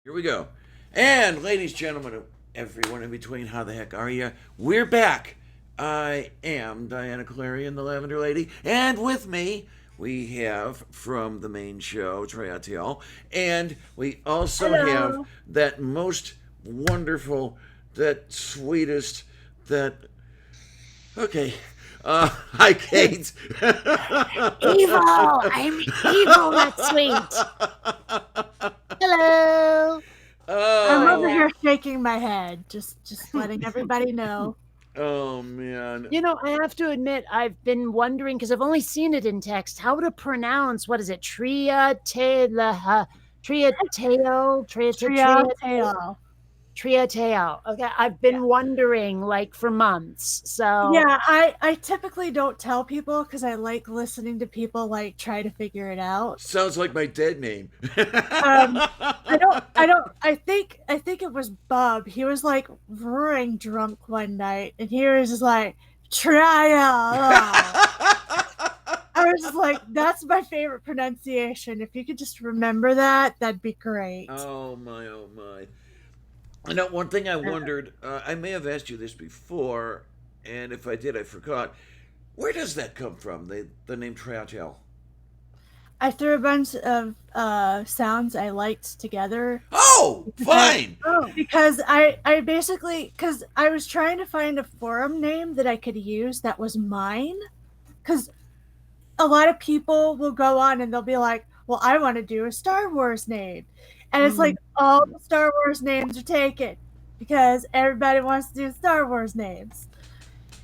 Here we go. And ladies, gentlemen, everyone in between, how the heck are you? We're back. I am Diana Clarion, the Lavender Lady, and with me we have from the main show, Triateyal, and we also have Hello. that most wonderful, that sweetest, that okay. Hi, Kate. Evil! I'm evil, not sweet. Hello. I'm over Oh, here shaking my head, just letting everybody know. oh man. I have to admit, I've been wondering because I've only seen it in text how to pronounce what is it? Triateyal. Triateo. Okay, I've Yeah. been wondering like for months. So Yeah, I typically don't tell people because I like listening to people like try to figure it out. Sounds like my dead name. Um, I think it was Bob. He was like roaring drunk one night, and he was just like trial. I was just like, that's my favorite pronunciation. If you could just remember that, that'd be great. Oh my, oh my. I know one thing I wondered, I may have asked you this before, and if I did, I forgot. Where does that come from, the name Triatel? I threw a bunch of sounds I liked together Oh, because fine. oh, I basically because I was trying to find a forum name that I could use that was mine. Because a lot of people will go on and they'll be like, "Well, I want to do a Star Wars name," and it's mm, like all the Star Wars names are taken because everybody wants to do Star Wars names.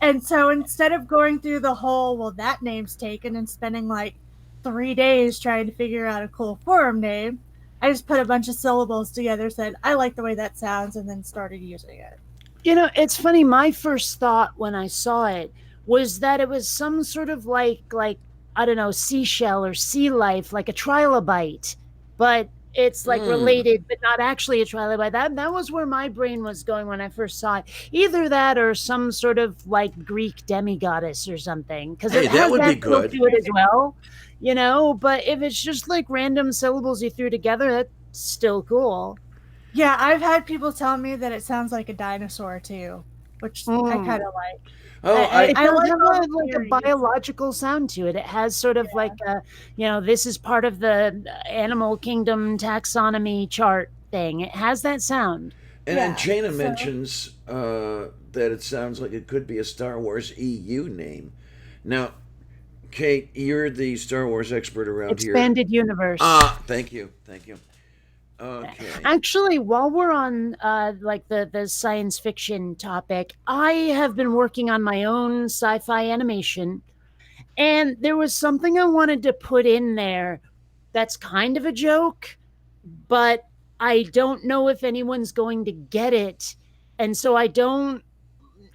And so instead of going through the whole, well, that name's taken and spending like 3 days trying to figure out a cool forum name, I just put a bunch of syllables together, said, I like the way that sounds, and then started using it. it's funny. My first thought when I saw it was that it was some sort of like I don't know, seashell or sea life, like a trilobite, but it's like Hmm. related, but not actually a trilobite. That was where my brain was going when I first saw it. Either that or some sort of like Greek demigoddess or something, because Hey, it that has would be that feel good. to it as well, But if it's just like random syllables you threw together, that's still cool. Yeah, I've had people tell me that it sounds like a dinosaur too, which I Mm. kind of like. Oh, I, I. It I, I does like have all the like a theories. biological sound to it. It has sort of like this is part of the animal kingdom taxonomy chart thing. It has that sound. And Yeah, Jaina so mentions that it sounds like it could be a Star Wars EU name. Now, Kate, you're the Star Wars expert around here. Expanded universe. Ah, thank you, thank you. Okay. Actually, while we're on like the science fiction topic, I have been working on my own sci-fi animation, and there was something I wanted to put in there that's kind of a joke, but I don't know if anyone's going to get it. And so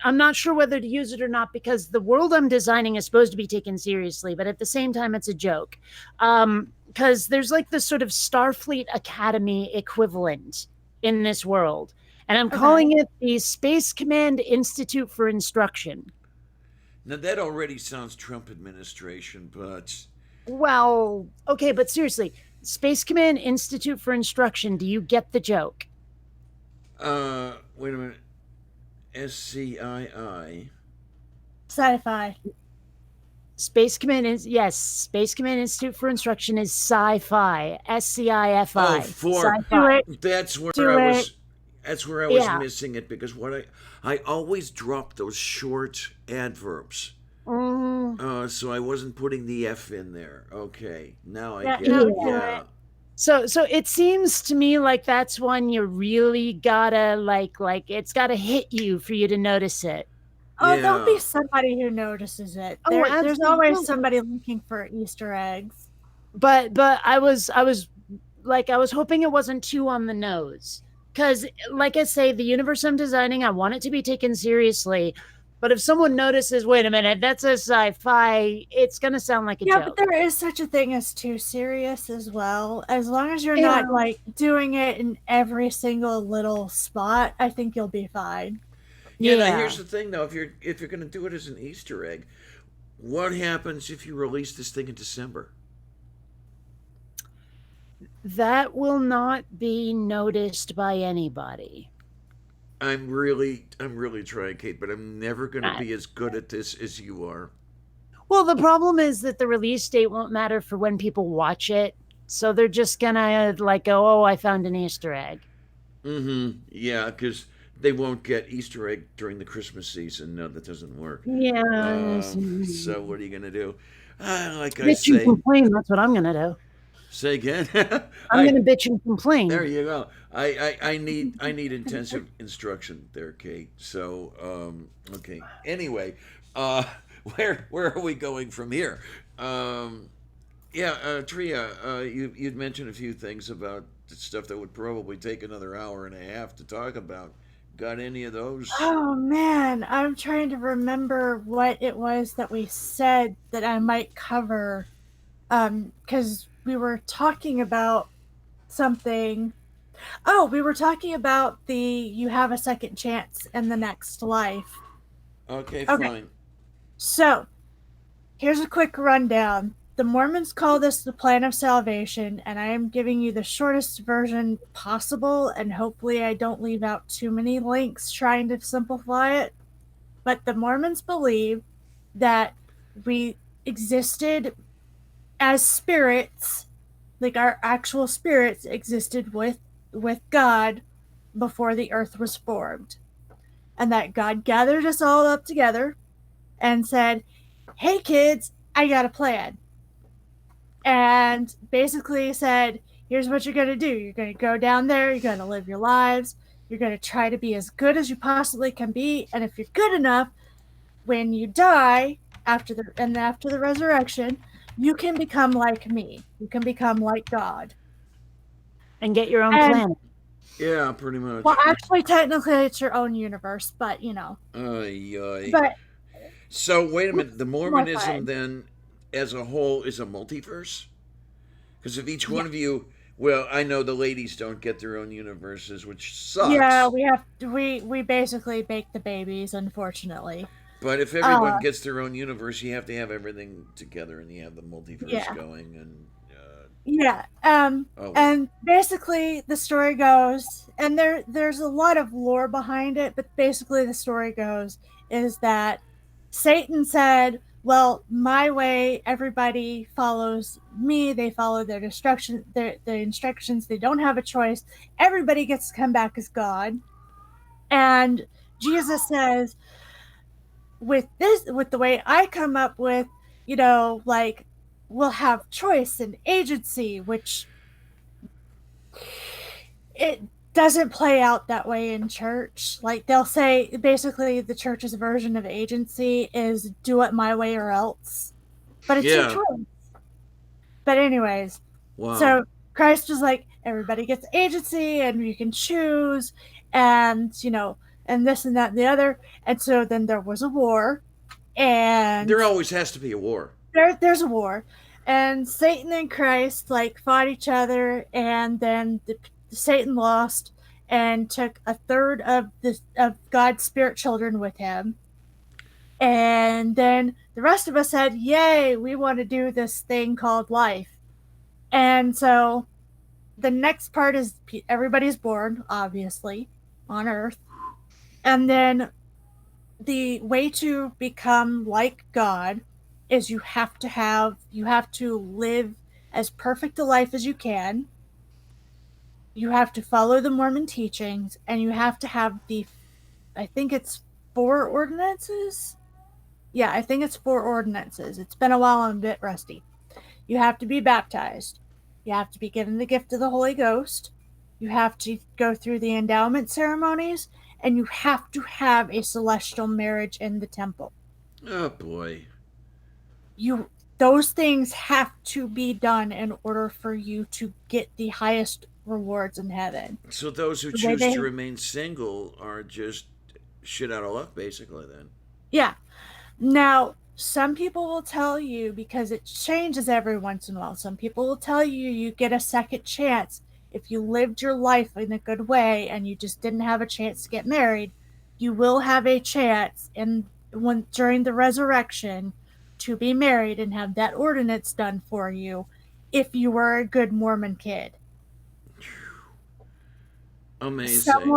I'm not sure whether to use it or not because the world I'm designing is supposed to be taken seriously, but at the same time, it's a joke. Because there's like this sort of Starfleet Academy equivalent in this world. And I'm okay. calling it the Space Command Institute for Instruction. Now that already sounds Trump administration, but Well, okay, but seriously, Space Command Institute for Instruction, do you get the joke? wait a minute. SCII. Sci-fi. Space Command Institute for Instruction is sci-fi, Oh, SCIFI, for Do sci-fi. it. that's where Do I it. was. That's where I was Yeah. missing it because what I always drop those short adverbs. Mm, So I wasn't putting the F in there. Okay, now I Yeah, get no, it. do yeah. it. Yeah. So it seems to me like that's one you really gotta like it's gotta hit you for you to notice it. Oh, there'll be Yeah. somebody who notices it. Oh, There's always absolutely. somebody looking for Easter eggs. But I was hoping it wasn't too on the nose. Because, like I say, the universe I'm designing, I want it to be taken seriously. But if someone notices, wait a minute, that's a sci-fi, it's gonna sound like a Yeah, but joke. there is such a thing as too serious as well. As long as you're Yeah. not like doing it in every single little spot, I think you'll be fine. Yeah. Now here's Yeah. the thing, though. If you're gonna do it as an Easter egg, what happens if you release this thing in December? That will not be noticed by anybody. I'm really trying, Kate, but I'm never going to Uh, be as good at this as you are. Well, the problem is that the release date won't matter for when people watch it. So they're just gonna like go, "Oh, I found an Easter egg." Mm-hmm. Yeah, because they won't get Easter egg during the Christmas season. No, that doesn't work. Yeah, So what are you gonna do? Like I bitch and say, complain. That's what I'm gonna do. say again. I'm I gonna bitch and There complain. you go. I need intensive instruction there, Kate. So okay. Anyway, uh, where are we going from here? Um, yeah, Tria, you'd mentioned a few things about stuff that would probably take another hour and a half to talk about. Got any of those? Oh man, I'm trying to remember what it was that we said that I might cover. Because we were talking about something. Oh, we were talking about the you have a second chance in the next life. Okay, Okay, fine. so here's a quick rundown. The Mormons call this the plan of salvation, and I am giving you the shortest version possible, and hopefully, I don't leave out too many links trying to simplify it. But the Mormons believe that we existed as spirits, like our actual spirits existed with God before the earth was formed, and that God gathered us all up together and said, "Hey kids, I got a plan." And basically said, "Here's what you're going to do. You're going to go down there, you're going to live your lives, you're going to try to be as good as you possibly can be, and if you're good enough, when you die after the resurrection, you can become like me. You can become like God." And get your own And planet. Yeah, pretty well, much. actually, technically, it's your own universe, but Ay, ay. but So wait a minute. The more Mormonism fun. then, as a whole, is a multiverse. Because if each Yeah, one of you, well, I know the ladies don't get their own universes, which yeah. sucks. We basically bake the babies, unfortunately. But if everyone Uh, gets their own universe, you have to have everything together, and you have the multiverse yeah, going. And yeah. oh well, And basically, the story goes, and there's a lot of lore behind it, but basically, the story goes is that Satan said, "Well, my way, everybody follows me. They follow their instructions. They don't have a choice. Everybody gets to come back as God." And Jesus says, with the way I come up with, like, we'll have choice and agency, which it doesn't play out that way in church. Like, they'll say basically the church's version of agency is do it my way or else, but it's your yeah, choice. But anyways, wow, so Christ was like, everybody gets agency and you can choose, and and this and that and the other. And so then there was a war, and there always has to be a war. there's a war, and Satan and Christ like fought each other, and then Satan lost and took a third of God's spirit children with him. And then the rest of us said, "Yay, we want to do this thing called life." And so the next part is everybody's born, obviously, on Earth. And then the way to become like God is you have to live as perfect a life as you can. You have to follow the Mormon teachings, and you have to have I think it's four ordinances. Yeah, I think it's four ordinances. It's been a while, I'm a bit rusty. You have to be baptized. You have to be given the gift of the Holy Ghost. You have to go through the endowment ceremonies, and you have to have a celestial marriage in the temple. Oh boy. You Those things have to be done in order for you to get the highest rewards in heaven. So those who The way choose to they remain single are just shit out of luck, basically. Then. Yeah. Now, some people will tell you, because it changes every once in a while, some people will tell you you get a second chance if you lived your life in a good way and you just didn't have a chance to get married. You will have a chance during the resurrection to be married and have that ordinance done for you if you were a good Mormon kid. Amazing. Some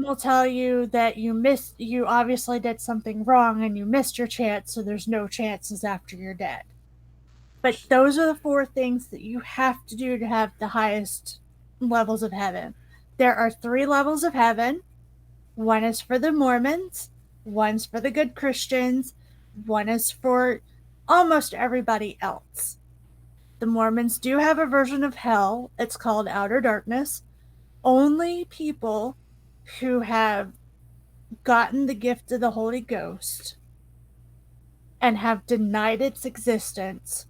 will tell you that you obviously did something wrong and you missed your chance, so there's no chances after you're dead. But those are the four things that you have to do to have the highest levels of heaven. There are three levels of heaven. One is for the Mormons, one's for the good Christians, one is for almost everybody else. The Mormons do have a version of hell. It's called outer darkness. Only people who have gotten the gift of the Holy Ghost and have denied its existence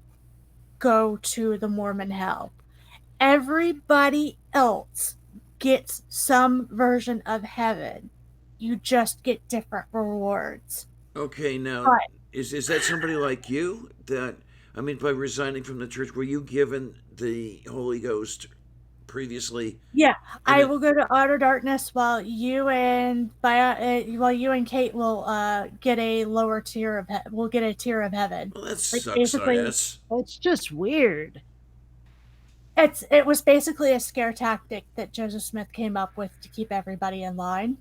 go to the Mormon hell. Everybody else gets some version of heaven. You just get different rewards. Okay, now But is that somebody like you that I mean by resigning from the church were you given the Holy Ghost previously yeah, and I it will go to outer darkness while you and Kate will get a lower tier of we'll get a tier of heaven. well that Like sucks basically, ass. It's just weird. it was basically a scare tactic that Joseph Smith came up with to keep everybody in line.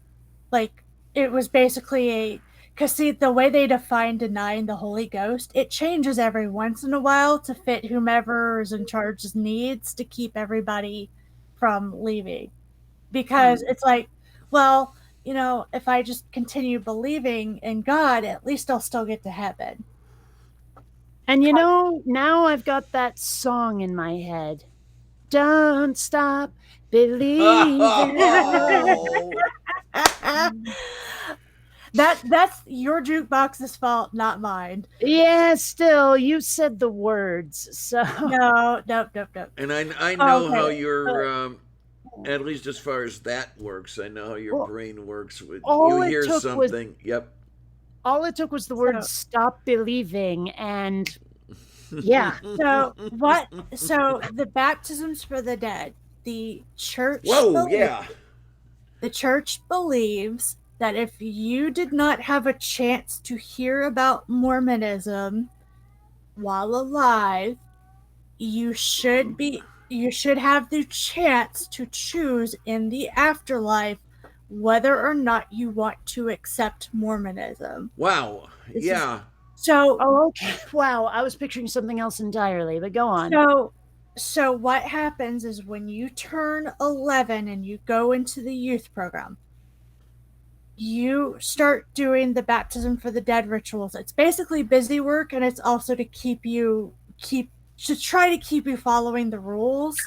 Like it was basically a because see the way they define denying the Holy Ghost, it changes every once in a while to fit whomever is in charge's needs to keep everybody from leaving. Because Hmm. it's like, well, if I just continue believing in God, at least I'll still get to heaven. And now I've got that song in my head. Don't stop believing. Oh, That's your jukebox's fault, not mine. Yeah, still, you said the words. So, No, nope, nope, nope. and I know how Okay. Uh, your at least as far as that works, I know how your well, brain works. With you all it hear took was something, yep. all it took was the word so stop believing, and yeah. so what so the baptisms for the dead, the church Whoa, believes yeah. the church believes that if you did not have a chance to hear about Mormonism while alive, you should have the chance to choose in the afterlife whether or not you want to accept Mormonism. Wow, This is yeah. so Oh, okay. Wow, I was picturing something else entirely, but go on. so so what happens is when you turn 11 and you go into the youth program, you start doing the baptism for the dead rituals. It's basically busy work and it's also to keep to try to keep you following the rules.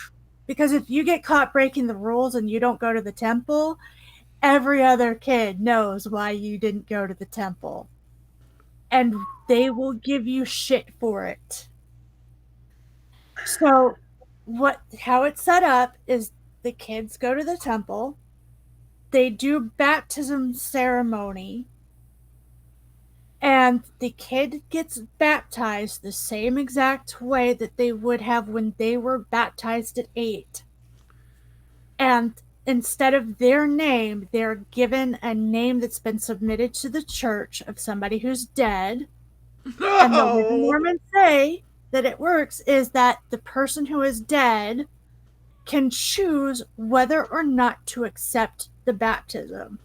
Because if you get caught breaking the rules and you don't go to the temple, every other kid knows why you didn't go to the temple. And they will give you shit for it. So what how it's set up is the kids go to the temple, they do baptism ceremony, and the kid gets baptized the same exact way that they would have when they were baptized at 8. And instead of their name, they're given a name that's been submitted to the church of somebody who's dead. And the way the No. Mormons say that it works is that the person who is dead can choose whether or not to accept the baptism.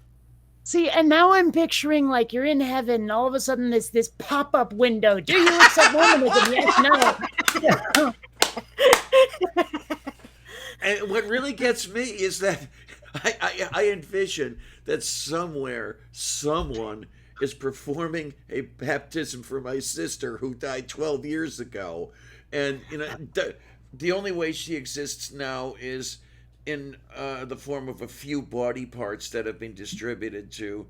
See, and now I'm picturing like you're in heaven, and all of a sudden there's this pop-up window. Do you accept Mormonism? Yes, no. And what really gets me is that I envision that somewhere someone is performing a baptism for my sister who died 12 years ago. And, the only way she exists now is in the form of a few body parts that have been distributed to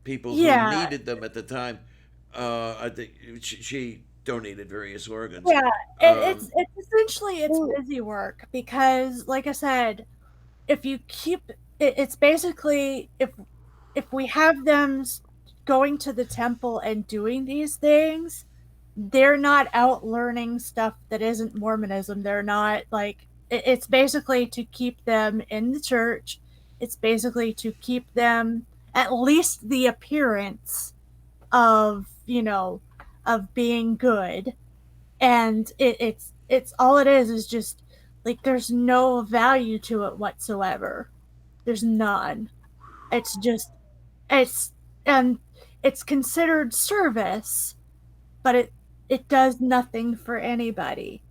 people who Yeah, needed them at the time. I think she donated various organs. yeah. Um, It's essentially it's Well, busy work because, like I said, if you keep it's basically if we have them going to the temple and doing these things, they're not out learning stuff that isn't Mormonism. They're not like it's basically to keep them in the church. It's basically to keep them at least the appearance of, of being good. And it's all it is just like there's no value to it whatsoever. There's none. It's just it's and it's considered service, but it does nothing for anybody.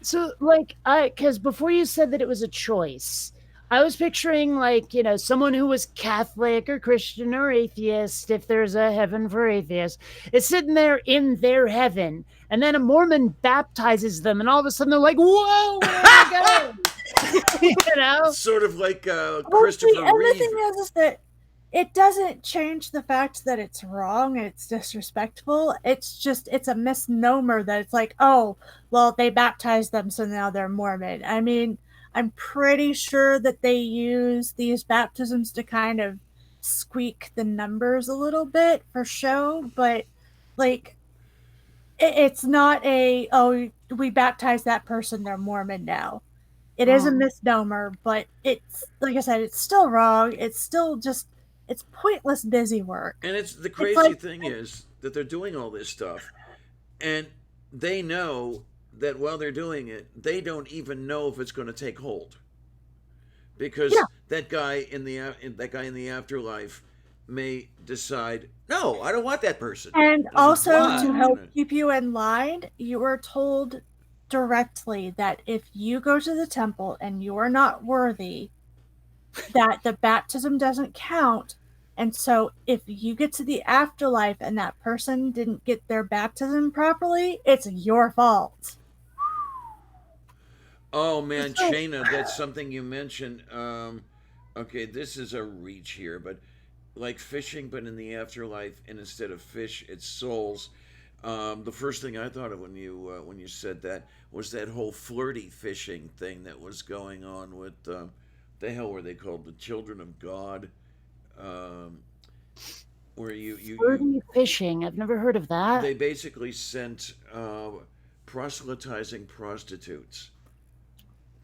So, like, because before you said that it was a choice, I was picturing, like, someone who was Catholic or Christian or atheist, if there's a heaven for atheists, is sitting there in their heaven, and then a Mormon baptizes them, and all of a sudden they're like, whoa, where do I go? Sort of like Well, see, Christopher and the Reeve. thing is that it doesn't change the fact that it's wrong and it's disrespectful. It's a misnomer that it's like, oh, well, they baptized them, so now they're Mormon. I mean, I'm pretty sure that they use these baptisms to kind of squeak the numbers a little bit for show, but like it's not a, oh, we baptized that person, they're Mormon now. It is a misnomer, but it's like I said, it's still wrong. It's still just it's pointless busy work. And it's the It's crazy like thing is that they're doing all this stuff, and they know that while they're doing it, they don't even know if it's going to take hold, because yeah, that guy in the afterlife may decide, no, I don't want that person. and And it's like, also why? to help keep you in line, you are told directly that if you go to the temple and you are not worthy, that the baptism doesn't count. And so if you get to the afterlife and that person didn't get their baptism properly, it's your fault. Oh man, So Shayna, that's something you mentioned. Okay, this is a reach here, but like fishing, but in the afterlife, and instead of fish, it's souls. The first thing I thought of when you said that was that whole flirty fishing thing that was going on with the hell were they called, the Children of God, um, where you Birdie fishing. I've never heard of that. they basically sent proselytizing prostitutes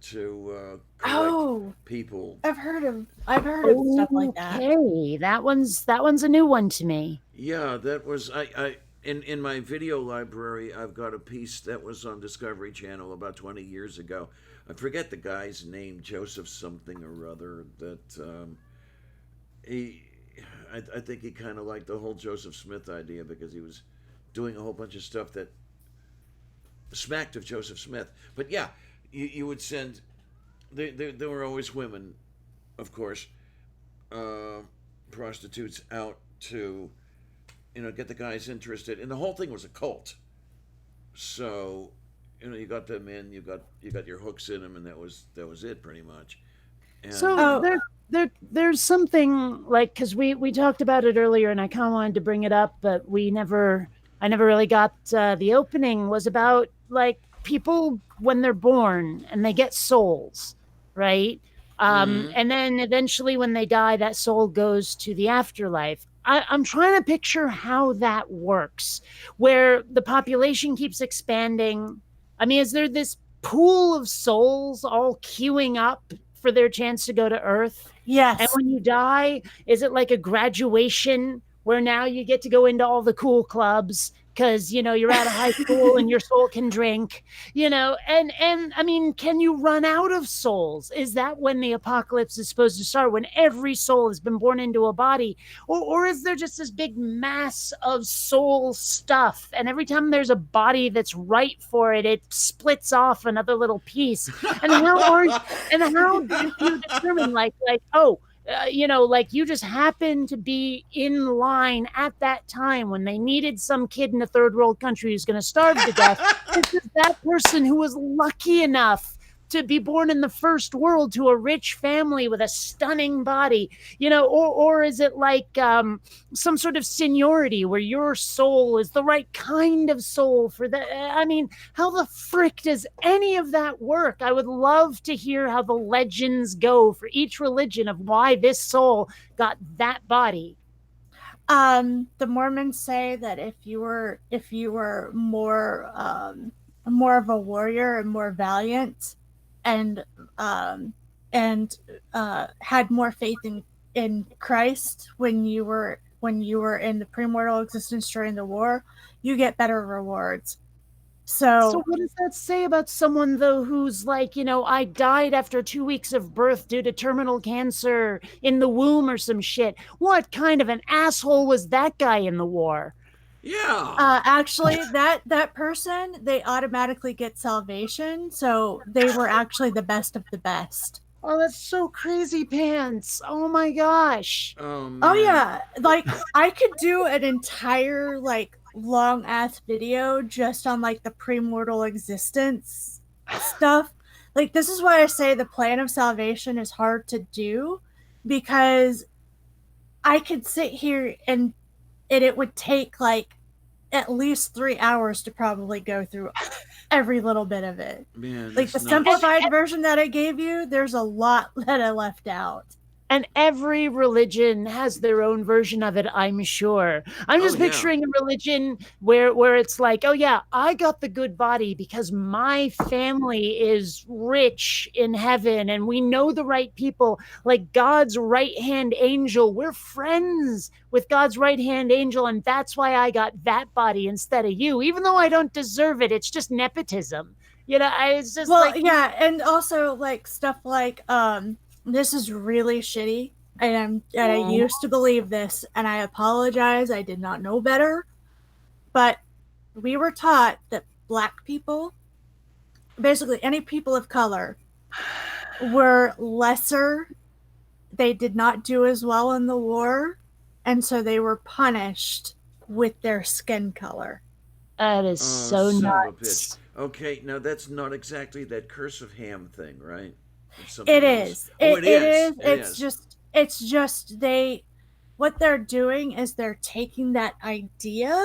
to collect oh, people. I've heard of stuff like that. Okay, that one's a new one to me. Yeah, that was I in my video library. I've got a piece that was on Discovery Channel about 20 years ago. I forget the guy's name, Joseph something or other. That he, I think he kind of liked the whole Joseph Smith idea because he was doing a whole bunch of stuff that smacked of Joseph Smith. But yeah, you would send. There were always women, of course, uh, prostitutes out to, get the guys interested, and the whole thing was a cult. So, you got them in, you got your hooks in them, and that was it pretty much. And So Oh, there's something like, because we talked about it earlier, and I kind of wanted to bring it up, but I never really got the opening. Was about like people when they're born and they get souls, right? mhm. And then eventually when they die, that soul goes to the afterlife. I'm trying to picture how that works, where the population keeps expanding. I mean, is there this pool of souls all queuing up for their chance to go to Earth? And yes. when you die, is it like a graduation where now you get to go into all the cool clubs because you're out of high school and your soul can drink, and I mean, can you run out of souls? Is that when the apocalypse is supposed to start, when every soul has been born into a body? Or is there just this big mass of soul stuff, and every time there's a body that's right for it, it splits off another little piece? And how do you determine, like, oh, like you just happened to be in line at that time when they needed some kid in a third world country who's going to starve to death. This is that person who was lucky enough to be born in the first world to a rich family with a stunning body, or is it like some sort of seniority where your soul is the right kind of soul for the? I mean, how the frick does any of that work? I would love to hear how the legends go for each religion of why this soul got that body. The Mormons say that if you were more of a warrior and more valiant and um and had more faith in Christ when you were in the premortal existence during the war, you get better rewards. So So what does that say about someone though who's like, I died after 2 weeks of birth due to terminal cancer in the womb or some shit? What kind of an asshole was that guy in the war? Yeah. actually, that person, they automatically get salvation, so they were actually the best of the best. Oh, that's so crazy pants. Oh my gosh. Oh Oh man. yeah, like I could do an entire like long ass video just on like the premortal existence stuff. Like this is why I say the plan of salvation is hard to do, because I could sit here and it would take like at least 3 hours to probably go through every little bit of it. Man, Like that's the nuts. simplified version that I gave you, there's a lot that I left out. And every religion has their own version of it, I'm sure. I'm Oh just yeah. picturing a religion where it's like, oh yeah, I got the good body because my family is rich in heaven and we know the right people, like God's right-hand angel. We're friends with God's right-hand angel, and that's why I got that body instead of you, even though I don't deserve it. It's just nepotism. It's just Well, like, yeah, and also like stuff like this is really shitty. And I used to believe this, and I apologize. I did not know better. But we were taught that black people, basically any people of color, were lesser. They did not do as well in the war, and so they were punished with their skin color. that is Oh, so son of a bitch. nuts. Okay, now that's not exactly that curse of Ham thing, right? It's It something else. is. Oh, It is. is. It It's is. just they what they're doing is they're taking that idea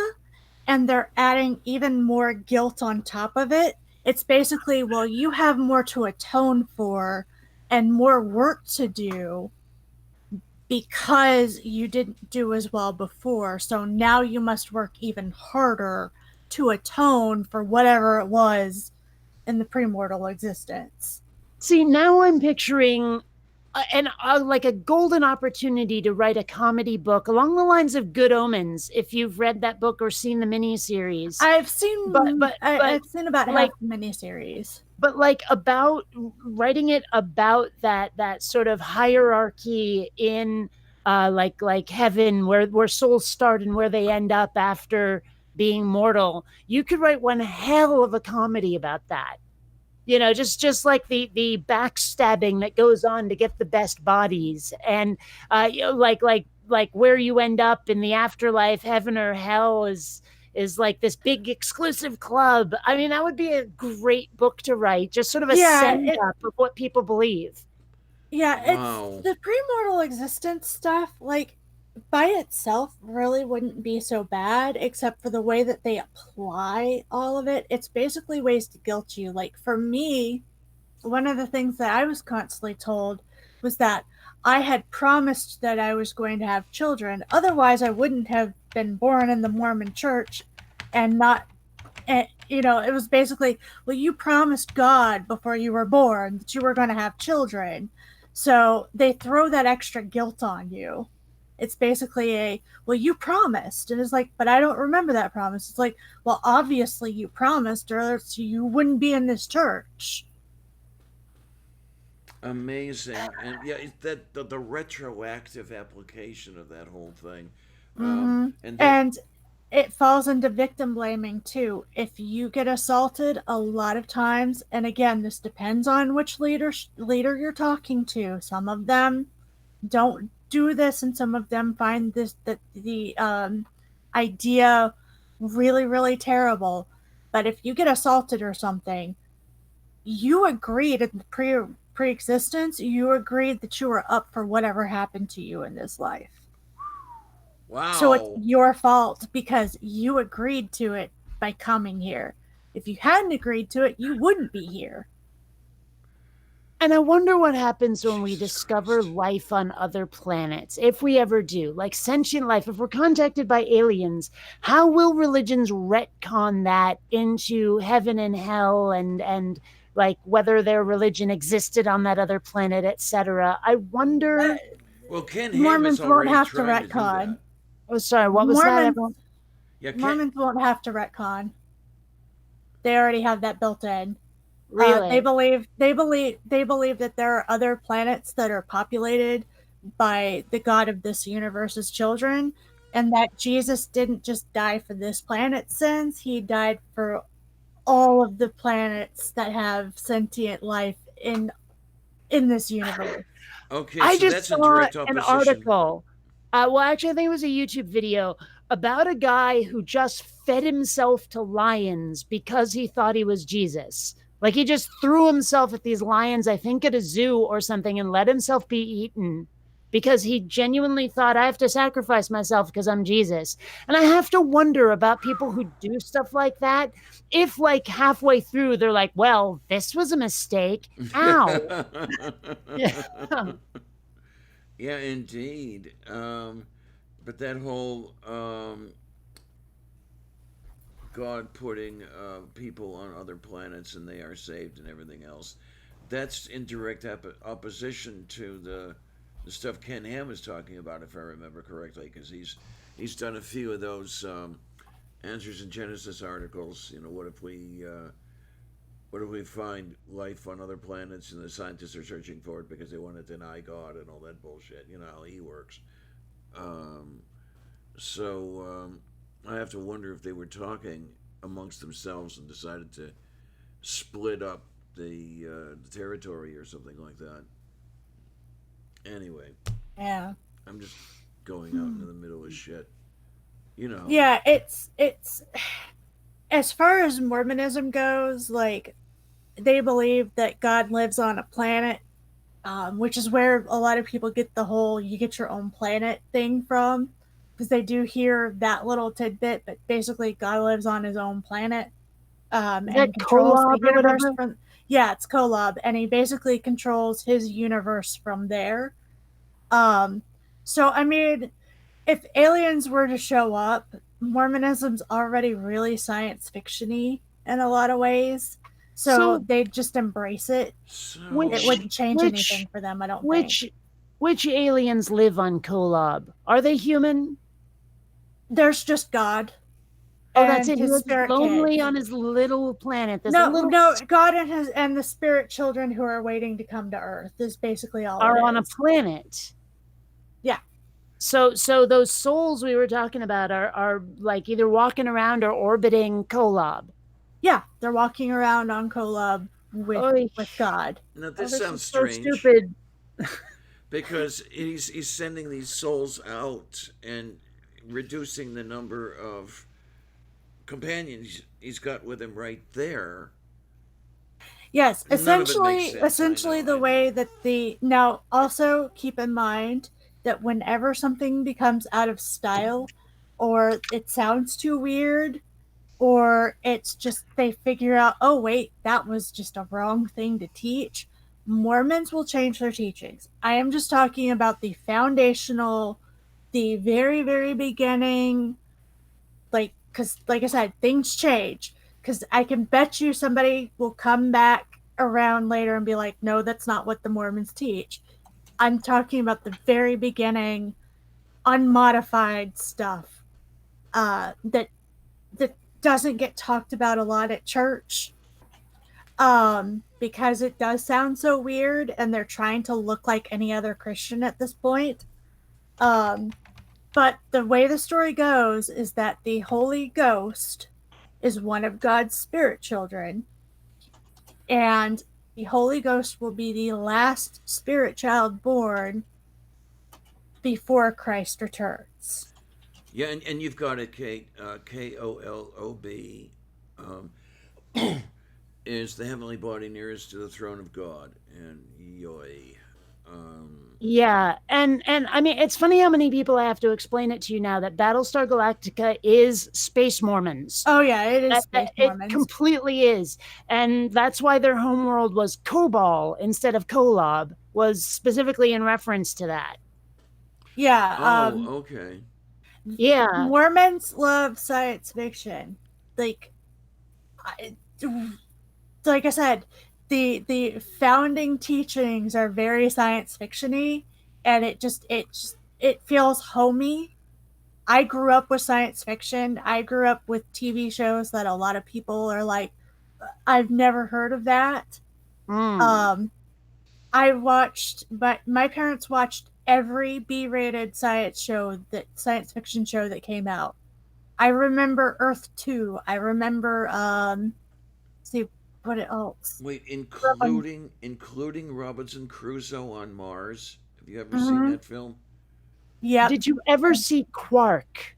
and they're adding even more guilt on top of it. It's basically, well, you have more to atone for and more work to do because you didn't do as well before. So now you must work even harder to atone for whatever it was in the premortal existence. See, now I'm picturing like a golden opportunity to write a comedy book along the lines of Good Omens. If you've read that book or seen the miniseries, I've seen about half like the miniseries. like about writing it about that sort of hierarchy in like heaven, where souls start and where they end up after being mortal. You could write one hell of a comedy about that. Just like the backstabbing that goes on to get the best bodies, and like where you end up in the afterlife, heaven or hell, is like this big exclusive club. I mean, that would be a great book to write, just sort of a Yeah, send up of what people believe. it's Wow. the premortal existence stuff, like by itself really wouldn't be so bad, except for the way that they apply all of it. It's basically ways to guilt you. Like for me, one of the things that I was constantly told was that I had promised that I was going to have children. Otherwise, I wouldn't have been born in the Mormon church and not. And, it was basically, well, you promised God before you were born that you were going to have children. So they throw that extra guilt on you. It's basically well, you promised. And it's like, but I don't remember that promise. It's like, well, obviously you promised, or else you wouldn't be in this church. Amazing. And yeah, that the retroactive application of that whole thing. Mm-hmm. And that And it falls into victim blaming too. If you get assaulted, a lot of times, and again, this depends on which leader you're talking to. Some of them don't do this, and some of them find this that the idea really, really terrible. But if you get assaulted or something, you agreed in the pre-existence. You agreed that you were up for whatever happened to you in this life. So it's wow. your fault because you agreed to it by coming here. If you hadn't agreed to it, you wouldn't be here. And I wonder what happens when we Jesus discover Christ. life on other planets, if we ever do, like sentient life, if we're contacted by aliens. How will religions retcon that into heaven and hell, and like whether their religion existed on that other planet, etc.? I Uh, wonder. Well, Ken Ham is Mormons won't already have to trying to do retcon. that. Oh, sorry, what was that, Mormons everyone? Yeah, Ken. Mormons won't have to retcon. They already have that built in. They Really? believe that there are other planets that are populated by the God of this universe's children, and that Jesus didn't just die for this planet's sins; he died for all of the planets that have sentient life in this universe. Okay, I so just that's in saw direct an opposition. article. Well, actually, I think it was a YouTube video about a guy who just fed himself to lions because he thought he was Jesus. Like he just threw himself at these lions, I think at a zoo or something, and let himself be eaten because he genuinely thought, I have to sacrifice myself because I'm Jesus. And I have to wonder about people who do stuff like that. If, like, halfway through, they're like, well, this was a mistake. Ow. Yeah. Yeah, indeed. But that whole God putting people on other planets and they are saved and everything else, that's in direct opposition to the stuff Ken Ham is talking about, if I remember correctly, because he's done a few of those Answers in Genesis articles. You know, what if we find life on other planets and the scientists are searching for it because they want to deny God and all that bullshit? You know how he works. Um, so I have to wonder if they were talking amongst themselves and decided to split up the territory or something like that. Anyway, Yeah. I'm just going out into the middle of shit. You know. Yeah, it's as far as Mormonism goes, like they believe that God lives on a planet, which is where a lot of people get the whole "you get your own planet" thing from, because they do hear that little tidbit. But basically, God lives on his own planet, Is and that controls the Kolob or universe whatever? from. Yeah, it's Kolob, and he basically controls his universe from there. Um, so I mean, if aliens were to show up, Mormonism's already really science fictiony in a lot of ways. So So they'd just embrace it. It which So wouldn't change which anything for them, I don't think. which which aliens live on Kolob? Are they human? There's just God Oh, that's and it. He his lives spirit lonely kids. on his little planet. This No, little no, God and his and the spirit children who are waiting to come to Earth is basically all it are on a is. planet. Yeah, So those souls we were talking about are like either walking around or orbiting Kolob. yeah, they're walking around on Kolob Oy. with God. now Oh, this this is sounds so strange stupid. because he's sending these souls out and reducing the number of companions he's got with him right there. Yes, None of it makes essentially sense. I essentially know. the I way know. that the now also keep in mind that whenever something becomes out of style or it sounds too weird or it's just they figure out, oh wait, that was just a wrong thing to teach, Mormons will change their teachings. I am just talking about the foundational, the very, very beginning, like, because like I said, things change. Because I can bet you somebody will come back around later and be like, no, that's not what the Mormons teach. I'm talking about the very beginning, unmodified stuff that doesn't get talked about a lot at church, because it does sound so weird and they're trying to look like any other Christian at this point. Um, but the way the story goes is that the Holy Ghost is one of God's spirit children, and the Holy Ghost will be the last spirit child born before Christ returns. Yeah, and you've got it, Kate. Kolob um, is the heavenly body nearest to the throne of God, and yoy. Um, Yeah, and I mean it's funny how many people I have to explain it to you now that Battlestar Galactica is Space Mormons. Oh yeah, it is Space It Mormons. completely is, and that's why their homeworld was Kobol instead of Kolob, was specifically in reference to that. Yeah, oh, okay. Yeah, Mormons love science fiction. Like, I, like I said, the founding teachings are very science fictiony, and it feels homey. I grew up with science fiction. I grew up with TV shows that a lot of people are like, I've never heard of that. Mm. I watched, but my parents watched every B-rated science fiction show that came out. I remember Earth 2. I remember see what else. Wait, Um, including Robinson Crusoe on Mars. Have you ever seen mhm, that film? yep. Did you ever see Quark?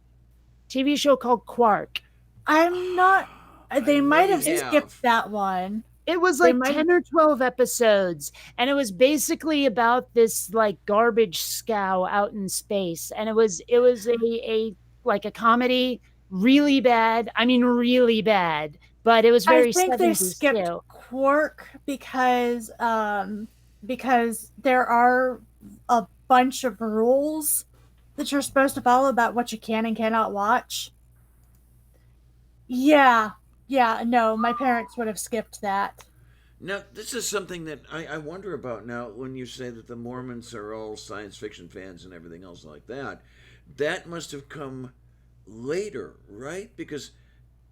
TV show called Quark. I'm not I they might may have skipped have. that one. It was They like might 10 or 12 episodes, and it was basically about this like garbage scow out in space. And it was a like a comedy, really bad. I mean really bad, but it was I very think they 70s skipped too. Quark because there are a bunch of rules that you're supposed to follow about what you can and cannot watch. Yeah. Yeah, no, my parents would have skipped that. Now, this is something that I wonder about now when you say that the Mormons are all science fiction fans and everything else like that. That must have come later, right? Because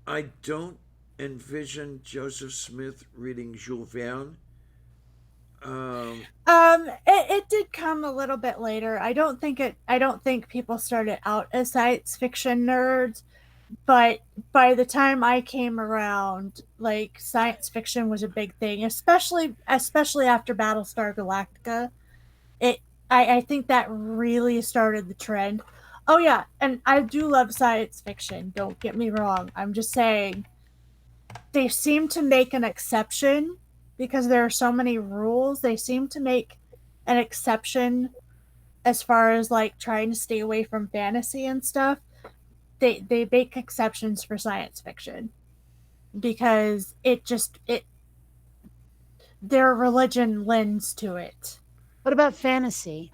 I don't envision Joseph Smith reading Jules Verne. Um, It did come a little bit later. I don't think people started out as science fiction nerds, but by the time I came around, like science fiction was a big thing, especially after Battlestar Galactica. It I think that really started the trend. Oh yeah, and I do love science fiction, don't get me wrong. I'm just saying they seem to make an exception because there are so many rules. They seem to make an exception as far as like trying to stay away from fantasy and stuff. They make exceptions for science fiction because it their religion lends to it. What about fantasy?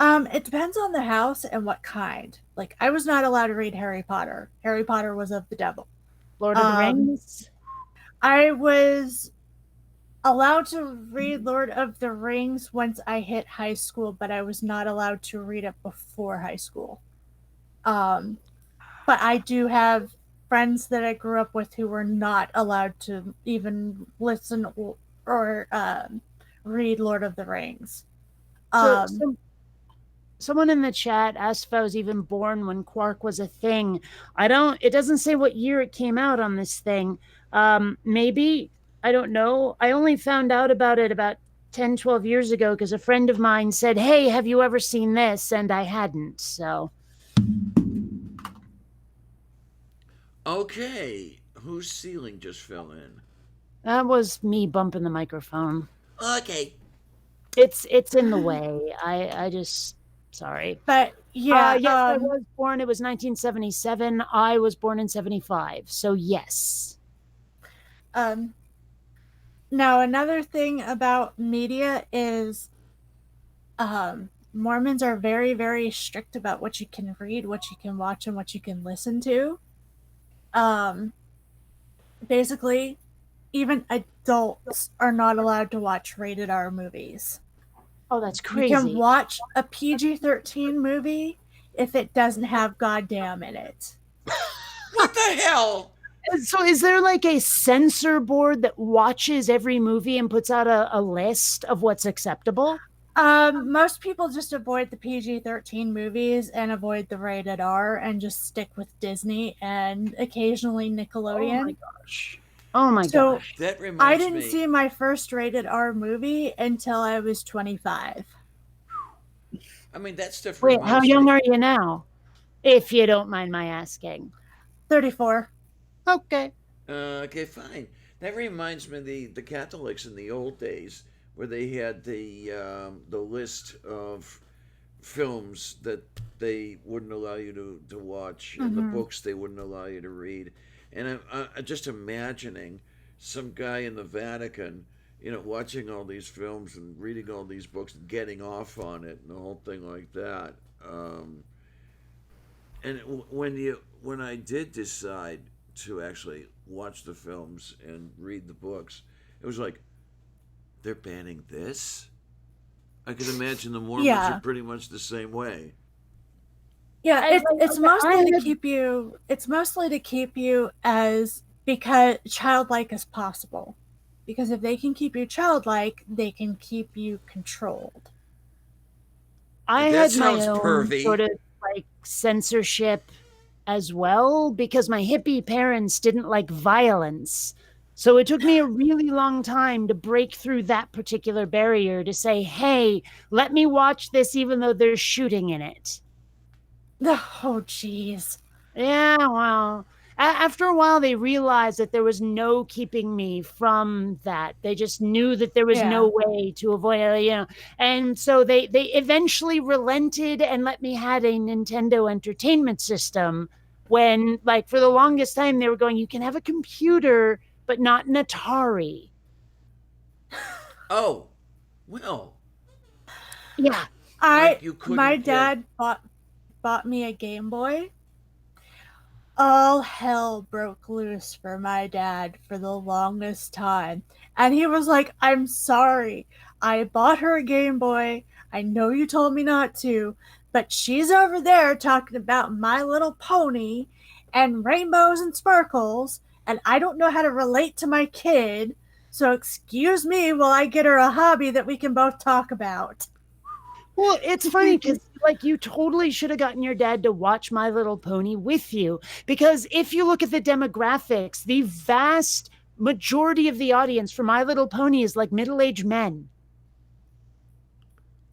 It depends on the house and what kind. Like I was not allowed to read Harry Potter. Harry Potter was of the devil. Lord of the Um, Rings? I was allowed to read Lord of the Rings once I hit high school, but I was not allowed to read it before high school. Um, but I do have friends that I grew up with who were not allowed to even listen or read Lord of the Rings. So, Um, so someone in the chat asked if I was even born when Quark was a thing. It doesn't say what year it came out on this thing. Maybe, I don't know. I only found out about it about 10, 12 years ago because a friend of mine said, "Hey, have you ever seen this?" And I hadn't. So, okay, whose ceiling just fell in? that was me bumping the microphone. Okay. It's in the way. I just sorry. but yeah, Yes, I was born. It was 1977. I was born in 75. So yes. um, now another thing about media is Mormons are very, very strict about what you can read, what you can watch, and what you can listen to. Um, Basically, even adults are not allowed to watch rated R movies. Oh, that's You can crazy. watch a PG-13 movie if it doesn't have goddamn in it. What the hell? So is there like a censor board that watches every movie and puts out a list of what's acceptable? Most people just avoid the PG-13 movies and avoid the rated R and just stick with Disney and occasionally Oh my Nickelodeon. gosh. Oh my So gosh. That I reminds didn't me. see my first rated R movie until I was 25. I mean, that stuff Wait, how reminds young me. are you now? If you don't mind my asking. 34. Okay. Okay, fine. That reminds me of the Catholics in the old days, where they had the list of films that they wouldn't allow you to watch, and the Mm-hmm. books they wouldn't allow you to read. And I'm just imagining some guy in the Vatican, watching all these films and reading all these books, and getting off on it, and the whole thing like that. And when I did decide to actually watch the films and read the books, it was like, they're banning this. I can imagine the Mormons are Yeah. pretty much the same way. Yeah, I, it's okay, I mostly to had keep you as because childlike as possible. Because if they can keep you childlike, they can keep you controlled. I That had my sounds own sort pervy. of like censorship as well because my hippie parents didn't like violence. So it took me a really long time to break through that particular barrier to say, hey, let me watch this even though there's shooting in it. Oh, jeez. Yeah, well, after a while, they realized that there was no keeping me from that. They just knew that there was Yeah. no way to avoid it, And so they eventually relented and let me had a Nintendo Entertainment System. When, like, for the longest time, they were going, you can have a computer, but not an Atari. Oh, well, Yeah. like you My couldn't have. dad bought me a Game Boy. All hell broke loose for my dad for the longest time. And he was like, I'm sorry. I bought her a Game Boy. I know you told me not to, but she's over there talking about My Little Pony and rainbows and sparkles, and I don't know how to relate to my kid. So excuse me while I get her a hobby that we can both talk about. Well, it's funny because like you totally should have gotten your dad to watch My Little Pony with you because if you look at the demographics, the vast majority of the audience for My Little Pony is like middle-aged men.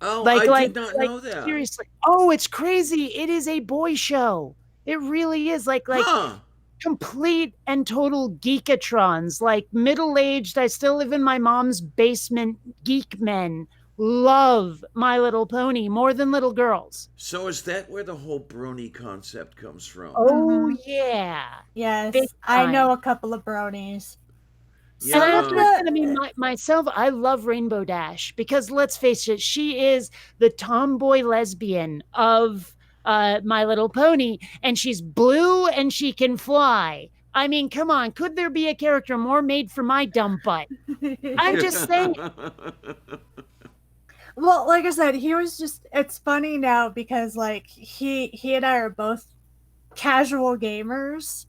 Oh, Like I like did not like know that. seriously. Oh, it's crazy. It is a boy show. It really is like Huh. complete and total geekatrons, like middle-aged, I still live in my mom's basement geek men love My Little Pony more than little girls. So is that where the whole brony concept comes from? Oh Mm-hmm. yeah. Big Yes, I time. know a couple of bronies. And I Some Yeah. have of to the admit, I mean, myself, I love Rainbow Dash because let's face it, she is the tomboy lesbian of My Little Pony, and she's blue and she can fly. I mean, come on, could there be a character more made for my dumb butt? I'm just saying. well, like I said, he was just it's funny now because like he and I are both casual gamers,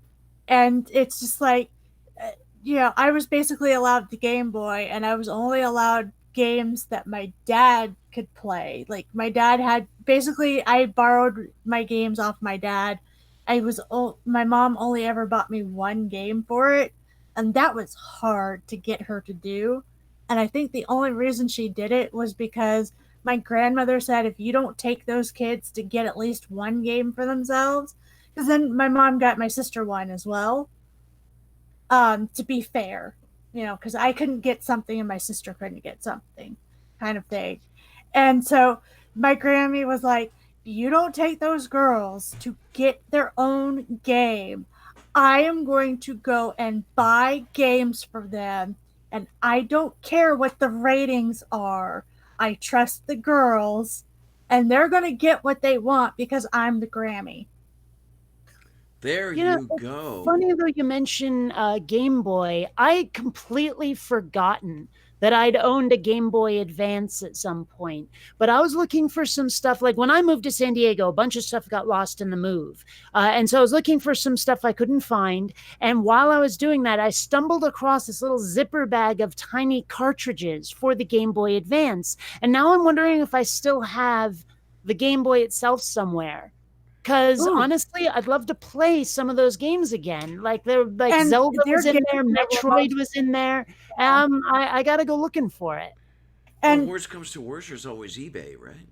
and it's just like uh, I was basically allowed the Game Boy, and I was only allowed games that my dad could play. Like my dad had basically I borrowed my games off my dad. My mom only ever bought me one game for it, and that was hard to get her to do. And I think the only reason she did it was because my grandmother said if you don't take those kids to get at least one game for themselves, because then my mom got my sister one as well. To be fair, because I couldn't get something and my sister couldn't get something, kind of thing. And so my Grammy was like, "You don't take those girls to get their own game. I am going to go and buy games for them, and I don't care what the ratings are. I trust the girls, and they're going to get what they want because I'm the Grammy." There You know, you it's go. funny though you mention Game Boy. I completely forgotten that I'd owned a Game Boy Advance at some point. But I was looking for some stuff. Like when I moved to San Diego, a bunch of stuff got lost in the move. And so I was looking for some stuff I couldn't find. And while I was doing that, I stumbled across this little zipper bag of tiny cartridges for the Game Boy Advance. And now I'm wondering if I still have the Game Boy itself somewhere. Because Ooh, honestly, I'd love to play some of those games again. Like there, like and Zelda their was in games there, are Metroid was in there. yeah. I gotta go looking for it. Well, And worst comes to worst, there's always eBay, right?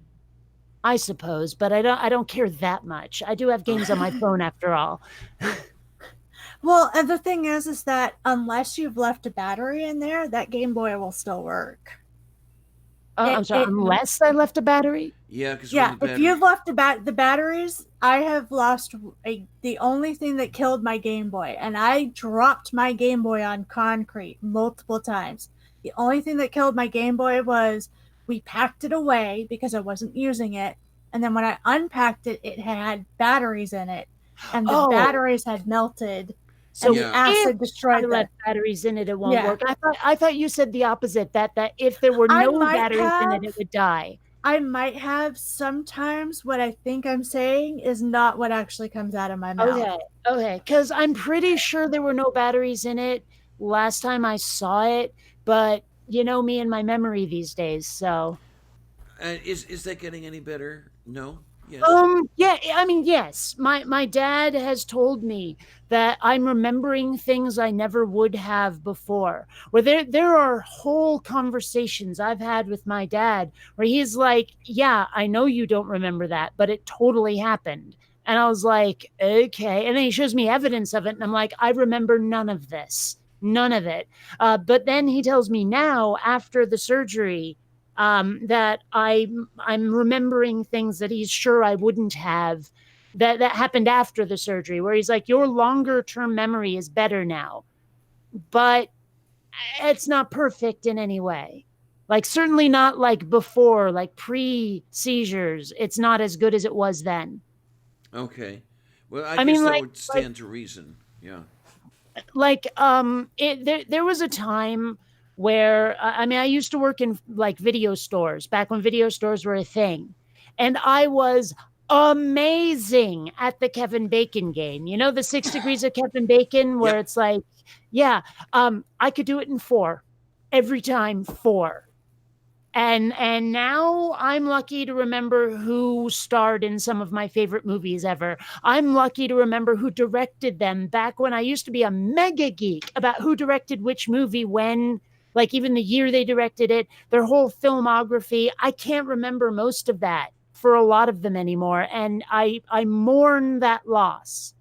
I suppose, but I don't care that much. I do have games on my Okay. phone after all. well, and the thing is that unless you've left a battery in there, that Game Boy will still work. I'm It sorry, it unless I left a battery. Yeah, because when Yeah, the if battery. you've left the batteries, I have lost the only thing that killed my Game Boy, and I dropped my Game Boy on concrete multiple times. The only thing that killed my Game Boy was we packed it away because I wasn't using it, and then when I unpacked it, it had batteries in it, and the Oh, batteries had melted, and so the Yeah. if acid I destroyed them. left batteries in it, it won't Yeah, work. I thought you said the opposite. That if there were I no might batteries in it, have. it would die. I might have sometimes what I think I'm saying is not what actually comes out of my mouth. Okay, okay, because I'm pretty sure there were no batteries in it last time I saw it, but you know me and my memory these days, so. Is that getting any better? No. Yes. Yeah, I mean, yes. My dad has told me that I'm remembering things I never would have before. Where there are whole conversations I've had with my dad where he's like, "Yeah, I know you don't remember that, but it totally happened." And I was like, "Okay." And then he shows me evidence of it, and I'm like, "I remember none of this, none of it." But then he tells me now, after the surgery, that I'm remembering things that he's sure I wouldn't have that happened after the surgery, where he's like, your longer term memory is better now, but it's not perfect in any way. Like certainly not like before, like pre seizures. It's not as good as it was then. Okay. Well, I I guess mean, that like would like stand to reason. Yeah. there was a time where I mean I used to work in like video stores back when video stores were a thing, and I was amazing at the Kevin Bacon game. You know, the 6 degrees of Kevin Bacon, where Yep. it's like, yeah, I could do it in four every time, four. And now I'm lucky to remember who starred in some of my favorite movies ever. I'm lucky to remember who directed them back when I used to be a mega geek about who directed which movie when, like even the year they directed it, their whole filmography. I can't remember most of that for a lot of them anymore, and I mourn that loss.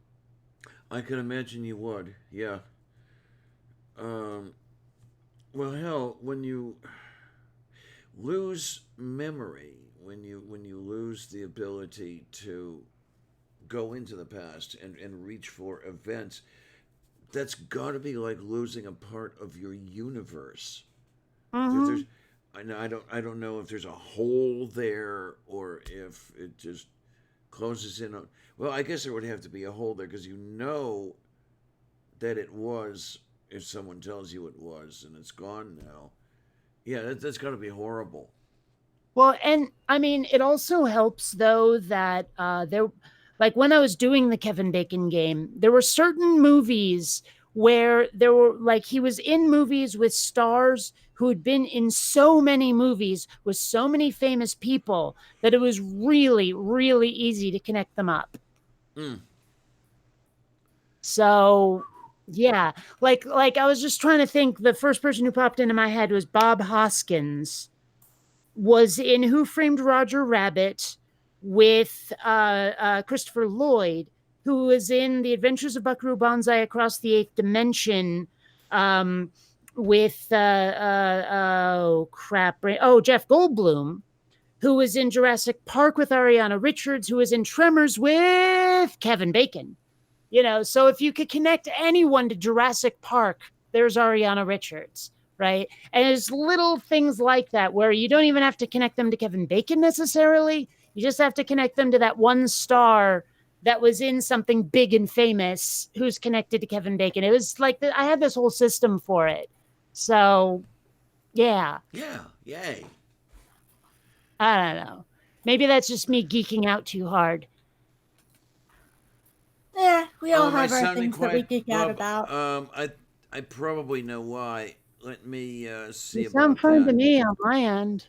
I can imagine you would. Yeah. Um. Well, hell, when you lose memory, when you lose the ability to go into the past and reach for events, that's got to be like losing a part of your universe. There's Mm-hmm. I don't know if there's a hole there or if it just closes in on. Well, I guess there would have to be a hole there because you know that it was if someone tells you it was and it's gone now. Yeah, that's got to be horrible. Well, and I mean, it also helps though that like when I was doing the Kevin Bacon game, there were certain movies where there were like he was in movies with stars who had been in so many movies with so many famous people that it was really, really easy to connect them up. Mm. So yeah, like I was just trying to think. The first person who popped into my head was Bob Hoskins was in Who Framed Roger Rabbit with Christopher Lloyd, who was in The Adventures of Buckaroo Banzai Across the Eighth Dimension um, with, oh crap, oh, Jeff Goldblum, who was in Jurassic Park with Ariana Richards, who was in Tremors with Kevin Bacon. You know, so if you could connect anyone to Jurassic Park, there's Ariana Richards, right? And it's little things like that where you don't even have to connect them to Kevin Bacon necessarily. You just have to connect them to that one star that was in something big and famous who's connected to Kevin Bacon. It was like I had this whole system for it. So, yeah, Yeah. Yay. I don't know. Maybe that's just me geeking out too hard. Yeah, we Oh, all am I have our sounding things that we quiet, geek out Bob? about. I probably know why. Let me see You sound about fine to that. me on my end.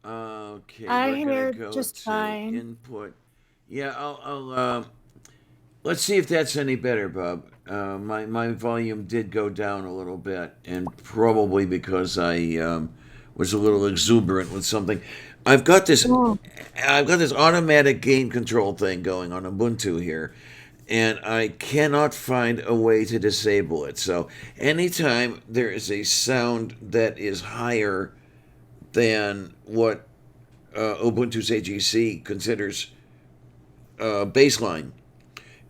Okay, I we're gonna hear go just to fine. input. Yeah, I'll let's see if that's any better, Bob. My volume did go down a little bit, and probably because I was a little exuberant with something. I've got this Oh, I've got this automatic gain control thing going on Ubuntu here, and I cannot find a way to disable it. So anytime there is a sound that is higher than what Ubuntu's AGC considers baseline,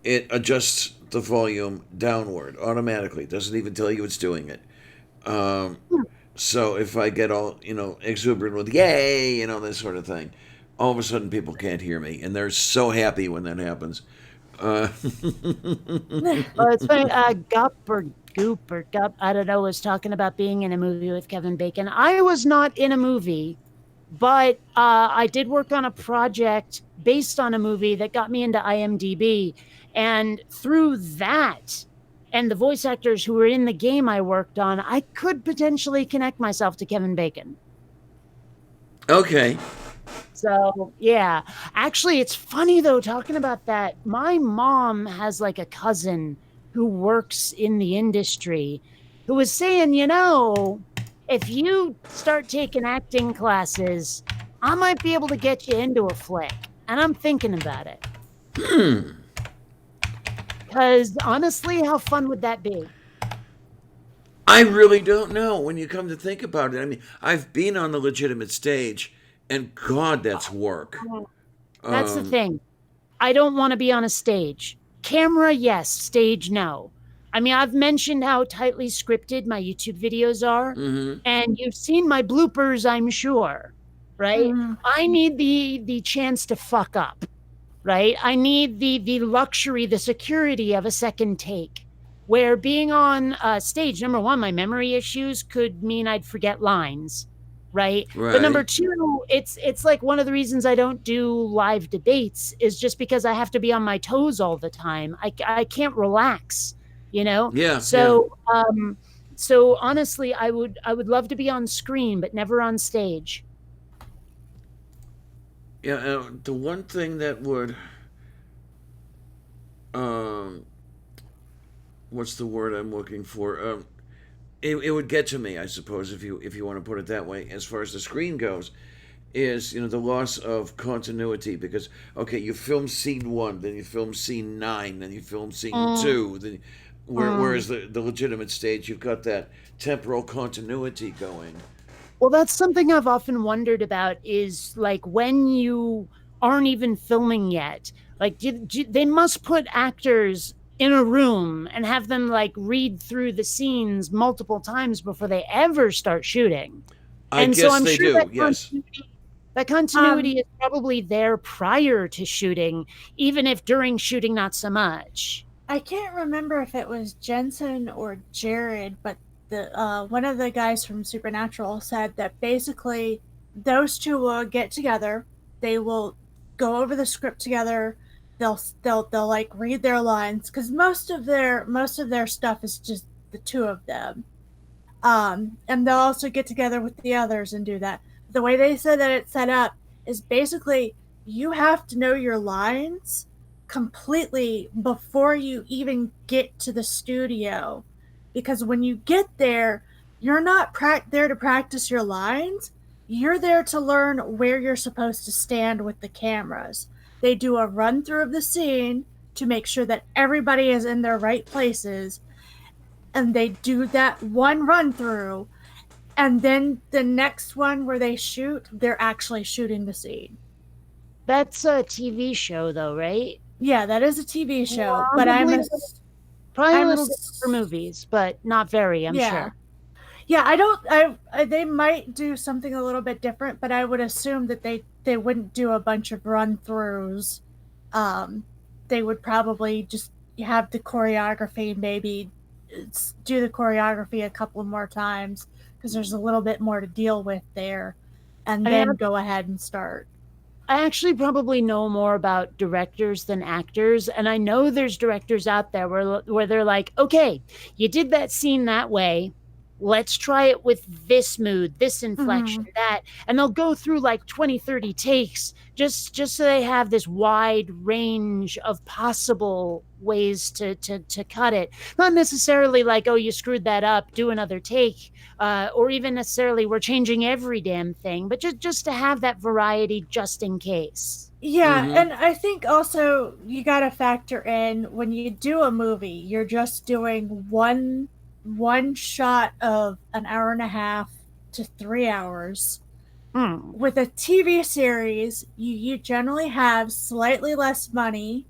it adjusts the volume downward automatically. It doesn't even tell you it's doing it. Um, so if I get all exuberant with "yay," this sort of thing, all of a sudden people can't hear me, and they're so happy when that happens. Uh, well, it's funny. Gup or Goop I don't know, was talking about being in a movie with Kevin Bacon. I was not in a movie But I did work on a project based on a movie that got me into IMDb. And through that, and the voice actors who were in the game I worked on, I could potentially connect myself to Kevin Bacon. Okay. So, yeah. Actually, it's funny though, talking about that. My mom has like a cousin who works in the industry who was saying, if you start taking acting classes, I might be able to get you into a flick. And I'm thinking about it. Because honestly, how fun would that be? I really don't know when you come to think about it. I mean, I've been on the legitimate stage, and God, that's work. That's the Um, thing. I don't want to be on a stage. Camera, yes. Stage, no. I mean, I've mentioned how tightly scripted my YouTube videos are, mhm. and you've seen my bloopers, I'm sure, right? Mhm. I need the chance to fuck up, right? I need the luxury, the security of a second take. Where being on stage, number one, my memory issues could mean I'd forget lines, right? But number Right. two, it's like one of the reasons I don't do live debates is just because I have to be on my toes all the time. I can't relax, you know. Yeah, yeah. So honestly, I would love to be on screen, but never on stage. Yeah, the one thing that would, um, what's the word I'm looking for? It would get to me, I suppose, if you want to put it that way. As far as the screen goes, is the loss of continuity because okay, you film scene one, then you film scene nine, then you film scene Mm, two, then mm. whereas the legitimate stage, you've got that temporal continuity going. Well, that's something I've often wondered about is like when you aren't even filming yet, like they must put actors in a room and have them like read through the scenes multiple times before they ever start shooting. I And so guess I'm they sure do. Yes. that continuity Um, is probably there prior to shooting, even if during shooting not so much. I can't remember if it was Jensen or Jared, but the one of the guys from Supernatural said that basically those two will get together. They will go over the script together. They'll like read their lines because most of their stuff is just the two of them. And they'll also get together with the others and do that. The way they said that it's set up is basically you have to know your lines completely before you even get to the studio. Because when you get there, you're not there to practice your lines. You're there to learn where you're supposed to stand with the cameras. They do a run through of the scene to make sure that everybody is in their right places, and they do that one run through, and then the next one where they shoot, they're actually shooting the scene. That's a TV show though, right? Yeah, that is a TV show, but Probably probably a I'm a little different for movies, but not very, I'm yeah. sure. Yeah, I don't they might do something a little bit different, but I would assume that they wouldn't do a bunch of run throughs. um they would probably just have the choreography, maybe do the choreography a couple more times because there's a little bit more to deal with there, and I mean, then go ahead and start. I actually probably know more about directors than actors, and I know there's directors out there where they're like, "Okay, you did that scene that way. Let's try it with this mood, this inflection, Hmm. that." And they'll go through like 20, 30 takes just so they have this wide range of possible ways to cut it. Not necessarily like, "Oh, you screwed that up, do another take." Or even necessarily we're changing every damn thing, but just to have that variety just in case. Yeah, Mm-hmm. and I think also you got to factor in when you do a movie, you're just doing one shot of an hour and a half to 3 hours. Hmm. With a TV series, you generally have slightly less money,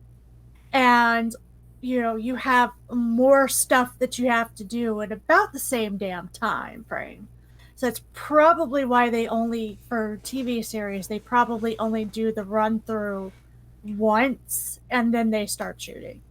and you have more stuff that you have to do in about the same damn time frame. So that's probably why they only, for TV series, they probably only do the run through once and then they start shooting.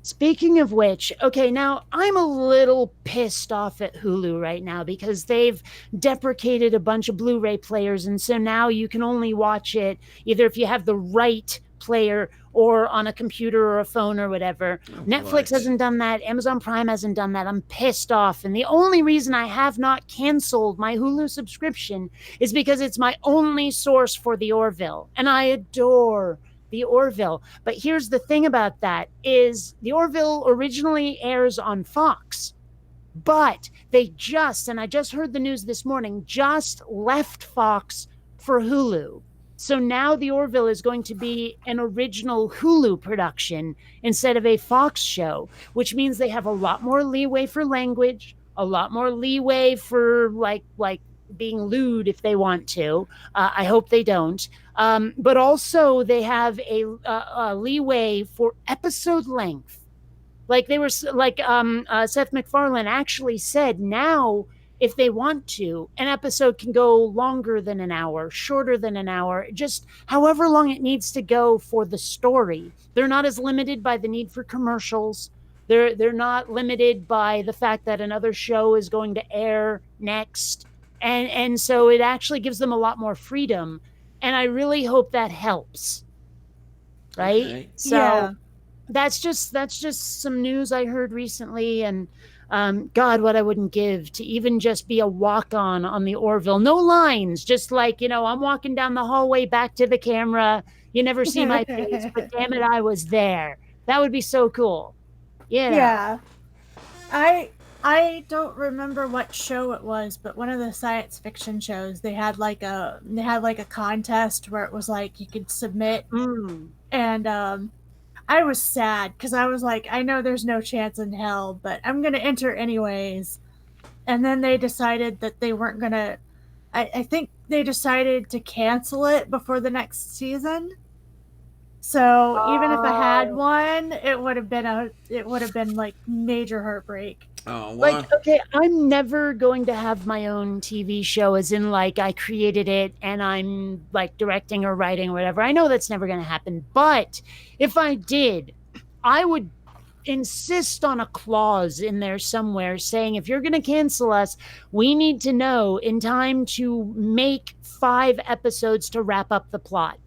Speaking of which, okay, now I'm a little pissed off at Hulu right now because they've deprecated a bunch of Blu-ray players, and so now you can only watch it either if you have the right player or on a computer or a phone or whatever. Netflix What? hasn't done that. Amazon Prime hasn't done that. I'm pissed off. And the only reason I have not canceled my Hulu subscription is because it's my only source for the Orville. And I adore the Orville. But here's the thing about that is the Orville originally airs on Fox. But they just, and I just heard the news this morning, just left Fox for Hulu. So now the Orville is going to be an original Hulu production instead of a Fox show, which means they have a lot more leeway for language, a lot more leeway for like being lewd if they want to. I hope they don't. But also they have a leeway for episode length. Like they were like Seth MacFarlane actually said now if they want to, an episode can go longer than an hour, shorter than an hour, just however long it needs to go for the story. They're not as limited by the need for commercials. They're not limited by the fact that another show is going to air next. And so it actually gives them a lot more freedom. And I really hope that helps. Right? Okay. So Yeah. that's just some news I heard recently, and God, what I wouldn't give to even just be a walk on the Orville. No lines, just like, I'm walking down the hallway back to the camera. You never see my face, but damn it, I was there. That would be so cool. Yeah. I don't remember what show it was, but one of the science fiction shows, they had like a contest where it was like you could submit, and I was sad because I was like, I know there's no chance in hell, but I'm gonna enter anyways. And then they decided that they weren't gonna. I think they decided to cancel it before the next season. So even if I had one, it would have been like major heartbreak. Oh, well. Like, okay, I'm never going to have my own TV show, as in, like, I created it and I'm, like, directing or writing or whatever. I know that's never going to happen. But if I did, I would insist on a clause in there somewhere saying, if you're going to cancel us, we need to know in time to make 5 episodes to wrap up the plot.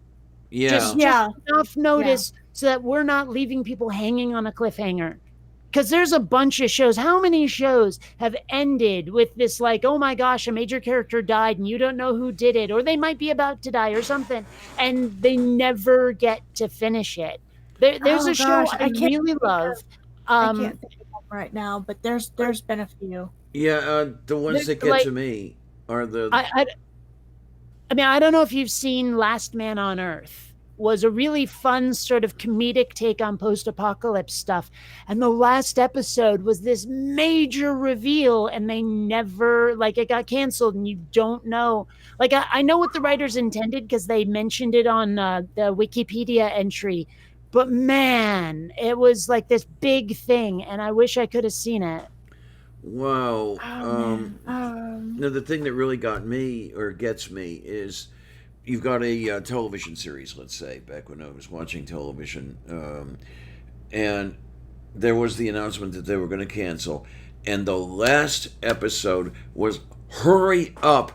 Yeah. Just enough notice so that we're not leaving people hanging on a cliffhanger. Because there's a bunch of shows. How many shows have ended with this, like, oh my gosh, a major character died and you don't know who did it, or they might be about to die or something, and they never get to finish it. There's a show I really love. I can't think of them right now, but there's been a few. Yeah, the ones that get to me are the. I mean, I don't know if you've seen Last Man on Earth. Was a really fun sort of comedic take on post-apocalypse stuff. And the last episode was this major reveal, and they never, like, it got canceled, and you don't know. Like, I know what the writers intended because they mentioned it on the Wikipedia entry. But man, it was like this big thing, and I wish I could have seen it. Wow. Man. No, the thing that really got me or gets me is you've got a television series, let's say, back when I was watching television, and there was the announcement that they were going to cancel, and the last episode was hurry up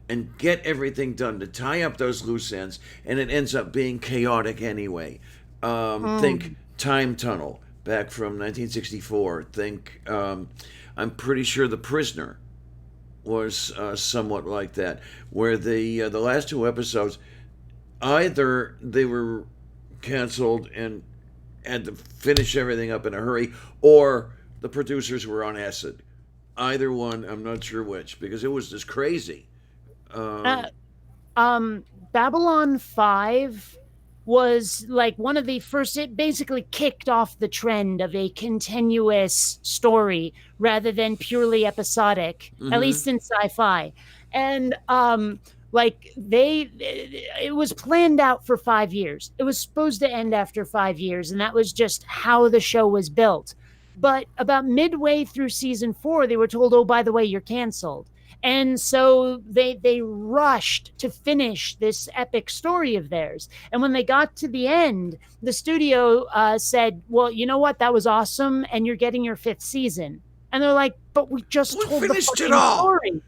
and get everything done to tie up those loose ends, and it ends up being chaotic anyway. Think Time Tunnel back from 1964. Think, I'm pretty sure The Prisoner was somewhat like that, where the last 2 episodes, either they were canceled and had to finish everything up in a hurry, or the producers were on acid. Either one, I'm not sure which, because it was just crazy. Babylon 5 was like one of the first. It basically kicked off the trend of a continuous story rather than purely episodic, at least in sci-fi. And it was planned out for 5 years. It was supposed to end after 5 years, and that was just how the show was built. But about midway through season 4, they were told, oh, by the way, you're canceled. And so they rushed to finish this epic story of theirs. And when they got to the end, the studio said, well, you know what? That was awesome. And you're getting your 5th season. And they're like, but we just We told the finished it fucking all. story.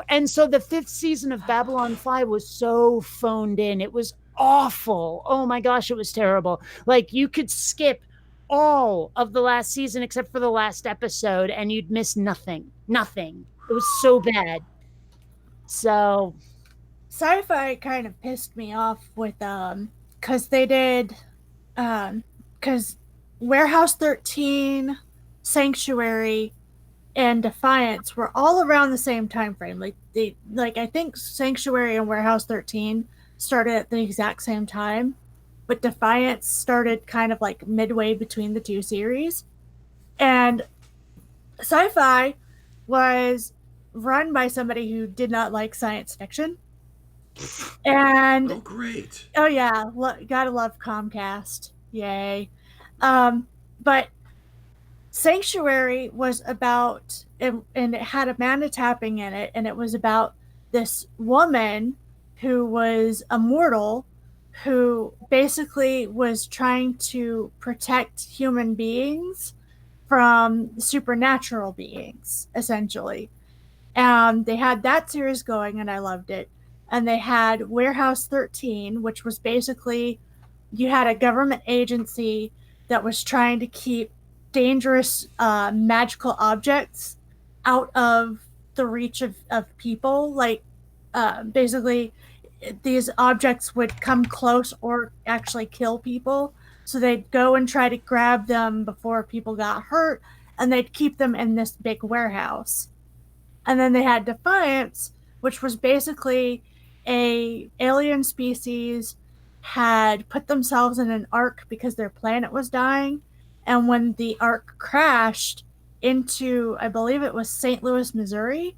And so the 5th season of Babylon 5 was so phoned in. It was awful. Oh my gosh, it was terrible. Like, you could skip all of the last season except for the last episode and you'd miss nothing. It was so bad. So Sci-fi kind of pissed me off with because they did because Warehouse 13, Sanctuary, and Defiance were all around the same time frame. I think Sanctuary and Warehouse 13 started at the exact same time, but Defiance started kind of like midway between the two series. And Sci-Fi was run by somebody who did not like science fiction. And Oh, great. oh yeah, gotta love Comcast. Yay. But Sanctuary was about, and it had Amanda Tapping in it, and it was about this woman who was immortal, who basically was trying to protect human beings from supernatural beings, essentially. They had that series going, and I loved it. And they had Warehouse 13, which was basically you had a government agency that was trying to keep dangerous magical objects out of the reach of people. Basically, these objects would come close or actually kill people. So they'd go and try to grab them before people got hurt, and they'd keep them in this big warehouse. And then they had Defiance, which was basically a alien species had put themselves in an ark because their planet was dying. And when the ark crashed into, I believe it was St. Louis, Missouri,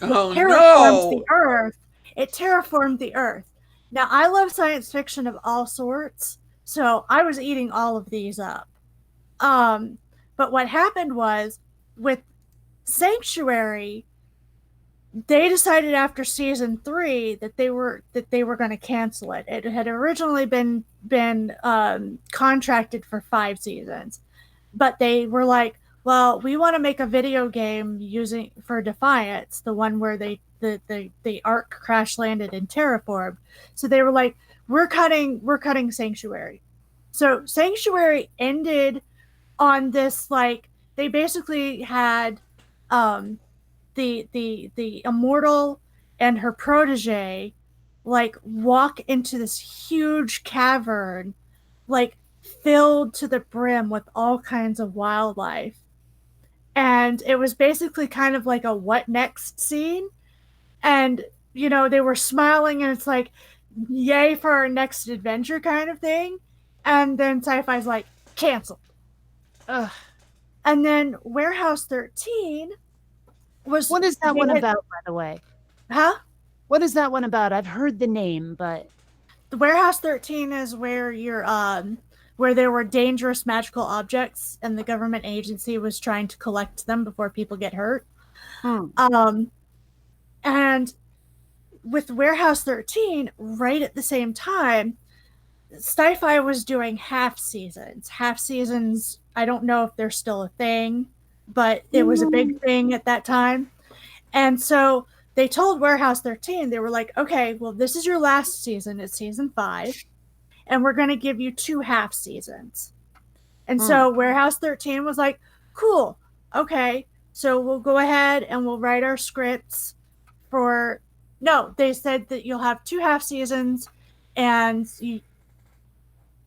Oh, terraformed the no. Earth. It terraformed the Earth. Now, I love science fiction of all sorts, so I was eating all of these up. But what happened was with Sanctuary, they decided after season 3 that they were going to cancel it. It had originally been contracted for 5 seasons, but they were like, well, we want to make a video game using for Defiance, the one where the ark crash landed in terraformed. So they were like, we're cutting Sanctuary. So Sanctuary ended on this, like, they basically had the immortal and her protege like walk into this huge cavern, like filled to the brim with all kinds of wildlife. And it was basically kind of like a what next scene. And they were smiling, and it's like, yay for our next adventure kind of thing. And then Sci-Fi's like, canceled. ugh. And then Warehouse 13 was, What is that one about, by the way? Huh? What is that one about? I've heard the name, but The Warehouse 13 is where where there were dangerous magical objects, and the government agency was trying to collect them before people get hurt. And with Warehouse 13, right at the same time, Sci-Fi was doing half seasons. Half seasons, I don't know if they're still a thing, but it was a big thing at that time. And so they told Warehouse 13, they were like, okay, well, this is your last season. It's season 5. And we're going to give you 2 half seasons. And so Warehouse 13 was like, cool. Okay. So we'll go ahead and we'll write our scripts for, no, they said that you'll have 2 half seasons, and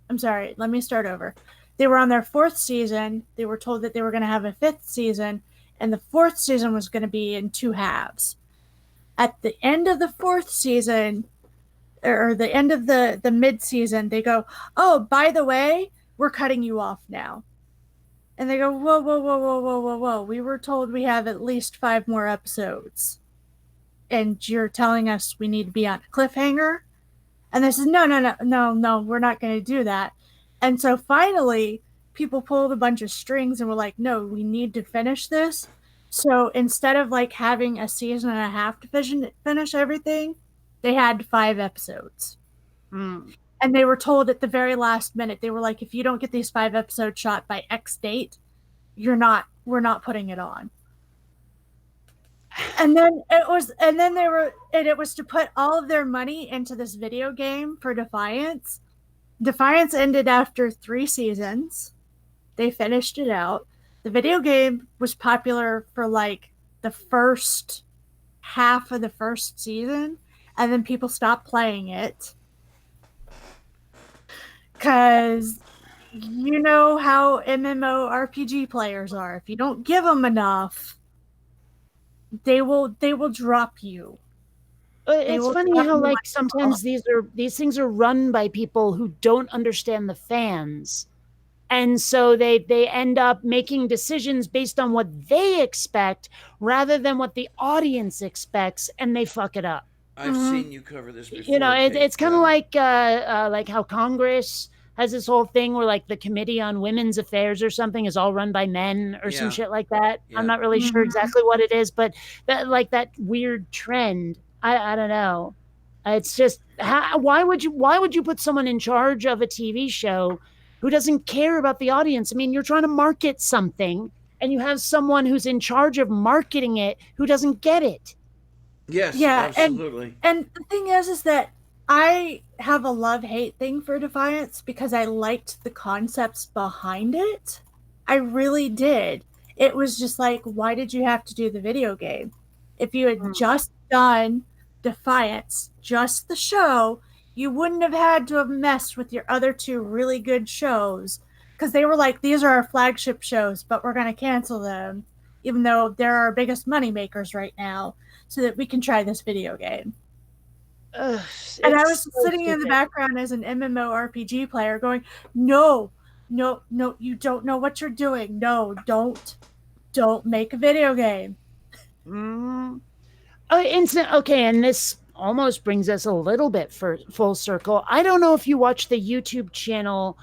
I'm sorry, let me start over. They were on their 4th season. They were told that they were going to have a 5th season, and the 4th season was going to be in 2 halves. At the end of the 4th season, or the end of the mid-season, they go, oh, by the way, we're cutting you off now. And they go, whoa, whoa, whoa, whoa, whoa, whoa, whoa. We were told we have at least 5 more episodes. And you're telling us we need to be on a cliffhanger? And they said, no, we're not going to do that. And so finally, people pulled a bunch of strings and were like, no, we need to finish this. So instead of like having a season and a half to finish everything, they had 5 episodes. Mm. And they were told at the very last minute, they were like, if you don't get these 5 episodes shot by X date, we're not putting it on. And then it was to put all of their money into this video game for Defiance. Defiance ended after 3 seasons. They finished it out. The video game was popular for like the first half of the first season, and then people stopped playing it. Because you know how MMORPG players are. If you don't give them enough, they will drop you. They It's will funny drop how you like like sometimes these things are run by people who don't understand the fans. And so they end up making decisions based on what they expect rather than what the audience expects, and they fuck it up. I've seen you cover this before. You know, Kate. it's kind of like how Congress has this whole thing where like the Committee on Women's Affairs or something is all run by men or some Yeah. shit like that. Yeah. I'm not really sure exactly what it is, but that weird trend. I don't know. It's just why would you put someone in charge of a TV show who doesn't care about the audience? I mean, you're trying to market something and you have someone who's in charge of marketing it who doesn't get it. Yes, Yeah, absolutely. and the thing is that I have a love-hate thing for Defiance because I liked the concepts behind it. I really did. It was just like, why did you have to do the video game? If you had just done Defiance, just the show, you wouldn't have had to have messed with your other 2 really good shows because they were like, these are our flagship shows, but we're going to cancel them, even though they're our biggest money makers right now, so that we can try this video game. Ugh, And I was so sitting in the stupid. background as an MMORPG player going, no, no, no, you don't know what you're doing. No, don't make a video game. Mm. Oh, okay, and this almost brings us a little bit for full circle. I don't know if you watch the YouTube channel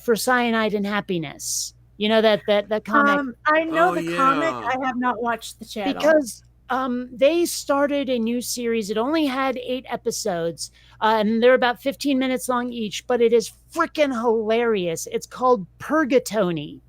for Cyanide and Happiness. You know that comic. I know Oh, the yeah. comic. I have not watched the channel. Because they started a new series. It only had 8 episodes, and they're about 15 minutes long each, but it is freaking hilarious. It's called Purgatony.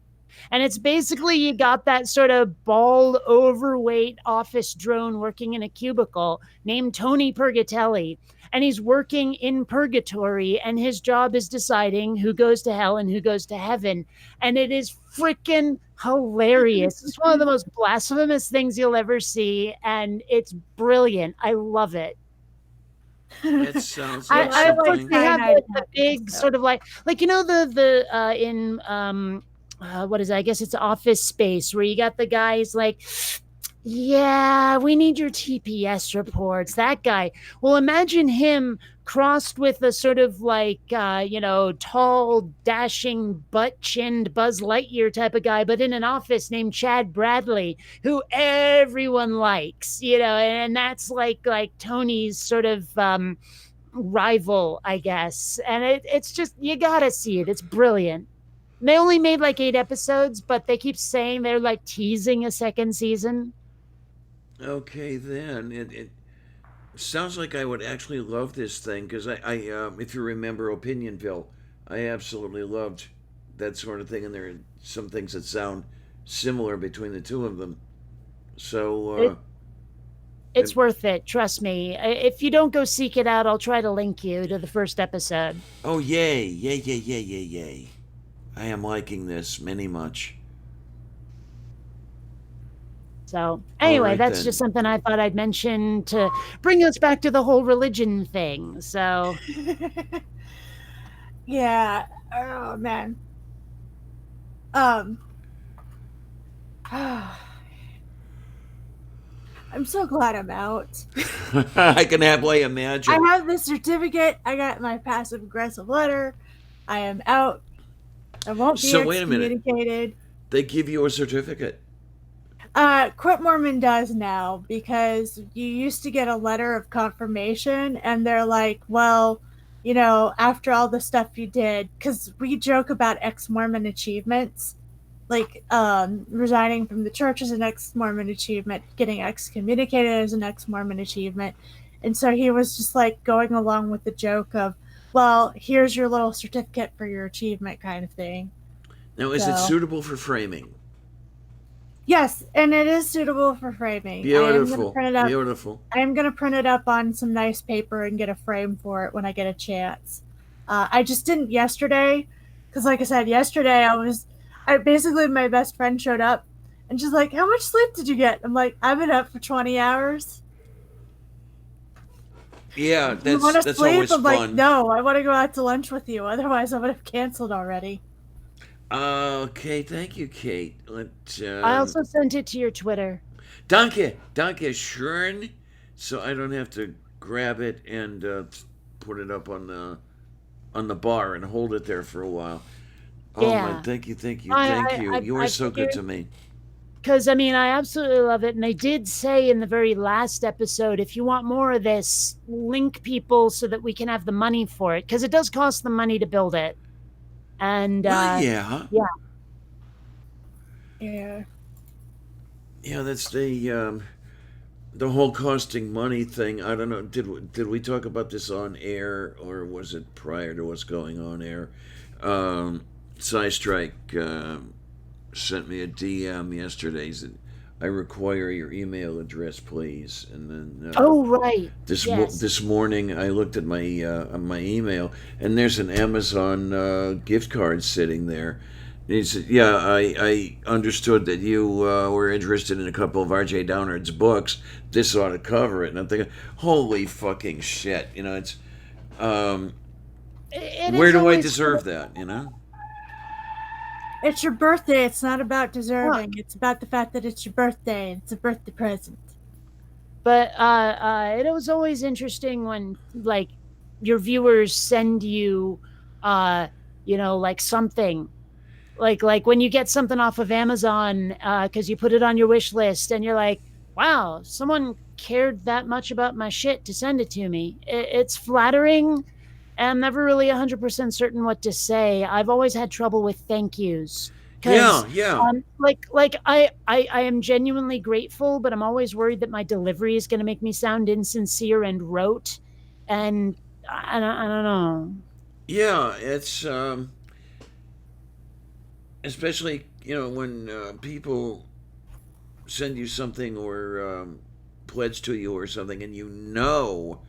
And it's basically you got that sort of bald, overweight office drone working in a cubicle named Tony Purgatelli. And he's working in purgatory, and his job is deciding who goes to hell and who goes to heaven. And it is freaking hilarious. It's one of the most blasphemous things you'll ever see, and it's brilliant. I love it. It sounds I like like something. They have Cyanide the and big Happiness, sort of like you know the in what is it? I guess it's Office Space where you got the guys like, yeah, we need your TPS reports. That guy. Well, imagine him crossed with a sort of like, tall, dashing, butt-chinned Buzz Lightyear type of guy, but in an office named Chad Bradley, who everyone likes, and that's like Tony's sort of rival, I guess. And it's just, you gotta see it. It's brilliant. They only made like 8 episodes, but they keep saying they're like teasing a second season. Okay, then it sounds like I would actually love this thing because if you remember Opinionville, I absolutely loved that sort of thing, and there are some things that sound similar between the two of them. So, It's worth it. Trust me. If you don't go seek it out, I'll try to link you to the first episode. oh yay, yay, yay, yay, yay, yay! I am liking this many much. So anyway, right, that's then. just something I thought I'd mention to bring us back to the whole religion thing. So yeah. Oh man. Um. I'm so glad I'm out. I can halfway imagine. I have the certificate. I got my passive aggressive letter. I am out. I won't be So wait a minute. excommunicated. They give you a certificate. Quit Mormon does now, because you used to get a letter of confirmation and they're like, well, after all the stuff you did, because we joke about ex-Mormon achievements. like resigning from the church is an ex-Mormon achievement, getting excommunicated is an ex-Mormon achievement. And so he was just like going along with the joke of, well, here's your little certificate for your achievement kind of thing. Now, is it So suitable for framing? yes, and it is suitable for framing. I am gonna Beautiful, print it up. beautiful. I am gonna print it up on some nice paper and get a frame for it when I get a chance. I just didn't yesterday, because like I said, yesterday I basically my best friend showed up, and she's like, "How much sleep did you get?" I'm like, "I've been up for 20 hours." Yeah, You want to that's sleep? always I'm like, fun. "No, I want to go out to lunch with you. Otherwise, I would have canceled already." Okay, thank you, Kate. I also sent it to your Twitter. Danke schön. So I don't have to grab it and put it up on the bar and hold it there for a while. Oh my, Yeah. thank you, thank you, I thank I you. You were I so good to me. because I mean I absolutely love it, and I did say in the very last episode, if you want more of this, link people so that we can have the money for it, because it does cost the money to build it. And Well, yeah, yeah, Yeah. yeah. That's the whole costing money thing. I don't know. Did we talk about this on air or was it prior to us going on air? Strike sent me a DM yesterday. Said, I require your email address, please. And then oh right, yes. this morning I looked at my email and there's an Amazon gift card sitting there. And he said, "Yeah, I understood that you were interested in a couple of R.J. Downard's books. This ought to cover it." And I'm thinking, "Holy fucking shit!" It's It where is do I always deserve that? You know? It's your birthday. It's not about look, deserving. It's about the fact that it's your birthday. It's a birthday present. but it was always interesting when like your viewers send you, uh, like something like when you get something off of Amazon because you put it on your wish list and you're like, wow, someone cared that much about my shit to send it to me. It's flattering. And I'm never really 100% certain what to say. I've always had trouble with thank yous because Yeah, yeah, I am genuinely grateful, but I'm always worried that my delivery is going to make me sound insincere and rote, and I don't know. yeah. It's especially when people send you something or pledge to you or something, and you know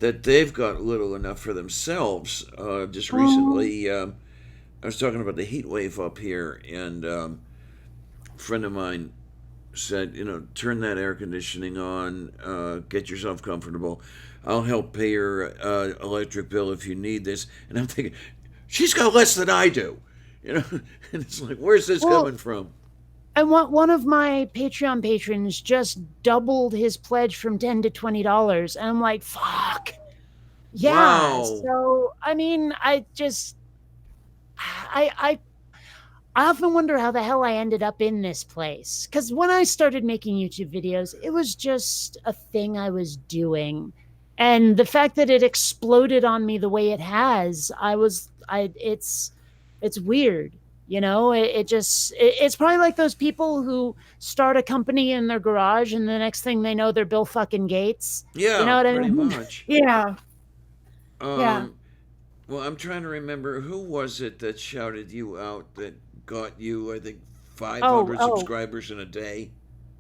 that they've got little enough for themselves. Just Oh, recently, I was talking about the heat wave up here, and a friend of mine said, turn that air conditioning on, get yourself comfortable. I'll help pay your electric bill if you need this. And I'm thinking, she's got less than I do, and it's like, where's this well, coming from? I want one of my Patreon patrons just doubled his pledge from $10 to $20, and I'm like, fuck. Yeah. Wow. So I mean, I I often wonder how the hell I ended up in this place. Because when I started making YouTube videos, it was just a thing I was doing. And the fact that it exploded on me the way it has, it's weird. It's probably like those people who start a company in their garage and the next thing they know, they're Bill fucking Gates. You know Yeah, what I pretty mean? much. Yeah. Yeah. Um, well, I'm trying to remember who was it that shouted you out that got you, I think, Oh, 500 oh, subscribers in a day.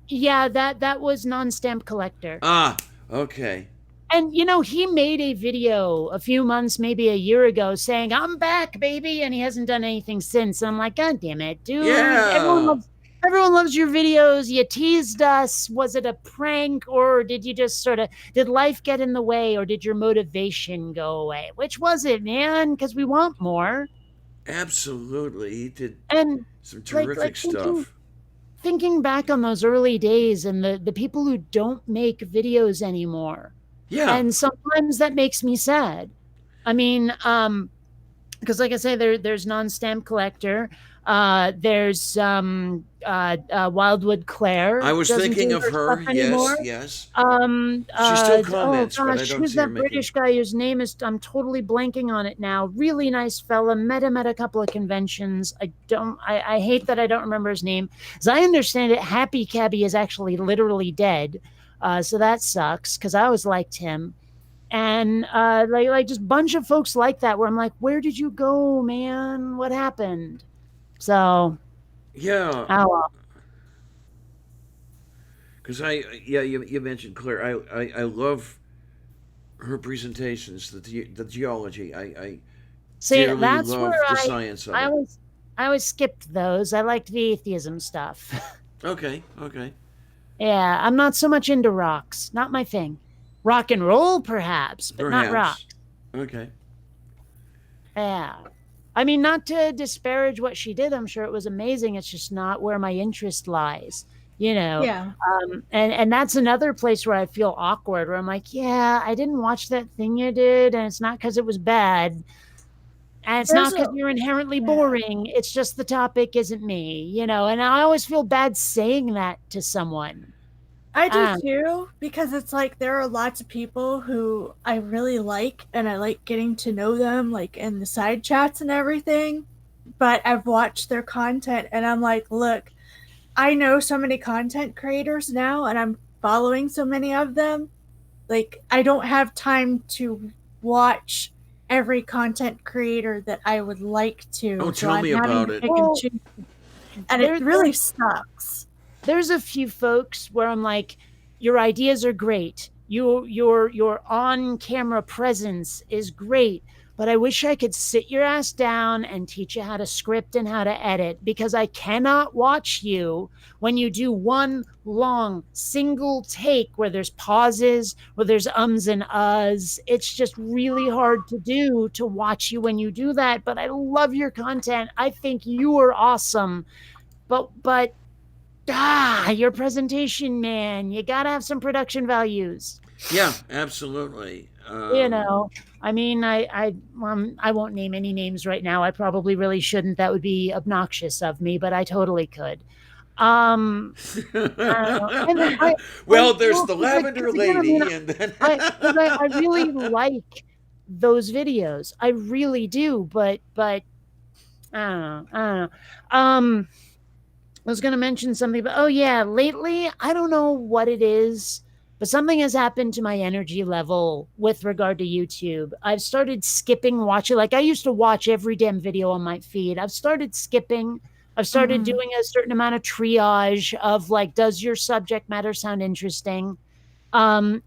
yeah, that was non-stamp collector. Ah, okay. And he made a video a few months, maybe a year ago, saying, "I'm back, baby," and he hasn't done anything since. And I'm like, God damn it, dude. Yeah, Everyone loves your videos. You teased us. Was it a prank, or did you just did life get in the way, or did your motivation go away? Which was it, man? Because we want more. absolutely. He did And some like terrific thinking stuff. thinking back on those early days and the people who don't make videos anymore. Yeah, And sometimes that makes me sad. I mean, because like I say, there's non-stamp collector. There's Wildwood Claire. I was doesn't thinking do of her her. stuff Yes, anymore. yes. She still Oh comments, but I gosh, don't who's see her that making. British guy whose name is, I'm totally blanking on it now. Really nice fella. Met him at a couple of conventions. I hate that I don't remember his name. As I understand it, Happy Cabby is actually literally dead. So that sucks because I always liked him. And like just bunch of folks like that where I'm like, where did you go, man? What happened? So, Yeah, oh well. because you mentioned Claire. I love her presentations, the geology. I See, dearly that's where love the science of I it. always I always skipped those. I liked the atheism stuff. Okay, okay, Yeah, I'm not so much into rocks. Not my thing. Rock and roll, perhaps, but not rock. perhaps. Okay. Yeah. I mean, not to disparage what she did. I'm sure it was amazing. It's just not where my interest lies. You know, Yeah. and that's another place where I feel awkward. Where I'm like, yeah, I didn't watch that thing you did, and it's not because it was bad, and it's There's not a because you're inherently yeah. boring. It's just the topic isn't me. You know, and I always feel bad saying that to someone. I do Um, too, because it's like there are lots of people who I really like and I like getting to know them like in the side chats and everything. But I've watched their content and I'm like, look, I know so many content creators now and I'm following so many of them. Like I don't have time to watch every content creator that I would like Oh, to. So tell I'm me having about to it. pick and well, choose and it there, really sucks. there's a few folks where I'm like, your ideas are great. Your on camera presence is great, but I wish I could sit your ass down and teach you how to script and how to edit because I cannot watch you when you do one long single take where there's pauses, where there's ums and uhs. It's just really hard to do to watch you when you do that. But I love your content. I think you are awesome. But your presentation, man, you gotta have some production values. Yeah, absolutely. You know, I mean, I won't name any names right now. I probably really shouldn't. That would be obnoxious of me, but I totally could. Um, I don't know. And I Well, there's will, the 'cause, like, lavender 'cause again, I mean, lady, and then because I really like those videos. I really do, but I don't know. I don't know. I was going to mention something, but oh yeah, lately, I don't know what it is, but something has happened to my energy level with regard to YouTube. I've started skipping watching. Like I used to watch every damn video on my feed. I've started skipping. I've started Mhm. doing a certain amount of triage of like, does your subject matter sound interesting?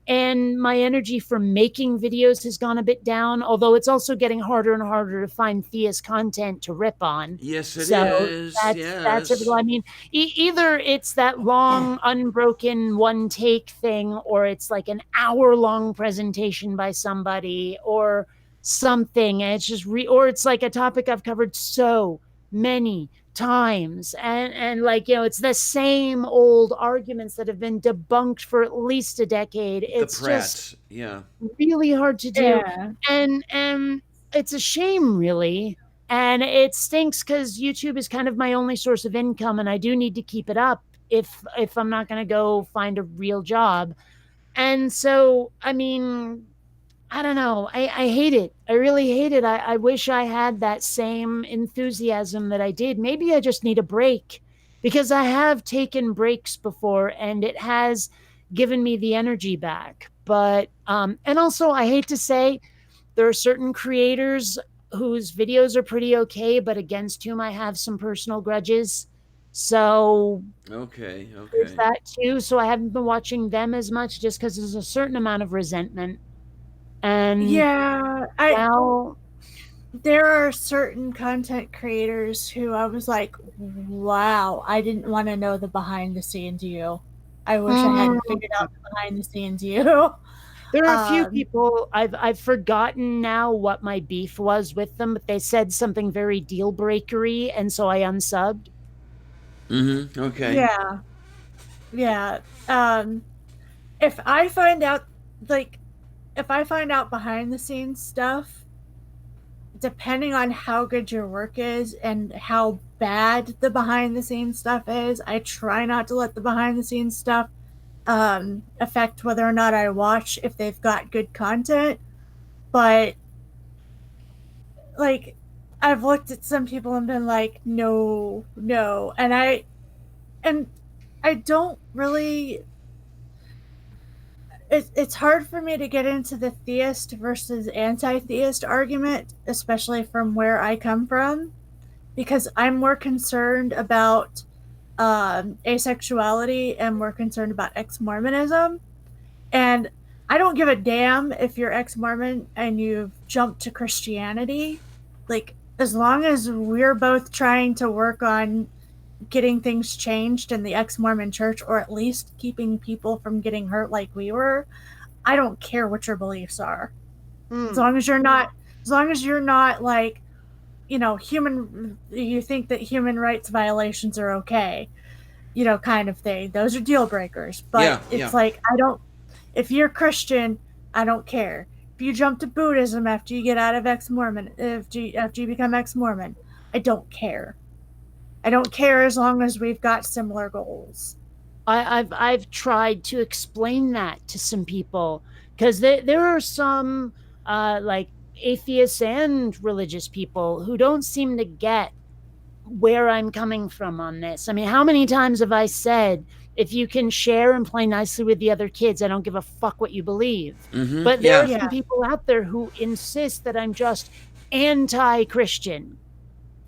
And my energy for making videos has gone a bit down, although it's also getting harder and harder to find Thea's content to rip on. yes, it So is. that's it. Yes. I mean, either it's that long, unbroken one take thing, or it's like an hour long presentation by somebody, or something. And it's just or it's like a topic I've covered so many times and like it's the same old arguments that have been debunked for at least a decade. The It's just Pratt. Yeah. really hard to do, Yeah. and it's a shame, really. And it stinks because YouTube is kind of my only source of income, and I do need to keep it up if I'm not going to go find a real job. And so, I mean, I don't know. I hate it. I really hate it. I wish I had that same enthusiasm that I did. Maybe I just need a break because I have taken breaks before and it has given me the energy back. But, and also, I hate to say, there are certain creators whose videos are pretty okay, but against whom I have some personal grudges. So Okay. there's Okay. that too. So I haven't been watching them as much just because there's a certain amount of resentment. And Yeah, I well, there are certain content creators who I was like, wow, I didn't want to know the behind the scenes you. I wish I mm, hadn't figured out the behind the scenes you. there are a few Um, people I've forgotten now what my beef was with them, but they said something very deal breakery, and so I unsubbed. Mm-hmm. Okay. yeah, yeah. Um, if I find out, like, if I find out behind the scenes stuff, depending on how good your work is and how bad the behind the scenes stuff is. I try not to let the behind the scenes stuff affect whether or not I watch if they've got good content. But like, I've looked at some people and been like, no, no, and I don't really. It's hard for me to get into the theist versus anti-theist argument, especially from where I come from, because I'm more concerned about asexuality and more concerned about ex-Mormonism. And I don't give a damn if you're ex-Mormon and you've jumped to Christianity. Like, as long as we're both trying to work on getting things changed in the ex-Mormon church, or at least keeping people from getting hurt like we were, I don't care what your beliefs are. As long as you're not like, you think that human rights violations are okay, kind of thing. Those are deal breakers. But it's like, if you're Christian, I don't care. If you jump to Buddhism after you get out of ex-Mormon, after you become ex-Mormon, I don't care. I don't care as long as we've got similar goals. I've tried to explain that to some people, because there are some like atheists and religious people who don't seem to get where I'm coming from on this. I mean, how many times have I said, if you can share and play nicely with the other kids, I don't give a fuck what you believe. But there are some people out there who insist that I'm just anti-Christian.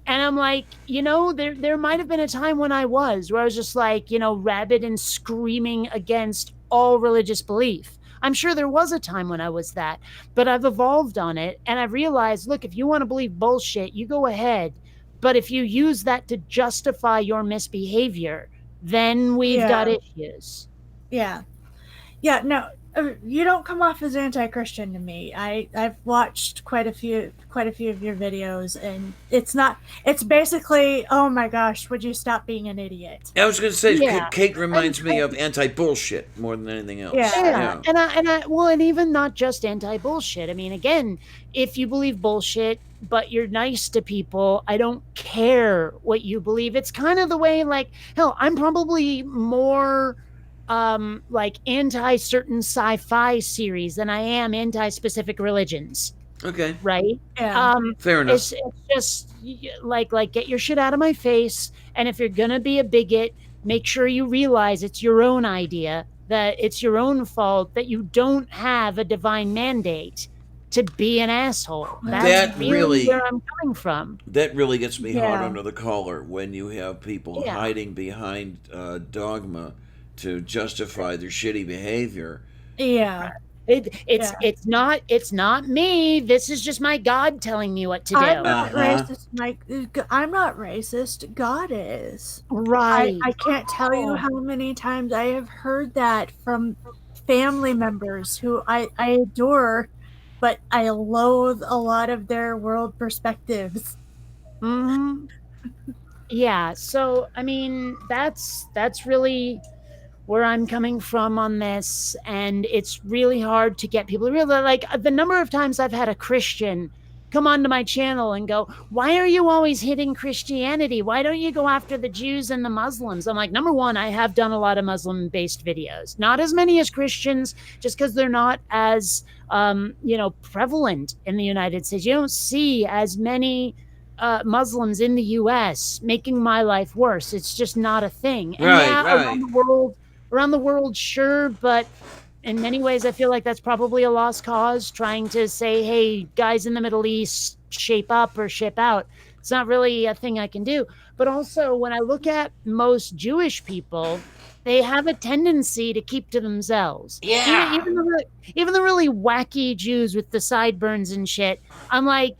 And I'm like, there might have been a time when I was, where I was just like, rabid and screaming against all religious belief. I'm sure there was a time when I was that, but I've evolved on it. And I've realized, look, if you want to believe bullshit, you go ahead. But if you use that to justify your misbehavior, then we've got issues. Yeah. Yeah, no, you don't come off as anti-Christian to me. I've watched quite a few of your videos, and it's basically, oh my gosh, would you stop being an idiot? I was going to say, Kate reminds me of anti-bullshit more than anything else. Yeah. And even not just anti-bullshit. I mean, again, if you believe bullshit, but you're nice to people, I don't care what you believe. It's kind of the way, like, hell, I'm probably more like anti certain sci-fi series than I am anti specific religions. Okay. Right? Yeah. Fair enough. It's just like get your shit out of my face. And if you're gonna be a bigot, make sure you realize it's your own idea, that it's your own fault that you don't have a divine mandate to be an asshole. That's really where I'm coming from. That really gets me hot under the collar, when you have people hiding behind dogma to justify their shitty behavior. Yeah. It's not me. This is just my God telling me what to do. I'm not racist, Mike. I'm not racist. God is. Right. I can't tell you how many times I have heard that from family members who I adore, but I loathe a lot of their world perspectives. Yeah. So, I mean, that's really where I'm coming from on this. And it's really hard to get people to realize, like, the number of times I've had a Christian come onto my channel and go, why are you always hitting Christianity? Why don't you go after the Jews and the Muslims? I'm like, number one, I have done a lot of Muslim-based videos. Not as many as Christians, just because they're not as, prevalent in the United States. You don't see as many Muslims in the U.S. making my life worse. It's just not a thing. And around the world, sure, but in many ways, I feel like that's probably a lost cause, trying to say, hey, guys in the Middle East, shape up or ship out. It's not really a thing I can do. But also, when I look at most Jewish people, they have a tendency to keep to themselves. Yeah. Even the really wacky Jews with the sideburns and shit, I'm like,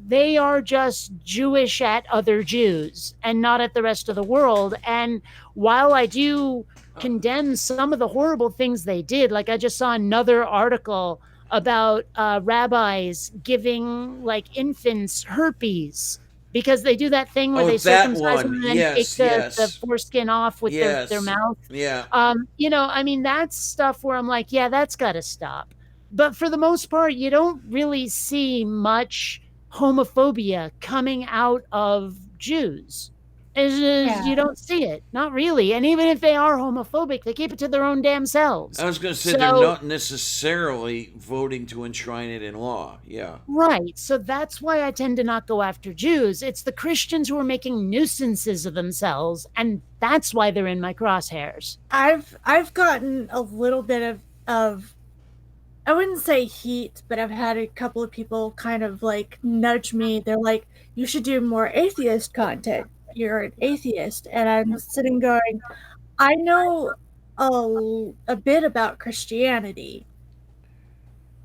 they are just Jewish at other Jews and not at the rest of the world. And while I do condemn some of the horrible things they did, like I just saw another article about rabbis giving like infants herpes because they do that thing where they circumcise them and then take the foreskin off with their mouth. Yeah. I mean, that's stuff where I'm like, yeah, that's got to stop. But for the most part, you don't really see much homophobia coming out of Jews. Is you Yeah. don't see it, not really. And even if they are homophobic, they keep it to their own damn selves. I was going to say they're So not necessarily voting to enshrine it in law. Yeah. right. So that's why I tend to not go after Jews. It's the Christians who are making nuisances of themselves, and that's why they're in my crosshairs. I've gotten a little bit of I wouldn't say heat, but I've had a couple of people kind of like nudge me. They're like, "You should do more atheist content. You're an atheist." And I'm sitting going, "I know a bit about Christianity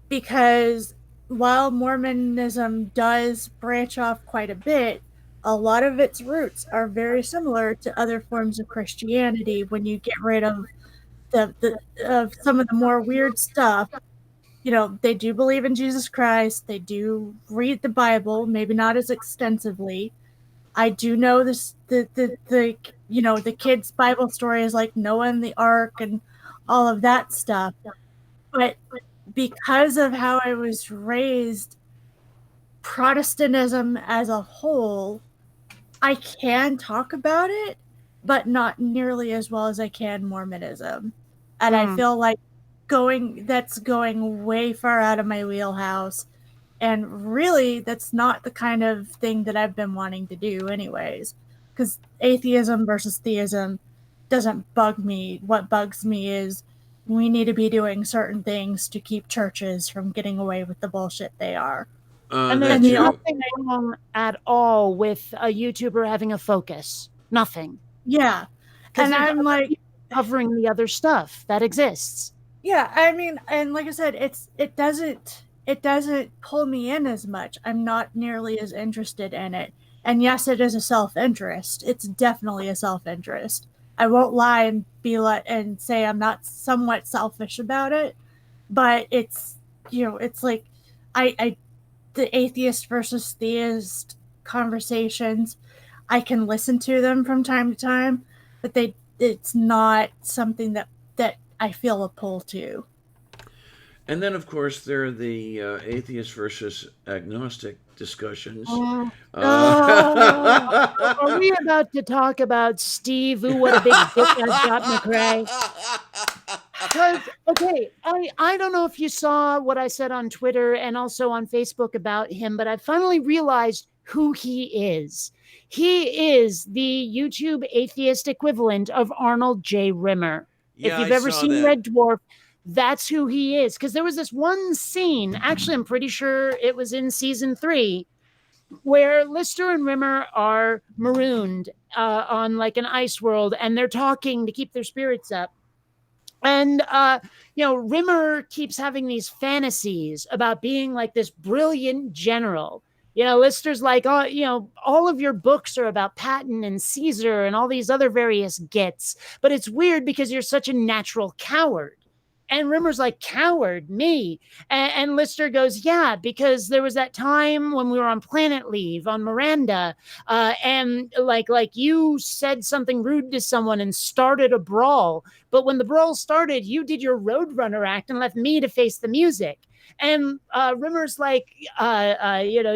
because while Mormonism does branch off quite a bit, a lot of its roots are very similar to other forms of Christianity when you get rid of the of some of the more weird stuff. You know, they do believe in Jesus Christ. They do read the Bible, maybe not as extensively. I do know this the you know, the kids' Bible stories like Noah and the Ark and all of that stuff. But because of how I was raised, Protestantism as a whole, I can talk about it, but not nearly as well as I can Mormonism. And I feel like that's going way far out of my wheelhouse. And really, that's not the kind of thing that I've been wanting to do, anyways. Because atheism versus theism doesn't bug me. What bugs me is we need to be doing certain things to keep churches from getting away with the bullshit they are. And That there's the too. nothing wrong at all with a YouTuber having a focus. Nothing. Yeah. Because And I'm like, covering the other stuff that exists. yeah, I mean, and like I said, it doesn't pull me in as much. I'm not nearly as interested in it. And yes, it is a self-interest. It's definitely a self-interest. I won't lie and be like and say I'm not somewhat selfish about it, but it's, you know, it's like I the atheist versus theist conversations, I can listen to them from time to time, but it's not something that I feel a pull to. And then, of course, there are the atheist versus agnostic discussions. Oh, Uh, are we about to talk about Steve? Ooh, what a big dick I've got, McRae. Because, okay, I don't know if you saw what I said on Twitter and also on Facebook about him, but I finally realized who he is. He is the YouTube atheist equivalent of Arnold J. Rimmer. Yeah, If you've I ever saw seen that. Red Dwarf, that's who he is. Because there was this one scene, actually, I'm pretty sure it was in season 3, where Lister and Rimmer are marooned on like an ice world, and they're talking to keep their spirits up. And Rimmer keeps having these fantasies about being like this brilliant general. Lister's like, oh, all of your books are about Patton and Caesar and all these other various gits, but it's weird because you're such a natural coward. And Rimmer's like, coward, me. And Lister goes, yeah, because there was that time when we were on planet leave on Miranda, and like you said something rude to someone and started a brawl. But when the brawl started, you did your Roadrunner act and left me to face the music. And Rimmer's like,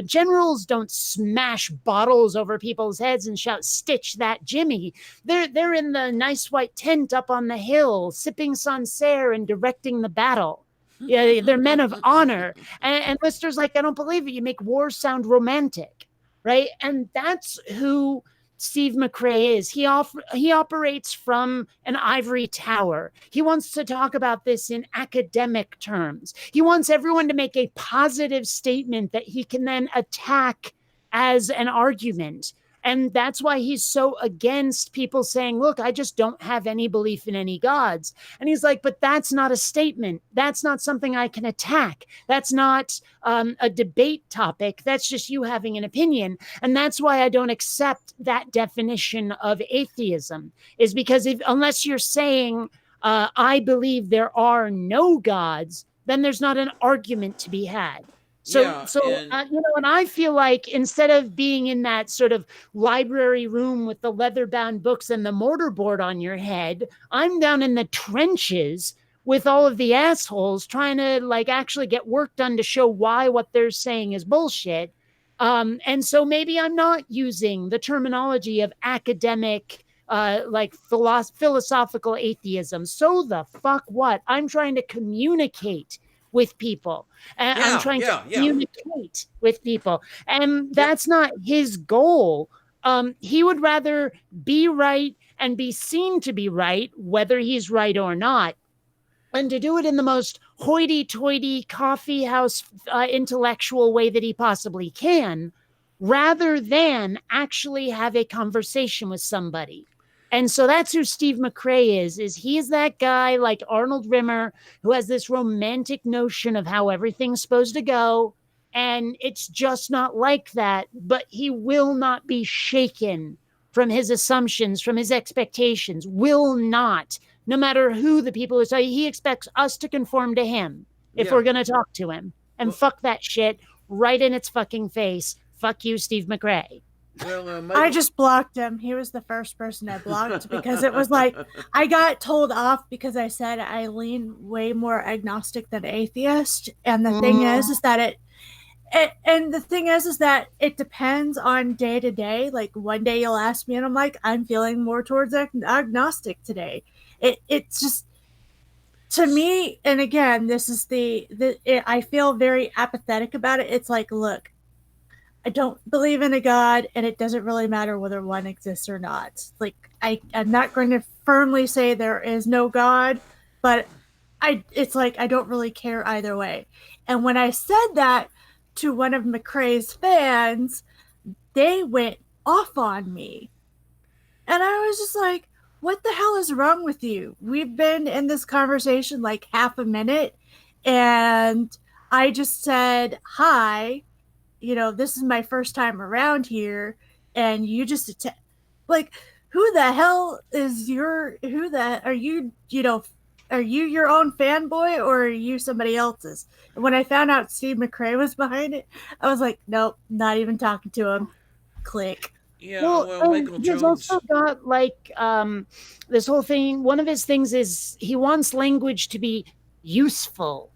generals don't smash bottles over people's heads and shout, "Stitch that, Jimmy." They're in the nice white tent up on the hill, sipping Sancerre and directing the battle. Yeah, they're men of honor. And Lister's like, I don't believe it. You make war sound romantic, right? And that's who Steve McRae is. He operates from an ivory tower. He wants to talk about this in academic terms. He wants everyone to make a positive statement that he can then attack as an argument. And that's why he's so against people saying, look, I just don't have any belief in any gods. And he's like, but that's not a statement. That's not something I can attack. That's not a debate topic. That's just you having an opinion. And that's why I don't accept that definition of atheism, is because unless you're saying, I believe there are no gods, then there's not an argument to be had. And I feel like instead of being in that sort of library room with the leather-bound books and the mortarboard on your head, I'm down in the trenches with all of the assholes trying to like actually get work done to show why what they're saying is bullshit. And so maybe I'm not using the terminology of academic, like philosophical atheism. So the fuck what? I'm trying to communicate with people. I'm Yeah, trying to yeah, yeah. communicate with people. And Yep. that's not his goal. He would rather be right and be seen to be right, whether he's right or not, and to do it in the most hoity-toity coffee house intellectual way that he possibly can, rather than actually have a conversation with somebody. And so that's who Steve McRae is he's that guy like Arnold Rimmer who has this romantic notion of how everything's supposed to go, and it's just not like that, but he will not be shaken from his assumptions, from his expectations, will not, no matter who the people are saying. He expects us to conform to him if Yeah. we're going to talk to him. And Well- fuck that shit right in its fucking face. Fuck you, Steve McRae. Well, I just blocked him. He was the first person I blocked because it was like I got told off because I said I lean way more agnostic than atheist. And the thing is that and the thing is that it depends on day to day. Like one day you'll ask me and I'm like, I'm feeling more towards agnostic today. It's just, to me, and again, this is I feel very apathetic about it. It's like, look, I don't believe in a God, and it doesn't really matter whether one exists or not. Like, I'm not going to firmly say there is no God, but it's like I don't really care either way. And when I said that to one of McRae's fans, they went off on me. And I was just like, what the hell is wrong with you? We've been in this conversation like half a minute, and I just said, hi, this is my first time around here, and you just like, who the hell is are you, are you your own fanboy or are you somebody else's? And when I found out Steve McRae was behind it, I was like, nope, not even talking to him. Click. Yeah, well, Michael he's Jones. also got like this whole thing. One of his things is he wants language to be useful,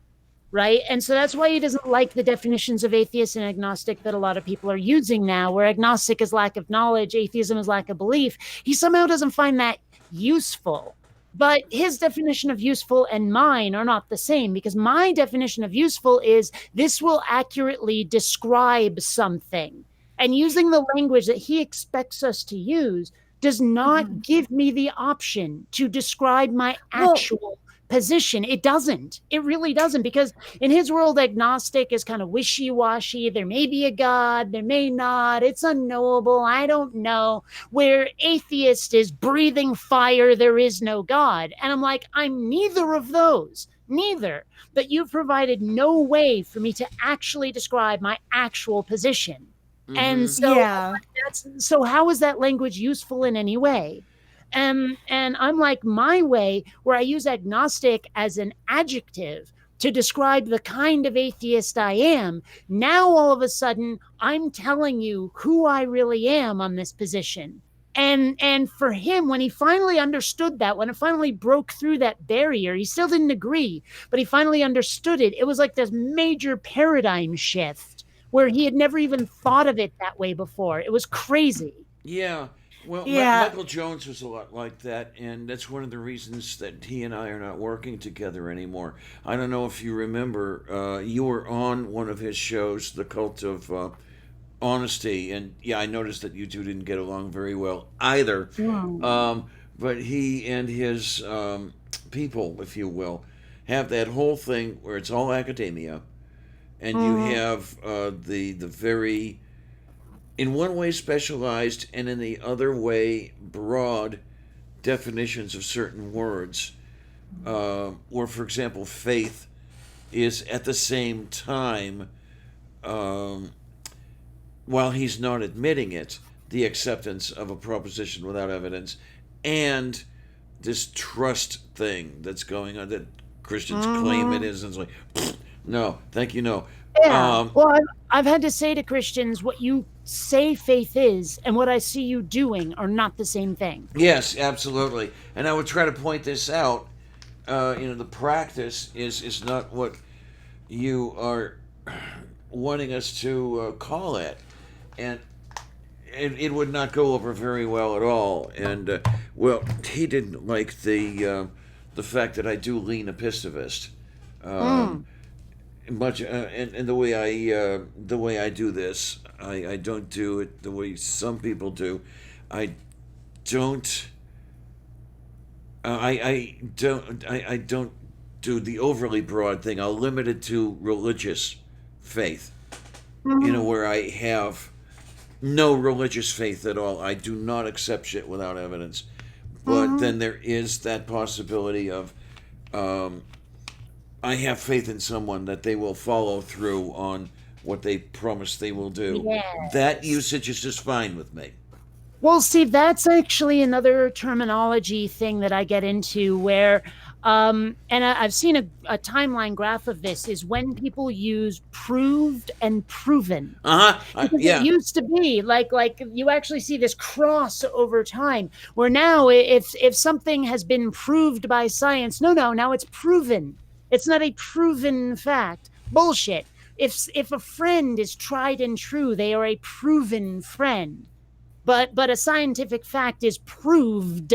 right? And so that's why he doesn't like the definitions of atheist and agnostic that a lot of people are using now, where agnostic is lack of knowledge, atheism is lack of belief. He somehow doesn't find that useful. But his definition of useful and mine are not the same, because my definition of useful is this will accurately describe something. And using the language that he expects us to use does not give me the option to describe my actual position. It doesn't. It really doesn't, because in his world, agnostic is kind of wishy-washy. There may be a God, there may not. It's unknowable. I don't know. Where atheist is breathing fire, there is no God. And I'm like, I'm neither of those. Neither. But you've provided no way for me to actually describe my actual position. And so, so how is that language useful in any way? And I'm like my way, where I use agnostic as an adjective to describe the kind of atheist I am. Now, all of a sudden, I'm telling you who I really am on this position. And for him, when he finally understood that, when it finally broke through that barrier, he still didn't agree, but he finally understood it. It was like this major paradigm shift where he had never even thought of it that way before. It was crazy. Yeah. Well, Yeah. Michael Jones was a lot like that, and that's one of the reasons that he and I are not working together anymore. I don't know if you remember, you were on one of his shows, The Cult of Honesty, and yeah, I noticed that you two didn't get along very well either. But he and his people, if you will, have that whole thing where it's all academia, and you have the very, in one way specialized and in the other way broad definitions of certain words, or for example faith is at the same time, while he's not admitting it, the acceptance of a proposition without evidence, and this trust thing that's going on that Christians claim it is, and it's like, no, thank you, no. Yeah. Well, I've had to say to Christians, what you say faith is and what I see you doing are not the same thing. Yes, absolutely. And I would try to point this out. The practice is not what you are wanting us to call it. and it would not go over very well at all. And well, he didn't like the fact that I do lean epistivist. Mm. Much and the way I do this, I don't do it the way some people do. I don't. I don't do the overly broad thing. I'll limit it to religious faith. Where I have no religious faith at all. I do not accept shit without evidence. But then there is that possibility of I have faith in someone that they will follow through on what they promise they will do. Yes. That usage is just fine with me. Well, see, that's actually another terminology thing that I get into where, and I've seen a timeline graph of this, is when people use proved and proven. Because Yeah. it used to be like you actually see this cross over time, where now if something has been proved by science, now it's proven. It's not a proven fact. Bullshit. If a friend is tried and true, they are a proven friend. But a scientific fact is proved,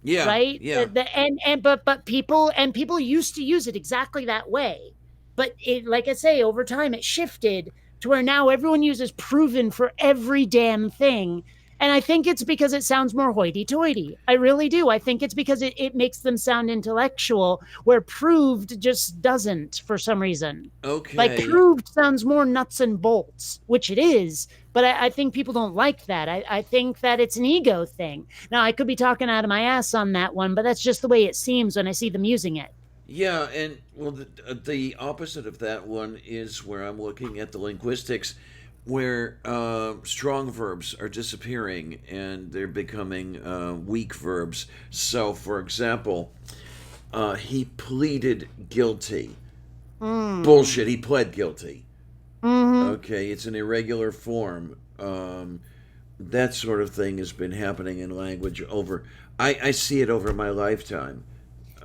Yeah. right? Yeah. But people used to use it exactly that way. But it, like I say, over time it shifted to where now everyone uses proven for every damn thing. And I think it's because it sounds more hoity-toity. I really do. I think it's because it makes them sound intellectual, where proved just doesn't for some reason. Okay. Like proved sounds more nuts and bolts, which it is, but I think people don't like that. I think that it's an ego thing. Now, I could be talking out of my ass on that one, but that's just the way it seems when I see them using it. Yeah, and well, the opposite of that one is where I'm looking at the linguistics, where strong verbs are disappearing and they're becoming weak verbs. So, for example, he pleaded guilty. Bullshit, he pled guilty. Okay, it's an irregular form. That sort of thing has been happening in language over. I see it over my lifetime.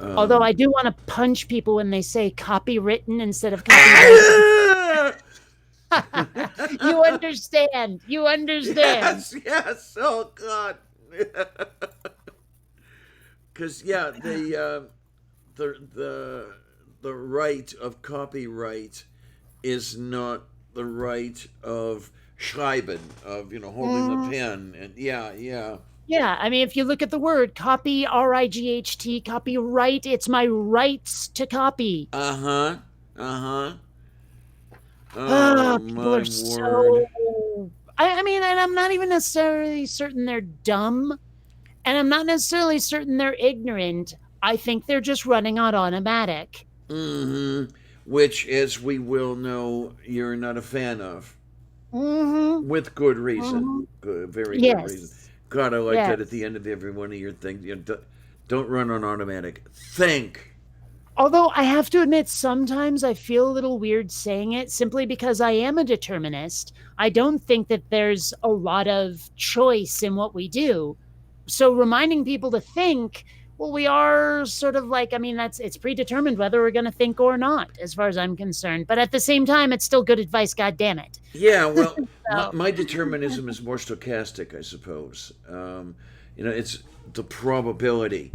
Although I do want to punch people when they say copywritten instead of copyrighted. You understand. You understand. Yes. Oh God. Because yeah, the right of copyright is not the right of schreiben, of holding the pen, and yeah. Yeah, I mean, if you look at the word copy, RIGHT, copyright, it's my rights to copy. Oh People my are so. word. I mean, and I'm not even necessarily certain they're dumb, and I'm not necessarily certain they're ignorant. I think they're just running on automatic. Which, as we will know, you're not a fan of. With good reason. Good, very good reason. God, I like that at the end of every one of your things. Don't run on automatic. Think. Although I have to admit, sometimes I feel a little weird saying it simply because I am a determinist. I don't think that there's a lot of choice in what we do. So reminding people to think, well, we are sort of like, I mean, it's predetermined whether we're going to think or not, as far as I'm concerned. But at the same time, it's still good advice, God damn it. Yeah, well, my determinism is more stochastic, I suppose. It's the probability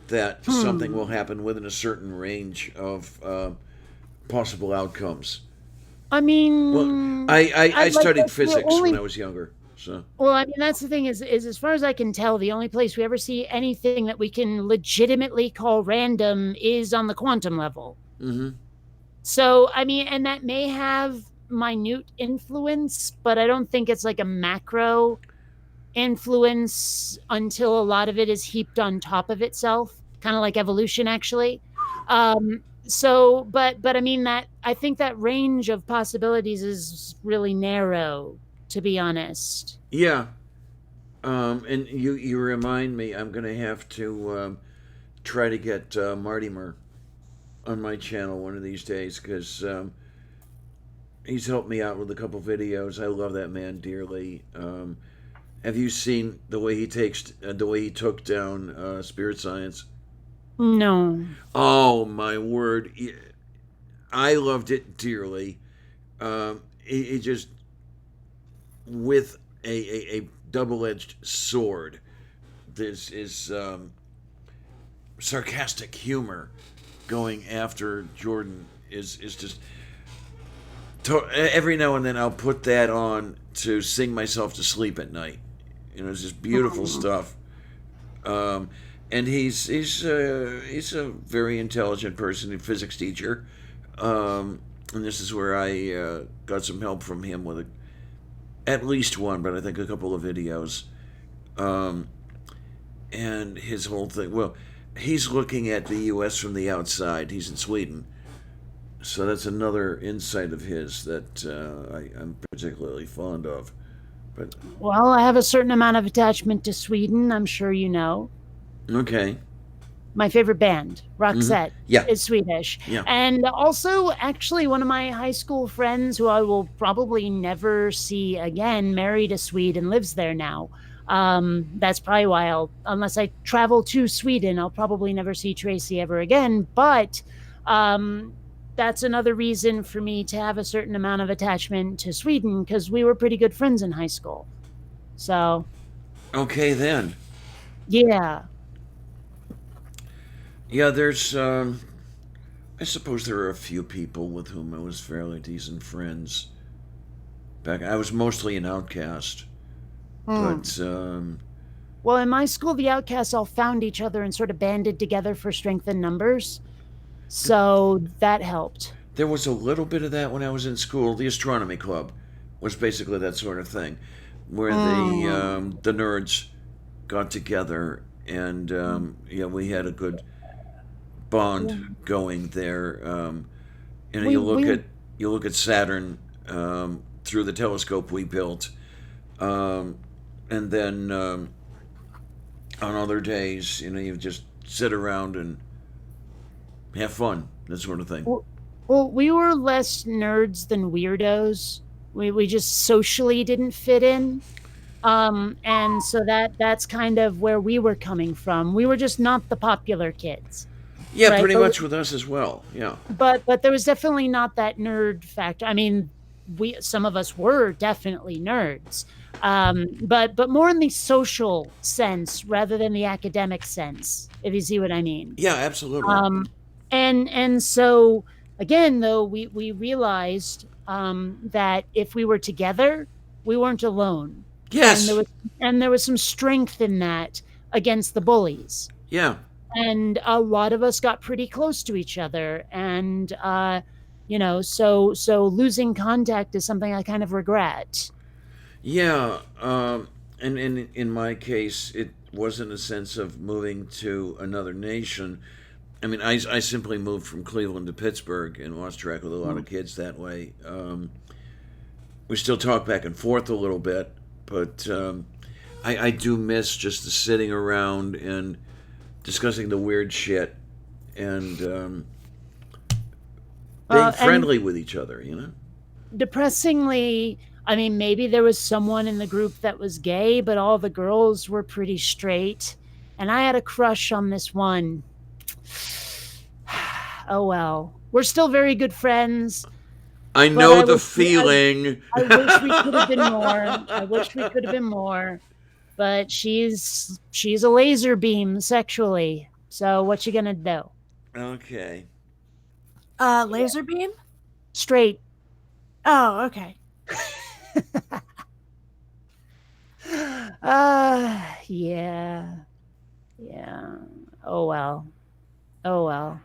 that something will happen within a certain range of possible outcomes. I mean, well, I studied physics when I was younger. So. Well, I mean, that's the thing is as far as I can tell, the only place we ever see anything that we can legitimately call random is on the quantum level. So, I mean, and that may have minute influence, but I don't think it's like a macro influence until a lot of it is heaped on top of itself, kind of like evolution, actually. So, but I mean, that I think that range of possibilities is really narrow, to be honest. Yeah. And you remind me, I'm going to have to try to get Martimer on my channel one of these days, because he's helped me out with a couple videos. I love that man dearly. Have you seen the way he took down spirit science? No. Oh my word! I loved it dearly. He just with a double-edged sword. This is sarcastic humor going after Jordan is just every now and then I'll put that on to sing myself to sleep at night. It's just beautiful stuff. And he's a very intelligent person, a physics teacher. And this is where I got some help from him with at least one, but I think a couple of videos. And his whole thing. Well, he's looking at the U.S. from the outside. He's in Sweden. So that's another insight of his that I'm particularly fond of. But Well, I have a certain amount of attachment to Sweden, I'm sure you know. okay, My favorite band, Roxette, yeah, is Swedish. yeah. And also, actually, one of my high school friends who I will probably never see again married a Swede and lives there now. That's probably why unless I travel to Sweden, I'll probably never see Tracy ever again. But that's another reason for me to have a certain amount of attachment to Sweden, because we were pretty good friends in high school. So, Okay then. yeah. Yeah, there's. I suppose there are a few people with whom I was fairly decent friends. I was mostly an outcast, but Well, in my school, the outcasts all found each other and sort of banded together for strength in numbers. So that helped. there was a little bit of that when I was in school. The astronomy club was basically that sort of thing, where the nerds got together and yeah, we had a good bond going there. We- You look at Saturn through the telescope we built, and then on other days, you just sit around and have fun, that sort of thing. Well, we were less nerds than weirdos. We just socially didn't fit in. And so that's kind of where we were coming from. We were just not the popular kids. Yeah, Right, pretty but- much with us as well. Yeah, But there was definitely not that nerd factor. I mean, some of us were definitely nerds. But more in the social sense rather than the academic sense, if you see what I mean. yeah, absolutely. And so again, though, we realized that if we were together, we weren't alone. Yes. And there was some strength in that against the bullies. Yeah. And a lot of us got pretty close to each other, and so losing contact is something I kind of regret. Yeah. And in my case, it wasn't a sense of moving to another nation. I mean, I simply moved from Cleveland to Pittsburgh and lost track with a lot of kids that way. We still talk back and forth a little bit, but I do miss just the sitting around and discussing the weird shit and being friendly with each other, Depressingly, I mean, maybe there was someone in the group that was gay, but all the girls were pretty straight, and I had a crush on this one. Oh well, we're still very good friends. I But know I the wish feeling. I wish we could have been more. I wish we could have been more. But she's a laser beam sexually. So what you gonna do? Okay. Laser beam? Straight. Oh, okay. Yeah. Yeah. Oh well. Oh well.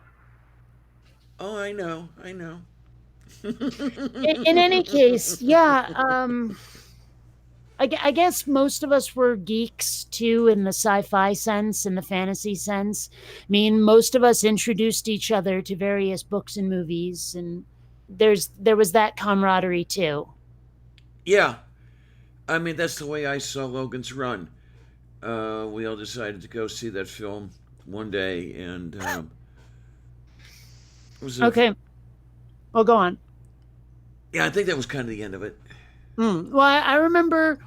Oh, I know. In any case, yeah. I guess most of us were geeks too, in the sci-fi sense, in the fantasy sense. I mean, most of us introduced each other to various books and movies, and there was that camaraderie too. Yeah. I mean, that's the way I saw Logan's Run. We all decided to go see that film one day, and it was Okay. Well, go on. Yeah, I think that was kind of the end of it. Well, I remember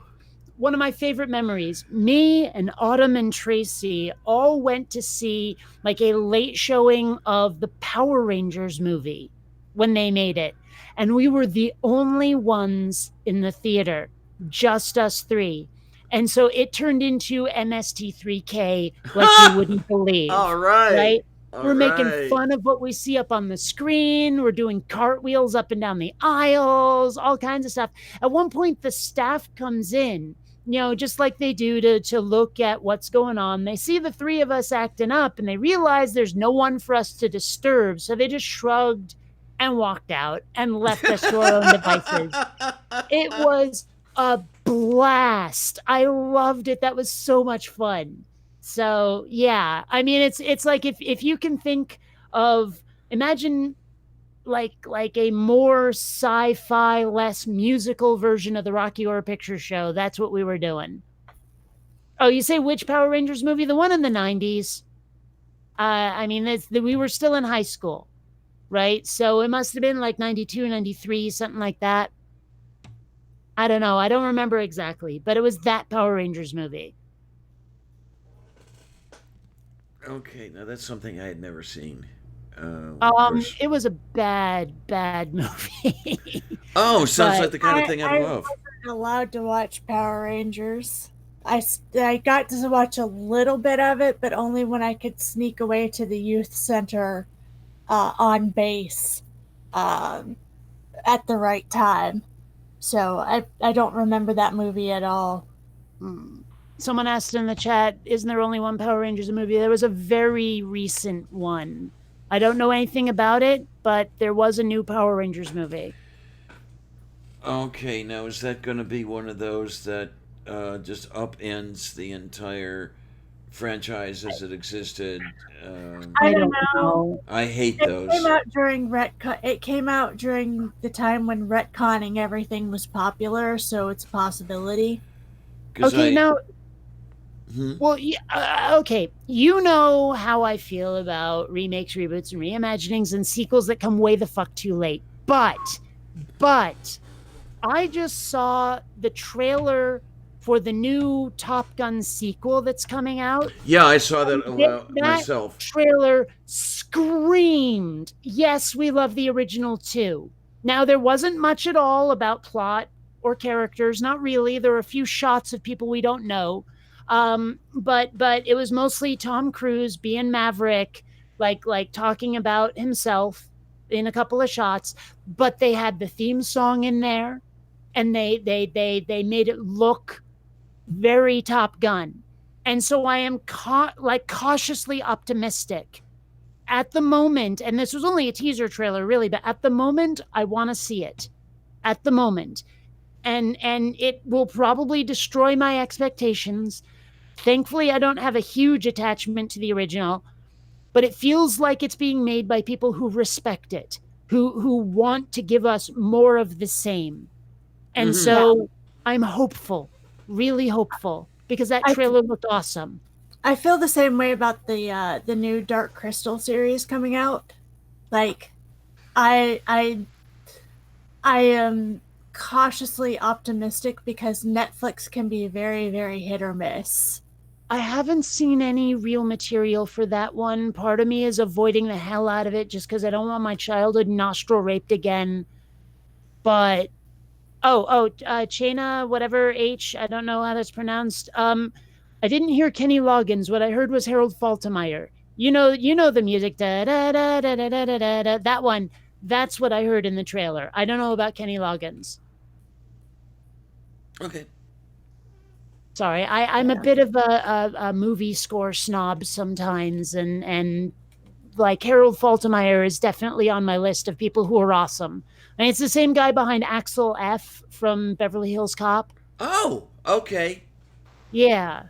one of my favorite memories. Me and Autumn and Tracy all went to see like a late showing of the Power Rangers movie when they made it. And we were the only ones in the theater. just us three. And so it turned into MST3K like you wouldn't believe. All right. Right? We're making fun of what we see up on the screen. We're doing cartwheels up and down the aisles, all kinds of stuff. At one point, the staff comes in, just like they do to look at what's going on. They see the three of us acting up and they realize there's no one for us to disturb. So they just shrugged and walked out and left us to our own devices. It was a blast. I loved it. That was so much fun. So yeah, I mean, it's like if you can think of, imagine like a more sci-fi, less musical version of the Rocky Horror Picture Show. That's what we were doing. Oh, you say which Power Rangers movie? The one in the 90s. I mean, we were still in high school, right? So it must have been like 92, 93, something like that. I don't know. I don't remember exactly, but it was that Power Rangers movie. Okay, now that's something I had never seen. It was a bad movie. Oh, sounds But like the kind of thing I love. wasn't allowed to watch Power Rangers. I got to watch a little bit of it, but only when I could sneak away to the youth center on base at the right time. So I don't remember that movie at all. Someone asked in the chat, isn't there only one Power Rangers movie? There was a very recent one. I don't know anything about it, but there was a new Power Rangers movie. Okay, now is that going to be one of those that just upends the entire franchise as it existed? I don't know. I hate It those. came out during It came out during the time when retconning everything was popular, so it's a possibility. Now. Well, okay. You know how I feel about remakes, reboots, and reimaginings and sequels that come way the fuck too late. But I just saw the trailer for the new Top Gun sequel that's coming out. Yeah, I saw that myself. Trailer screamed, yes, we love the original too. Now, there wasn't much at all about plot or characters. Not really. There were a few shots of people we don't know. But it was mostly Tom Cruise being Maverick, like talking about himself in a couple of shots. But they had the theme song in there, and they made it look very Top Gun. And so I am cautiously optimistic at the moment. And this was only a teaser trailer, really, but at the moment, I want to see it. At the moment. And it will probably destroy my expectations. Thankfully, I don't have a huge attachment to the original, but it feels like it's being made by people who respect it, who want to give us more of the same. And so I'm hopeful, really hopeful, because that trailer looked awesome. I feel the same way about the new Dark Crystal series coming out. Like, I am cautiously optimistic because Netflix can be very, very hit or miss. I haven't seen any real material for that one. Part of me is avoiding the hell out of it just because I don't want my childhood nostril raped again. But Chaina, whatever H, I don't know how that's pronounced. I didn't hear Kenny Loggins. What I heard was Harold Faltermeyer. You know the music, da da da da da da da da. That one. That's what I heard in the trailer. I don't know about Kenny Loggins. Okay. Sorry, I'm a bit of a movie score snob sometimes, and like Harold Faltermeyer is definitely on my list of people who are awesome. And it's the same guy behind Axel F from Beverly Hills Cop. Oh, okay. Yeah.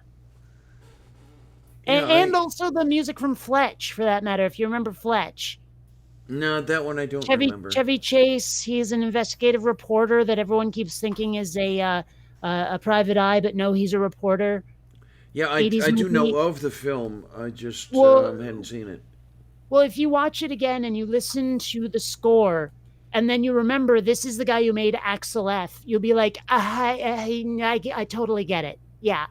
And also the music from Fletch, for that matter, if you remember Fletch. No, that one I don't remember. Chevy Chase, he's an investigative reporter that everyone keeps thinking is a private eye, but no, he's a reporter. Yeah, I do know of the film. I just hadn't seen it. Well, if you watch it again and you listen to the score, and then you remember this is the guy who made Axel F, you'll be like, I totally get it. Yeah.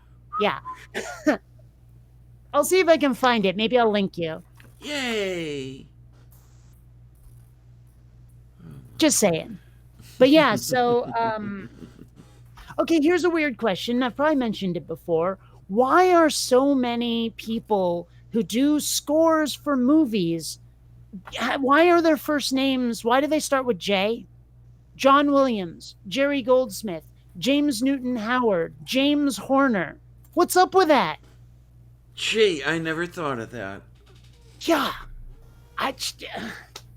I'll see if I can find it. Maybe I'll link you. Yay! Just saying. But yeah, so Okay, here's a weird question. I've probably mentioned it before. Why are so many people who do scores for movies, why are their first names, why do they start with J? John Williams, Jerry Goldsmith, James Newton Howard, James Horner. What's up with that? Gee, I never thought of that. Yeah, I,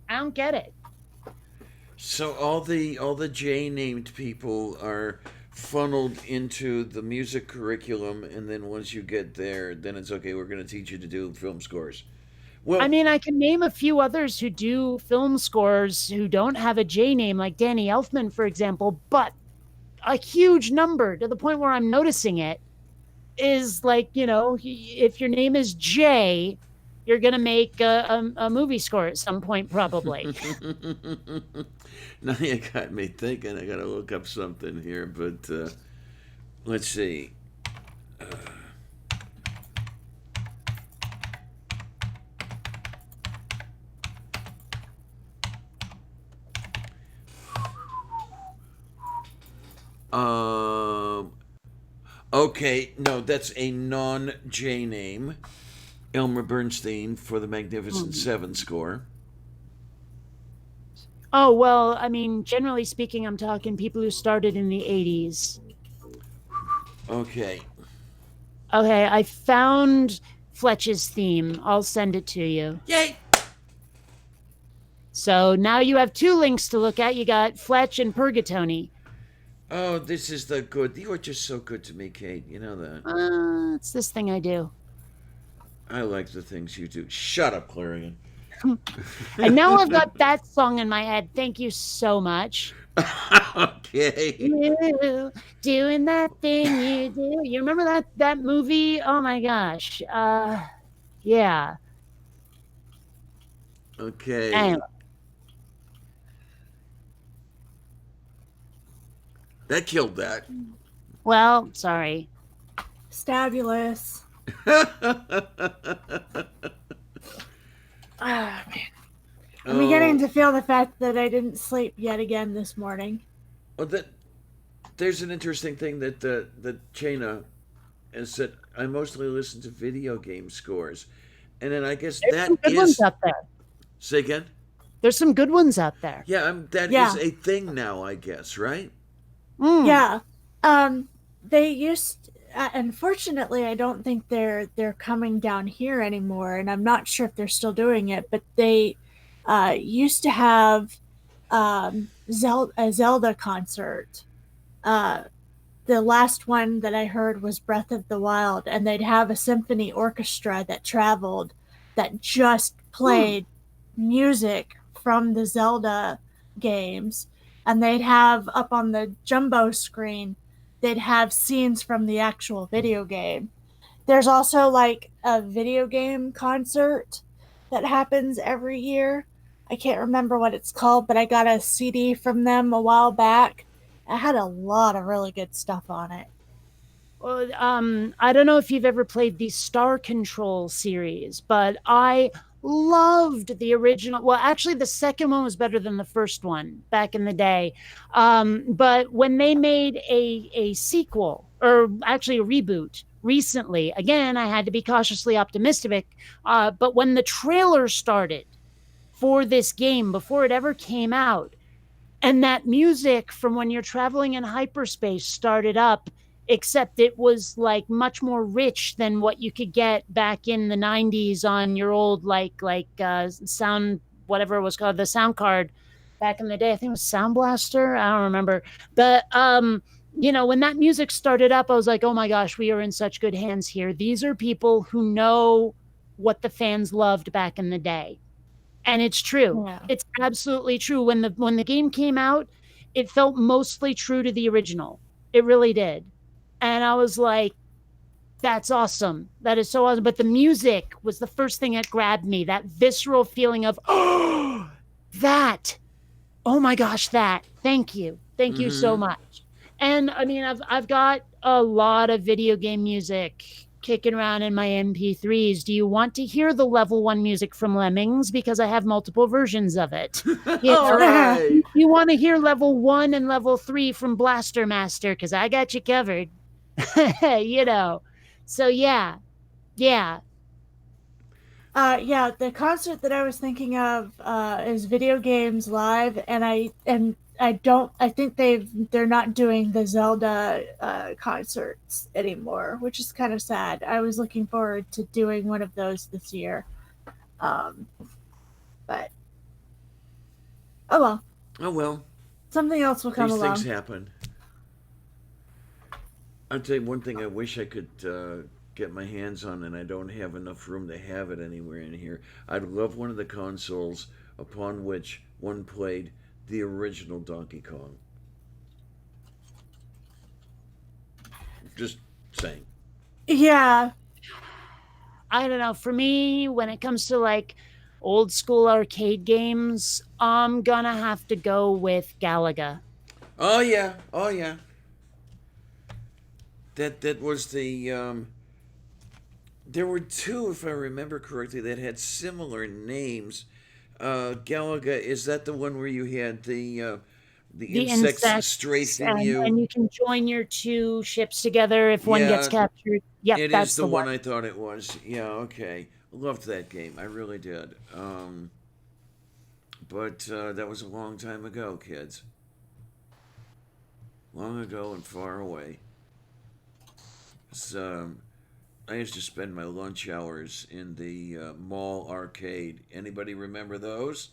I don't get it. So all the J named people are funneled into the music curriculum, and then once you get there, then it's okay. We're going to teach you to do film scores. I Well, mean, I can name a few others who do film scores who don't have a J name, like Danny Elfman, for example, but a huge number to the point where I'm noticing it is like, if your name is Jay, you're going to make a movie score at some point, probably. now you got me thinking. I got to look up something here, but let's see. Um. Okay, no, that's a non-J name. Elmer Bernstein for the Magnificent Seven score. Oh, well, I mean, generally speaking, I'm talking people who started in the 80s. Okay. Okay, I found Fletch's theme. I'll send it to you. Yay! So now you have two links to look at. You got Fletch and Purgatony. Oh, this is the good. You are just so good to me, Kate. You know that. It's this thing I do. I like the things you do. Shut up, Clarion. And now I've got that song in my head. Thank you so much. Okay. You doing that thing you do. You remember that movie? Oh my gosh. Yeah. Okay. Anyway. That killed that. Well, sorry. Stabulous. Ah, man. I'm beginning to feel the fact that I didn't sleep yet again this morning. Well, there's an interesting thing that Chena has said. I mostly listen to video game scores, and then I guess There's some good ones out there. Say again. There's some good ones out there. Yeah, that is a thing now. I guess, right? Yeah. They used. Unfortunately, I don't think they're coming down here anymore, and I'm not sure if they're still doing it. But they used to have a Zelda concert. The last one that I heard was Breath of the Wild, and they'd have a symphony orchestra that traveled that just played music from the Zelda games, and they'd have up on the jumbo screen, they'd have scenes from the actual video game. There's also like a video game concert that happens every year. I can't remember what it's called, but I got a CD from them a while back. It had a lot of really good stuff on it. Well, I don't know if you've ever played the Star Control series, but I loved the original. Well, actually, the second one was better than the first one back in the day. But when they made a sequel, or actually a reboot recently, again, I had to be cautiously optimistic. But when the trailer started for this game before it ever came out, and that music from when you're traveling in hyperspace started up, except it was like much more rich than what you could get back in the 90s on your old sound, whatever it was called, the sound card back in the day. I think it was Sound Blaster. I don't remember. But when that music started up, I was like, oh my gosh, we are in such good hands here. These are people who know what the fans loved back in the day. And it's true. Yeah. It's absolutely true. When the game came out, it felt mostly true to the original. It really did. And I was like, that's awesome. That is so awesome. But the music was the first thing that grabbed me, that visceral feeling of, oh, that. Oh my gosh, that. Thank you. Thank you so much. And I mean, I've got a lot of video game music kicking around in my MP3s. Do you want to hear the level 1 music from Lemmings? Because I have multiple versions of it. You All know, right. you want to hear level 1 and level 3 from Blaster Master? Because I got you covered. You know. So yeah. Yeah. Yeah, the concert that I was thinking of is Video Games Live, and I think they're not doing the Zelda concerts anymore, which is kind of sad. I was looking forward to doing one of those this year, um, but oh well, Oh, well. something else will come These along. things happen. I'll tell you one thing I wish I could get my hands on, and I don't have enough room to have it anywhere in here. I'd love one of the consoles upon which one played the original Donkey Kong. Just saying. Yeah, I don't know. For me, when it comes to like old school arcade games, I'm gonna have to go with Galaga. Oh yeah, oh yeah. That was the there were two, if I remember correctly, that had similar names. Galaga, is that the one where you had the The insects insects, strafing and you? you can join your two ships together if one gets Yeah, captured. Yep, it is that's the the one one. I thought it was. Yeah, okay. Loved that game. I really did. But that was a long time ago, kids. Long ago and far away. So, I used to spend my lunch hours in the mall arcade. Anybody remember those?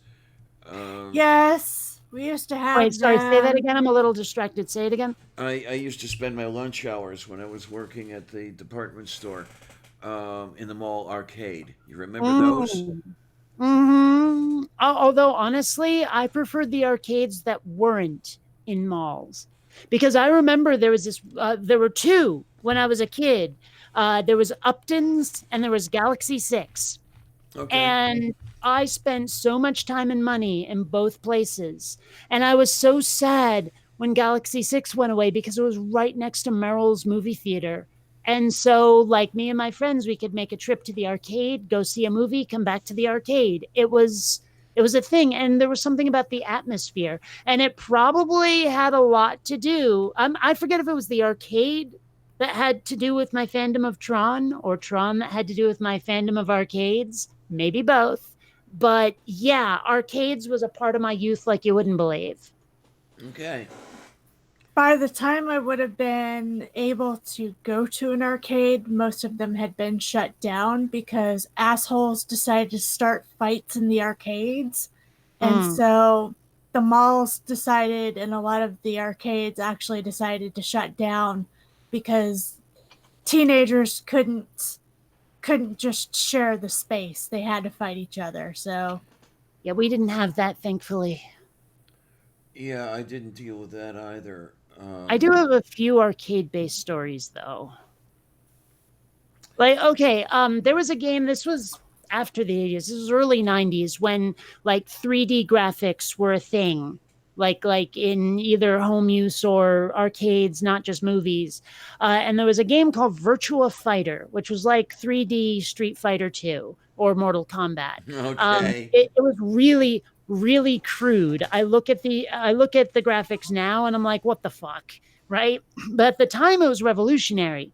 Um, yes, we used to Wait, have sorry, say that them. again. I'm a little distracted. Say it again. I used to spend my lunch hours when I was working at the department store in the mall arcade. You remember those? Mm. Hmm. Although honestly, I preferred the arcades that weren't in malls because I remember there was this. There were two when I was a kid. There was Upton's and there was Galaxy 6. Okay. And I spent so much time and money in both places. And I was so sad when Galaxy 6 went away because it was right next to Merrill's movie theater. And so, like me and my friends, we could make a trip to the arcade, go see a movie, come back to the arcade. It was a thing, and there was something about the atmosphere, and it probably had a lot to do. I forget if it was the arcade that had to do with my fandom of Tron, or Tron that had to do with my fandom of arcades, maybe both. But yeah, arcades was a part of my youth like you wouldn't believe. Okay. By the time I would have been able to go to an arcade, most of them had been shut down because assholes decided to start fights in the arcades. And Mm. so the malls decided, and a lot of the arcades actually decided to shut down because teenagers couldn't just share the space. They had to fight each other. So Yeah, we didn't have that, thankfully. Yeah, I didn't deal with that either. I do have a few arcade based stories though. Like, okay, there was a game, this was after the 80s, this was early 90s when like 3D graphics were a thing. Like in either home use or arcades, not just movies. And there was a game called Virtua Fighter, which was like 3D Street Fighter 2 or Mortal Kombat. Okay. It was really, really crude. I look at the graphics now and I'm like, what the fuck, right? But at the time, it was revolutionary.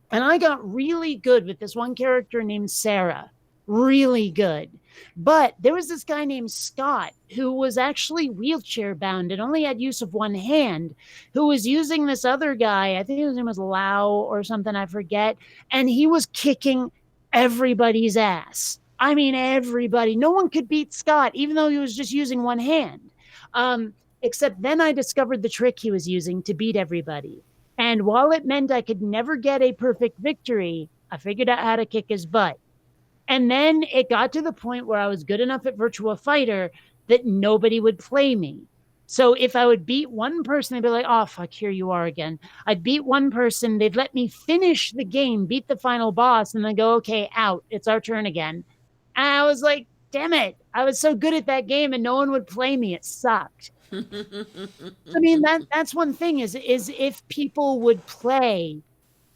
And I got really good with this one character named Sarah. Really good. But there was this guy named Scott who was actually wheelchair bound and only had use of one hand, who was using this other guy. I think his name was Lau or something, I forget. And he was kicking everybody's ass. I mean, everybody. No one could beat Scott, even though he was just using one hand. Except then I discovered the trick he was using to beat everybody. And while it meant I could never get a perfect victory, I figured out how to kick his butt. And then it got to the point where I was good enough at Virtua Fighter that nobody would play me. So if I would beat one person, they'd be like, oh, fuck, here you are again. I'd beat one person, they'd let me finish the game, beat the final boss, and then go, okay, out. It's our turn again. And I was like, damn it. I was so good at that game and no one would play me. It sucked. I mean, that's one thing is if people would play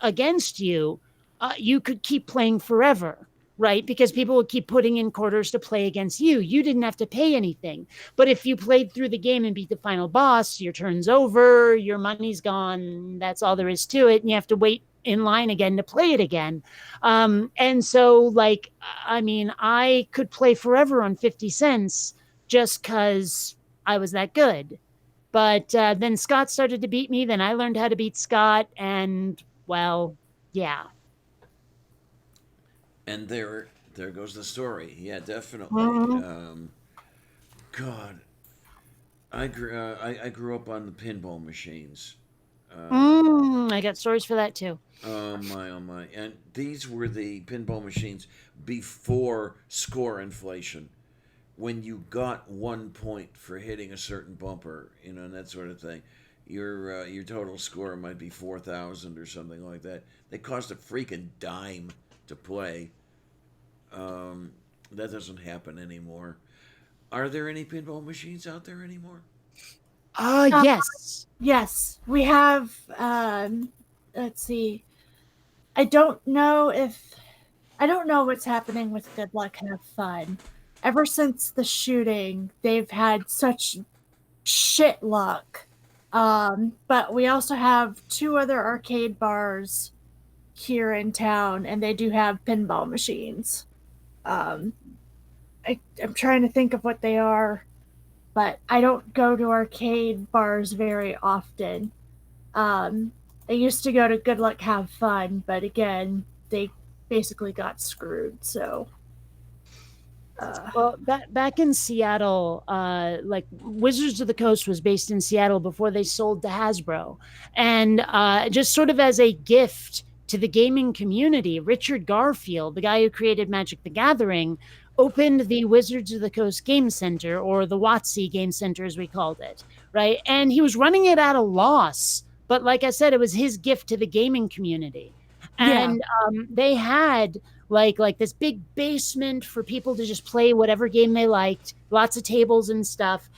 against you, you could keep playing forever, right? Because people would keep putting in quarters to play against you. You didn't have to pay anything. But if you played through the game and beat the final boss, your turn's over, your money's gone. That's all there is to it. And you have to wait in line again to play it again. And so, like, I mean, I could play forever on 50 cents just because I was that good. But then Scott started to beat me. Then I learned how to beat Scott. And, well, yeah. And there goes the story. Yeah, definitely. Mm-hmm. God, I grew up on the pinball machines. I got stories for that too. Oh my, oh my! And these were the pinball machines before score inflation, when you got 1 point for hitting a certain bumper, and that sort of thing. Your total score might be 4,000 or something like that. They cost a freaking dime to play. That doesn't happen anymore. Are there any pinball machines out there anymore? Yes. Yes, we have. Let's see. I don't know what's happening with Good Luck Have Fun. Ever since the shooting, they've had such shit luck. But we also have two other arcade bars here in town, and they do have pinball machines. Um, I'm trying to think of what they are, but I don't go to arcade bars very often. Um, I used to go to Good Luck Have Fun, but again, they basically got screwed. So, Well, back in Seattle, like Wizards of the Coast was based in Seattle before they sold to Hasbro, and just sort of as a gift to the gaming community, Richard Garfield, the guy who created Magic the Gathering, opened the Wizards of the Coast Game Center, or the WotC Game Center as we called it, right? And he was running it at a loss, but like I said, it was his gift to the gaming community, yeah, and they had like this big basement for people to just play whatever game they liked, lots of tables and stuff.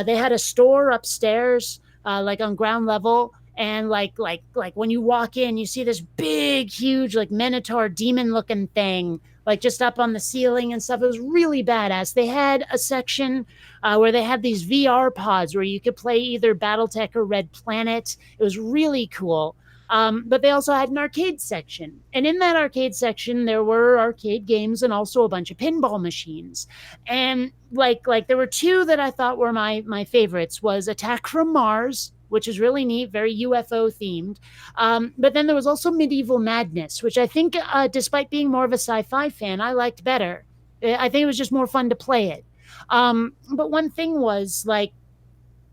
They had a store upstairs, like on ground level, and like when you walk in, you see this big huge like minotaur demon looking thing like just up on the ceiling and stuff. It was really badass. They had a section where they had these VR pods where you could play either Battletech or Red Planet. It was really cool. But they also had an arcade section. And in that arcade section, there were arcade games and also a bunch of pinball machines. And like there were two that I thought were my favorites was Attack from Mars, which is really neat, very UFO themed. But then there was also Medieval Madness, which I think, despite being more of a sci-fi fan, I liked better. I think it was just more fun to play it. But one thing was like,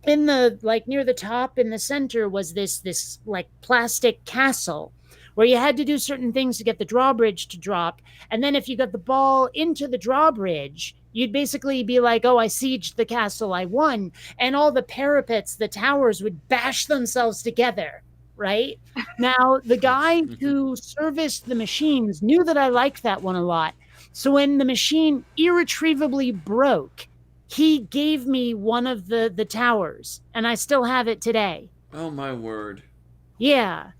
in the like near the top in the center was this like plastic castle where you had to do certain things to get the drawbridge to drop, and then if you got the ball into the drawbridge, you'd basically be like, oh, I sieged the castle, I won, and all the parapets, the towers would bash themselves together, right? Now the guy who serviced the machines knew that I liked that one a lot, so when the machine irretrievably broke, he gave me one of the towers, and I still have it today. Oh my word! Yeah.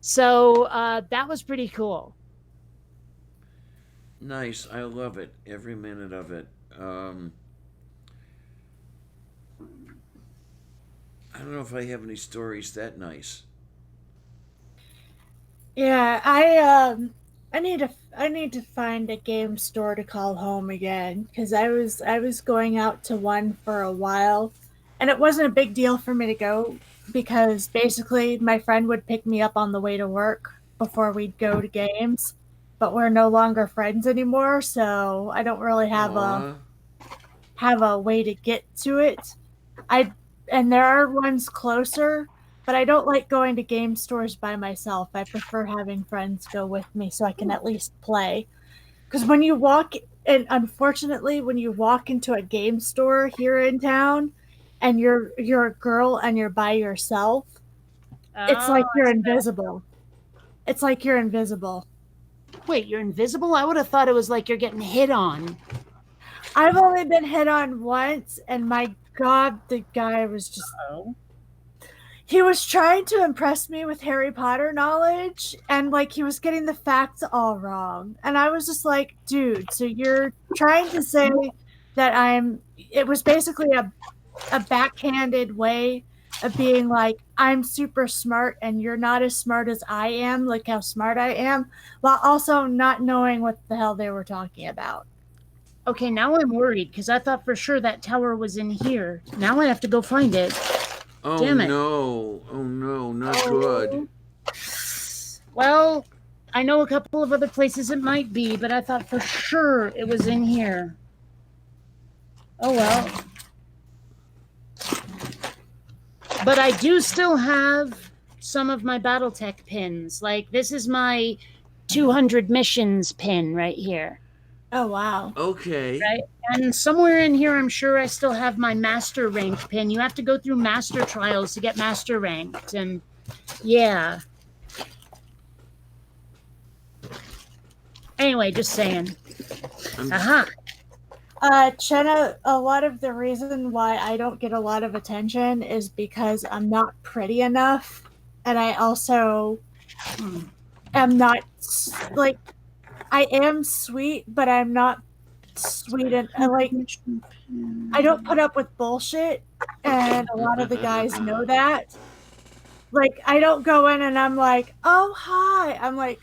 So that was pretty cool. Nice. I love it. Every minute of it. I don't know if I have any stories that nice. yeah. I need to find a game store to call home again because I was going out to one for a while, and it wasn't a big deal for me to go because basically my friend would pick me up on the way to work before we'd go to games, but we're no longer friends anymore, so I don't really Aw. have a way to get to it. I and there are ones closer, but I don't like going to game stores by myself. I prefer having friends go with me so I can at least play. Because when you walk, and unfortunately, when you walk into a game store here in town, and you're a girl and you're by yourself, it's Oh, like you're invisible. It's like you're invisible. wait, you're invisible? I would have thought it was like you're getting hit on. I've only been hit on once, and my God, the guy was just Oh. he was trying to impress me with Harry Potter knowledge, and like he was getting the facts all wrong. And I was just like, dude, so you're trying to say that it was basically a backhanded way of being like, I'm super smart and you're not as smart as I am, like how smart I am, while also not knowing what the hell they were talking about. Okay, now I'm worried because I thought for sure that tower was in here. Now I have to go find it. Oh Damn it. no. Oh no, not good. Well, I know a couple of other places it might be, but I thought for sure it was in here. Oh well. But I do still have some of my Battletech pins. Like, this is my 200 missions pin right here. Oh, wow. Okay. Right? And somewhere in here, I'm sure I still have my master rank pin. You have to go through master trials to get master ranked. And yeah. Anyway, just saying. Aha. Chenna, a lot of the reason why I don't get a lot of attention is because I'm not pretty enough. And I also am not, like, I am sweet, but I'm not sweet. And I don't put up with bullshit. And a lot of the guys know that. Like, I don't go in and I'm like, oh, hi. I'm like,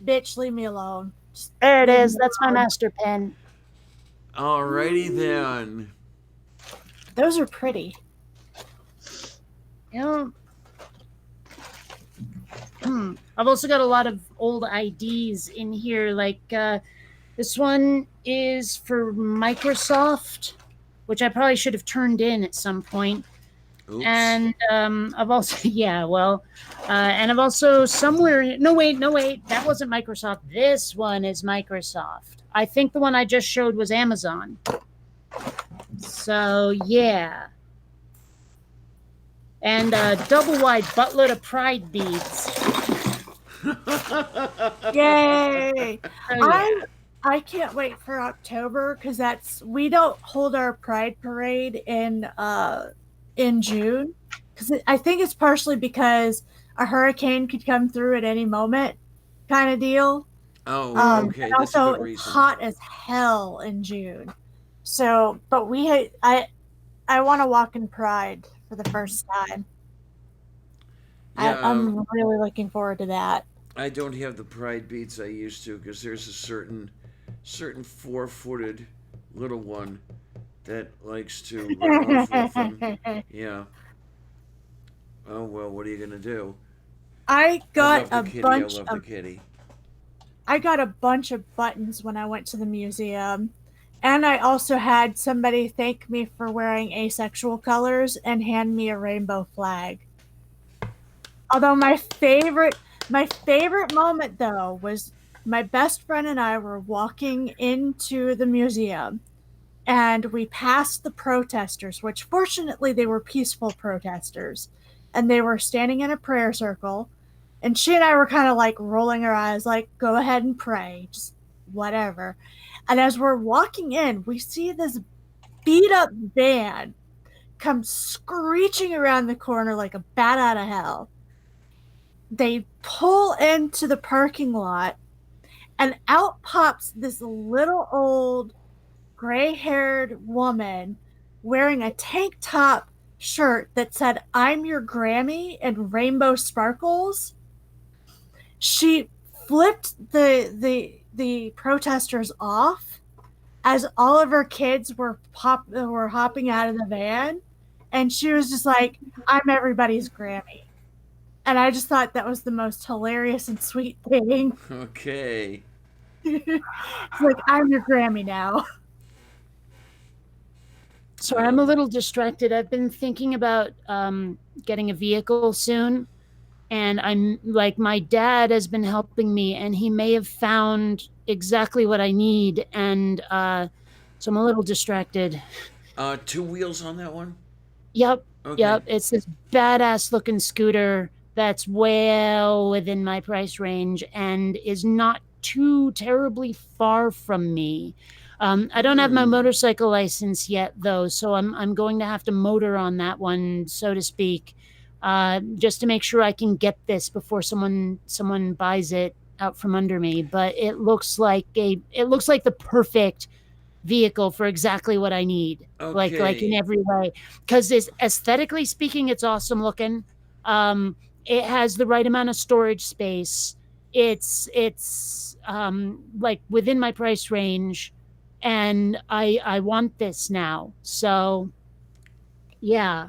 bitch, leave me alone. There it is. That's my master pin. Alrighty then. Those are pretty. Yeah. I've also got a lot of old IDs in here. Like this one is for Microsoft, which I probably should have turned in at some point. Oops. And I've also, and I've also somewhere, no wait, that wasn't Microsoft. This one is Microsoft. I think the one I just showed was Amazon. So, yeah. And double wide buttload of pride beads. Yay! Oh, yeah. I can't wait for October because we don't hold our Pride Parade in June, because I think it's partially because a hurricane could come through at any moment, kind of deal. Oh, okay. And That's also a good it's reason. hot as hell in June. So, but I want to walk in Pride for the first time. Yeah, I'm really looking forward to that. I don't have the pride beads I used to because there's a certain 4-footed little one that likes to run off with them. Yeah. Oh well, what are you gonna do? I got I a love the kitty. bunch I love of the kitty. I got a bunch of buttons when I went to the museum. And I also had somebody thank me for wearing asexual colors and hand me a rainbow flag. Although my favorite moment though was my best friend and I were walking into the museum and we passed the protesters, which fortunately they were peaceful protesters, and they were standing in a prayer circle. And she and I were kind of like rolling our eyes, like, go ahead and pray, just whatever. And as we're walking in, we see this beat up van come screeching around the corner like a bat out of hell. They pull into the parking lot, and out pops this little old gray haired woman wearing a tank top shirt that said, I'm your Grammy, and rainbow sparkles. She flipped the protesters off as all of her kids were hopping out of the van, and she was just like, I'm everybody's Grammy. And I just thought that was the most hilarious and sweet thing. Okay. It's like, I'm your Grammy now. Sorry, I'm a little distracted. I've been thinking about getting a vehicle soon. And I'm like, my dad has been helping me, and he may have found exactly what I need. And so I'm a little distracted. 2 wheels on that one? Yep. Okay. Yep. It's this badass looking scooter that's well within my price range and is not too terribly far from me. I don't have my motorcycle license yet, though, so I'm going to have to motor on that one, so to speak. just to make sure I can get this before someone buys it out from under me. But it looks like the perfect vehicle for exactly what I need. Like in Okay. every way. Because aesthetically speaking, it's awesome looking. It has the right amount of storage space. It's like within my price range, and I want this now. So yeah,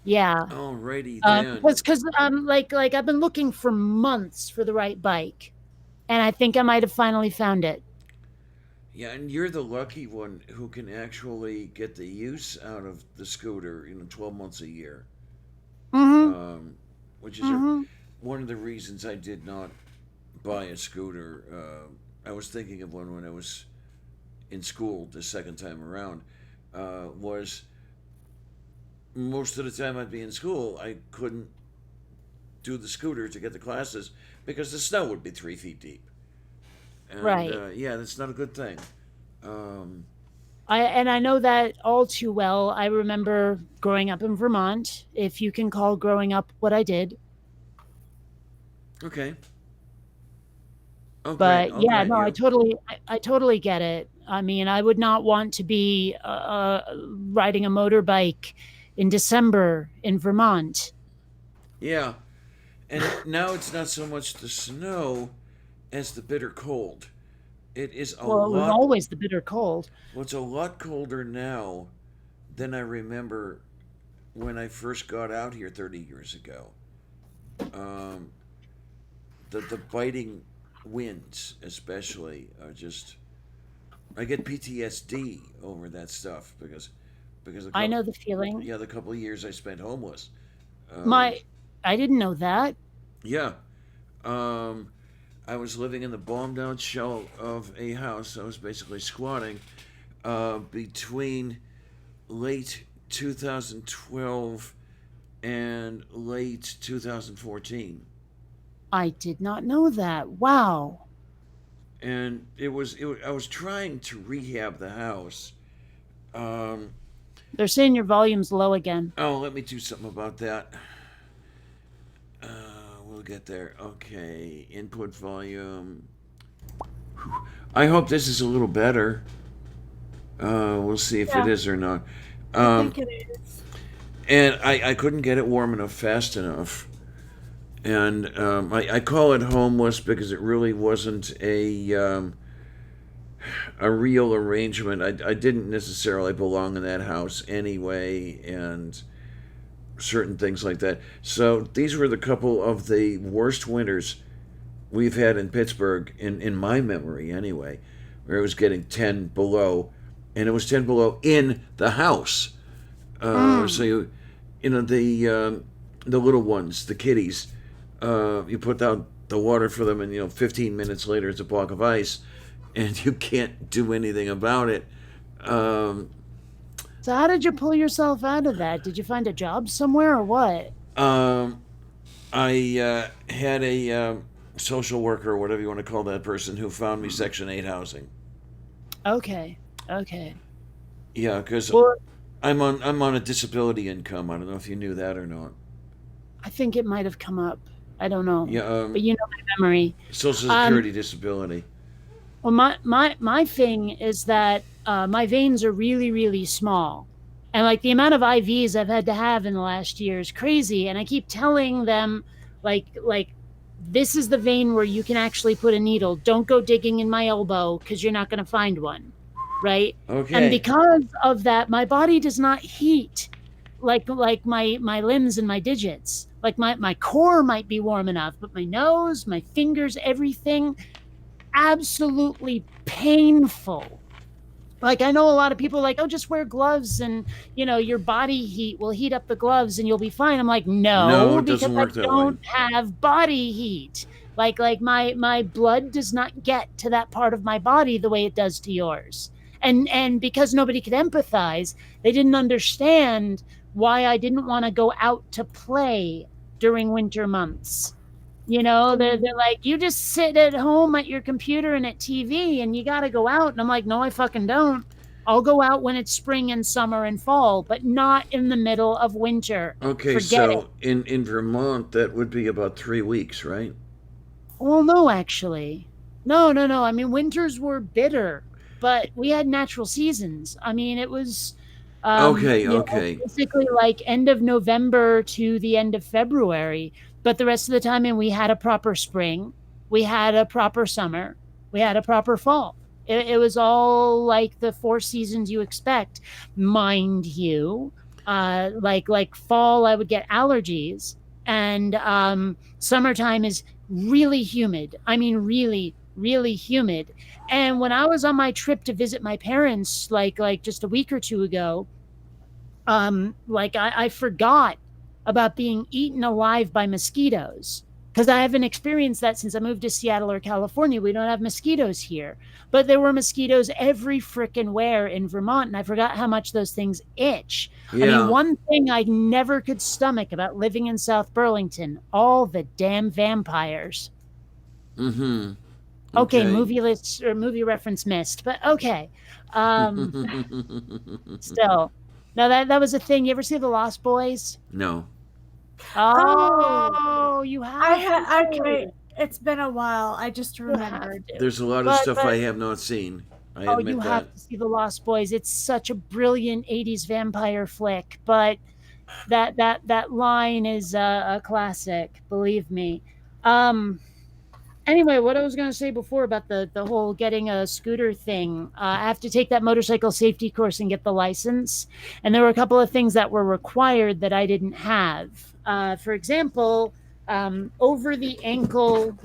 yeah. Alrighty then. Because like I've been looking for months for the right bike, and I think I might have finally found it. Yeah, and you're the lucky one who can actually get the use out of the scooter, 12 months a year. Mm-hmm. Um, which is Mm-hmm. one of the reasons I did not buy a scooter. I was thinking of one when I was in school the second time around. Was most of the time I'd be in school, I couldn't do the scooter to get the classes because the snow would be 3 feet deep. And Right. yeah, that's not a good thing. Um, I know that all too well. I remember growing up in Vermont, if you can call growing up what I did. okay. Oh, great. But Oh, yeah, great. no, Yeah. I totally get it. I mean, I would not want to be riding a motorbike in December in Vermont. Yeah. And now it's not so much the snow as the bitter cold. It is a Well, it was lot. always the bitter cold. Well, it's a lot colder now than I remember when I first got out here 30 years ago. Um, the biting winds, especially, are just. I get PTSD over that stuff because a I couple know the feeling. yeah the couple of years I spent homeless. Um, My I didn't know that. yeah, um, I was living in the bombed out shell of a house. I was basically squatting between late 2012 and late 2014, I did not know that. Wow. and I was trying to rehab the house. Um, They're saying your volume's low again. oh, let me do something about that. Uh, we'll get there. Okay, input volume. I hope this is a little better. We'll see if it Yeah, is or not. I Um, think it is. and I couldn't get it warm enough fast enough. And I call it homeless because it really wasn't a real arrangement. I didn't necessarily belong in that house anyway, and certain things like that. So these were the couple of the worst winters we've had in Pittsburgh in my memory anyway, where it was getting 10 below, and it was 10 below in the house. So Mm. the little ones, the kitties, you put out the water for them, and 15 minutes later it's a block of ice, and you can't do anything about it. Um, So how did you pull yourself out of that? Did you find a job somewhere or what? um, I had a social worker, or whatever you want to call that person, who found me Section 8 housing. Okay. Okay. Yeah, because Well, I'm on a disability income. I don't know if you knew that or not. I think it might have come up. I don't know. Yeah, But you know my memory. Social Um, Security disability. well, my thing is that my veins are really, really small. And like the amount of IVs I've had to have in the last year is crazy. And I keep telling them, like, this is the vein where you can actually put a needle. Don't go digging in my elbow because you're not going to find one. Right. And Okay. because of that, my body does not heat like my limbs and my digits. Like my core might be warm enough, but my nose, my fingers, everything absolutely painful. Like I know a lot of people are like, oh, just wear gloves and your body heat will heat up the gloves and you'll be fine. I'm like, No, no, it because doesn't I work that way. don't have body heat. Like my blood does not get to that part of my body the way it does to yours. And because nobody could empathize, they didn't understand why I didn't want to go out to play during winter months. They're like, you just sit at home at your computer and at TV and you got to go out. And I'm like, no, I fucking don't. I'll go out when it's spring and summer and fall, but not in the middle of winter. Okay, Forget it. so in Vermont, that would be about 3 weeks, right? Well, no, actually. No, no, no. I mean, winters were bitter, but we had natural seasons. I mean, it was, Okay, okay. basically like end of November to the end of February. But the rest of the time, and we had a proper spring, we had a proper summer, we had a proper fall. It was all like the four seasons you expect, mind you. Like fall, I would get allergies, and summertime is really humid. I mean, really, really humid. And when I was on my trip to visit my parents, like just a week or two ago, like I forgot about being eaten alive by mosquitoes because I haven't experienced that since I moved to Seattle or California. We don't have mosquitoes here, but there were mosquitoes every frickin' where in Vermont, and I forgot how much those things itch. I mean, Yeah. one thing I never could stomach about living in South Burlington, all the damn vampires. Mm-hmm. Okay, Okay. movie list or movie reference missed, but okay. Um, Still, no, that was a thing. You ever see The Lost Boys? No. Oh, Oh, you I have had. Okay, to. it's been a while. I just You have remembered. to. There's a lot of But stuff I but have not seen. I oh, you admit that. have to see The Lost Boys. It's such a brilliant '80s vampire flick. But that line is a classic. Believe me. Um, Anyway, what I was going to say before about the whole getting a scooter thing, I have to take that motorcycle safety course and get the license. And there were a couple of things that were required that I didn't have. For example, over the ankle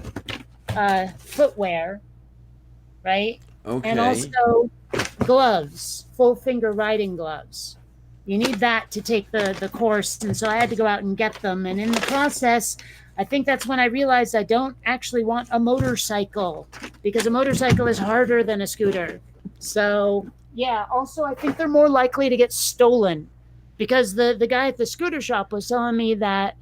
footwear, right? And Okay. also gloves, full finger riding gloves. You need that to take the course. And so I had to go out and get them. And in the process, I think that's when I realized I don't actually want a motorcycle because a motorcycle is harder than a scooter. So, yeah, also, I think they're more likely to get stolen because the guy at the scooter shop was telling me that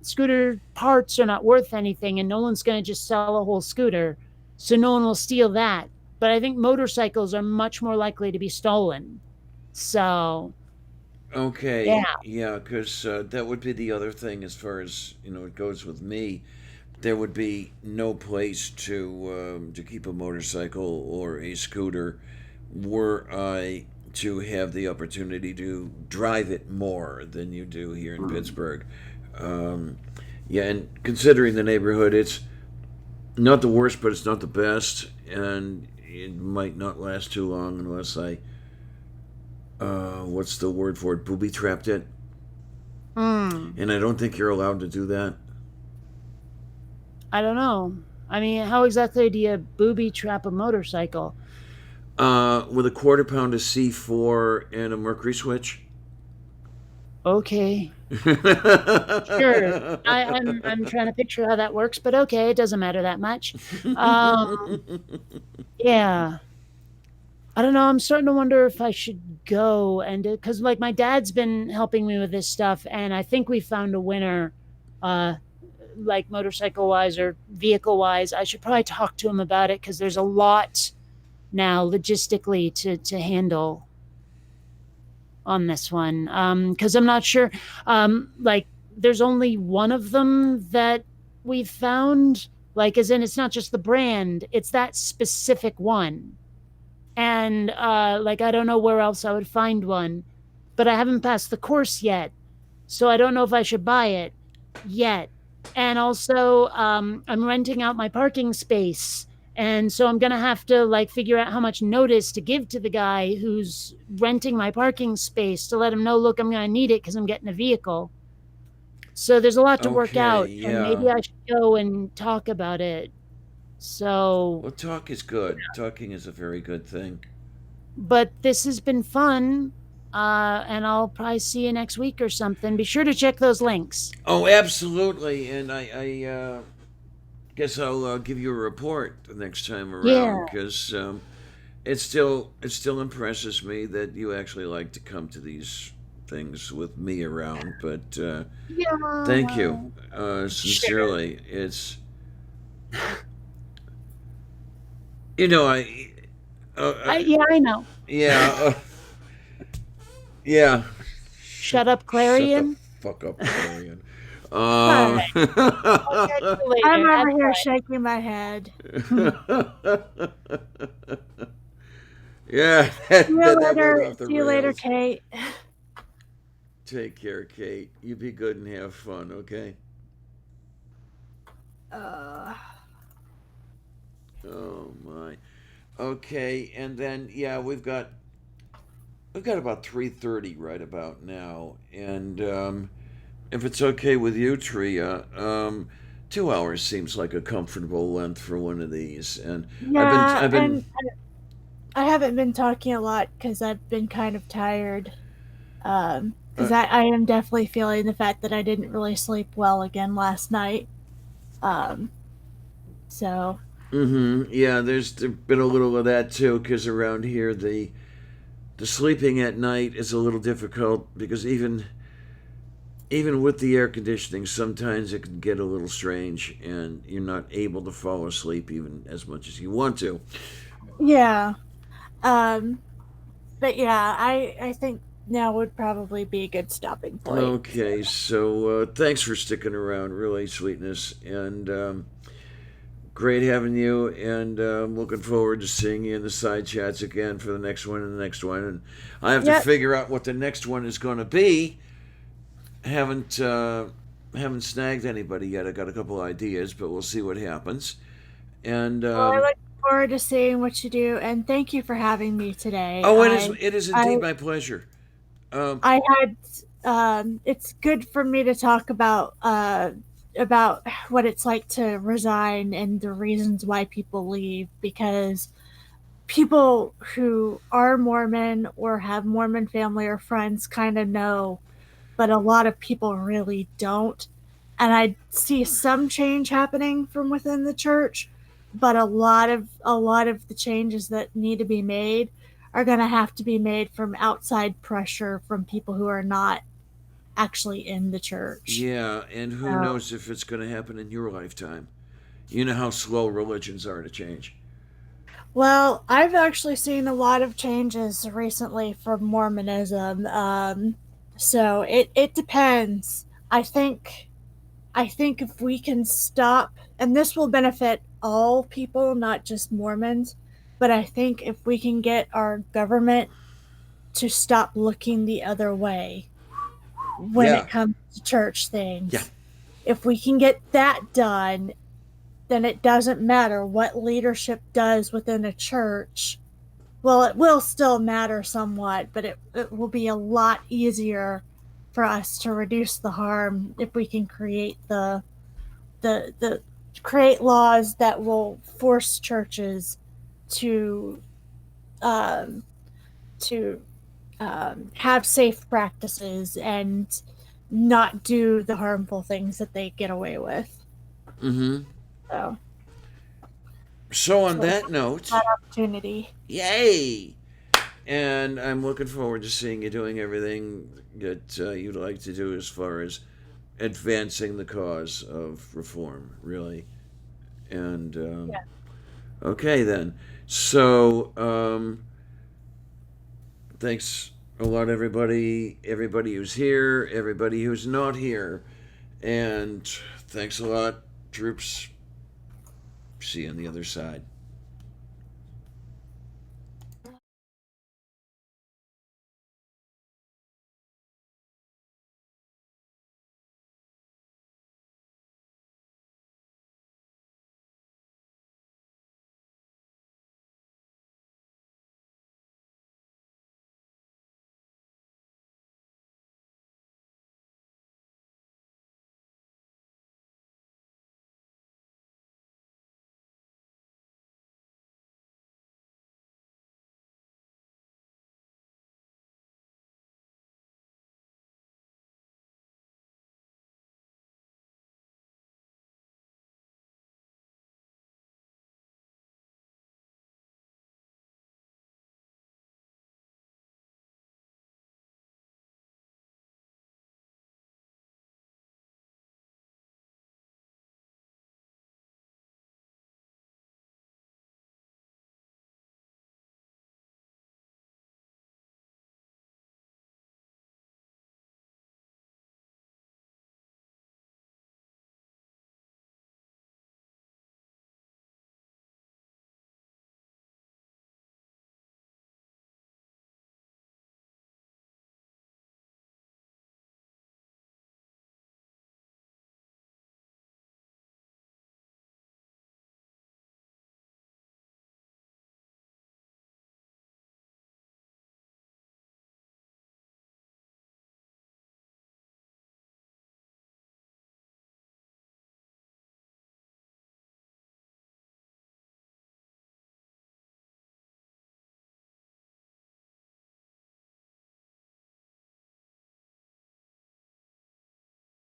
scooter parts are not worth anything and no one's going to just sell a whole scooter. So no one will steal that. But I think motorcycles are much more likely to be stolen. So, Okay. yeah. Yeah, because that would be the other thing as far as it goes with me. There would be no place to keep a motorcycle or a scooter were I to have the opportunity to drive it more than you do here in Pittsburgh. Um, yeah, and considering the neighborhood, it's not the worst, but it's not the best, and it might not last too long unless I, what's the word for it, booby trapped it. Hmm. And I don't think you're allowed to do that. I don't know. I mean, how exactly do you booby trap a motorcycle? With a quarter pound of C4 and a mercury switch. Okay, sure. I'm trying to picture how that works, but okay, it doesn't matter that much. Um, yeah. I don't know. I'm starting to wonder if I should go and because like my dad's been helping me with this stuff, and I think we found a winner, uh, like motorcycle wise or vehicle wise. I should probably talk to him about it because there's a lot now logistically to handle on this one. Because I'm not sure. Like there's only one of them that we've found. Like as in, it's not just the brand; it's that specific one. And like I don't know where else I would find one, but I haven't passed the course yet, so I don't know if I should buy it yet. And also, I'm renting out my parking space, and so I'm gonna have to like figure out how much notice to give to the guy who's renting my parking space to let him know, look, I'm gonna need it because I'm getting a vehicle. So there's a lot to work Okay, out, and yeah. maybe I should go and talk about it. So, Well, talk is good. Talking is a very good thing. but this has been fun. And I'll probably see you next week or something. Be sure to check those links. Oh, absolutely. And I guess I'll give you a report the next time around Yeah. because it still impresses me that you actually like to come to these things with me around. But Yeah. thank you, Well, sure. sincerely. It's you know I Yeah, I know. Yeah. Yeah. Shut up, Shut the Clarion. fuck up, Clarion. All Um, right. I'll catch you I'm later. over That's here fine. shaking my head. yeah, See you that went later. off the See you later, rails. Kate. Take care, Kate. You be good and have fun, okay? Uh, Oh my. Okay, and then yeah, we've got about 3:30 right about now, and if it's okay with you, Tria, 2 hours seems like a comfortable length for one of these, and yeah, I've been. and I haven't been talking a lot because I've been kind of tired. Uh, Because I am definitely feeling the fact that I didn't really sleep well again last night. Um, so yeah, there's been a little of that too, because around here the sleeping at night is a little difficult because even with the air conditioning, sometimes it can get a little strange, and you're not able to fall asleep even as much as you want to. yeah, um, but yeah, I think now would probably be a good stopping point. Okay, so thanks for sticking around, really, sweetness, and great having you. And I'm looking forward to seeing you in the side chats again for the next one and the next one. And I have to Yep. figure out what the next one is going to be. Haven't haven't snagged anybody yet. I got a couple ideas, but we'll see what happens. And Well, I look forward to seeing what you do, and thank you for having me today. oh, it is indeed I my pleasure. Um, I had it's good for me to talk about what it's like to resign and the reasons why people leave because people who are Mormon or have Mormon family or friends kind of know, but a lot of people really don't. And I see some change happening from within the church, but a lot of the changes that need to be made are going to have to be made from outside pressure from people who are not actually in the church. yeah, and who So, knows if it's going to happen in your lifetime? You know how slow religions are to change. well, I've actually seen a lot of changes recently from Mormonism. So it depends. I think if we can stop, and this will benefit all people, not just Mormons, but I think if we can get our government to stop looking the other way when Yeah, it comes to church yeah. things, if we can get that done, then it doesn't matter what leadership does within a church. Well, it will still matter somewhat, but it will be a lot easier for us to reduce the harm if we can create the create laws that will force churches to um, to have safe practices and not do the harmful things that they get away with. Mm-hmm. So, So on so that note, that opportunity. yay! And I'm looking forward to seeing you doing everything that you'd like to do as far as advancing the cause of reform, really. And Yeah. okay then. So thanks a lot, everybody. Everybody who's here, everybody who's not here, and thanks a lot, troops. See you on the other side.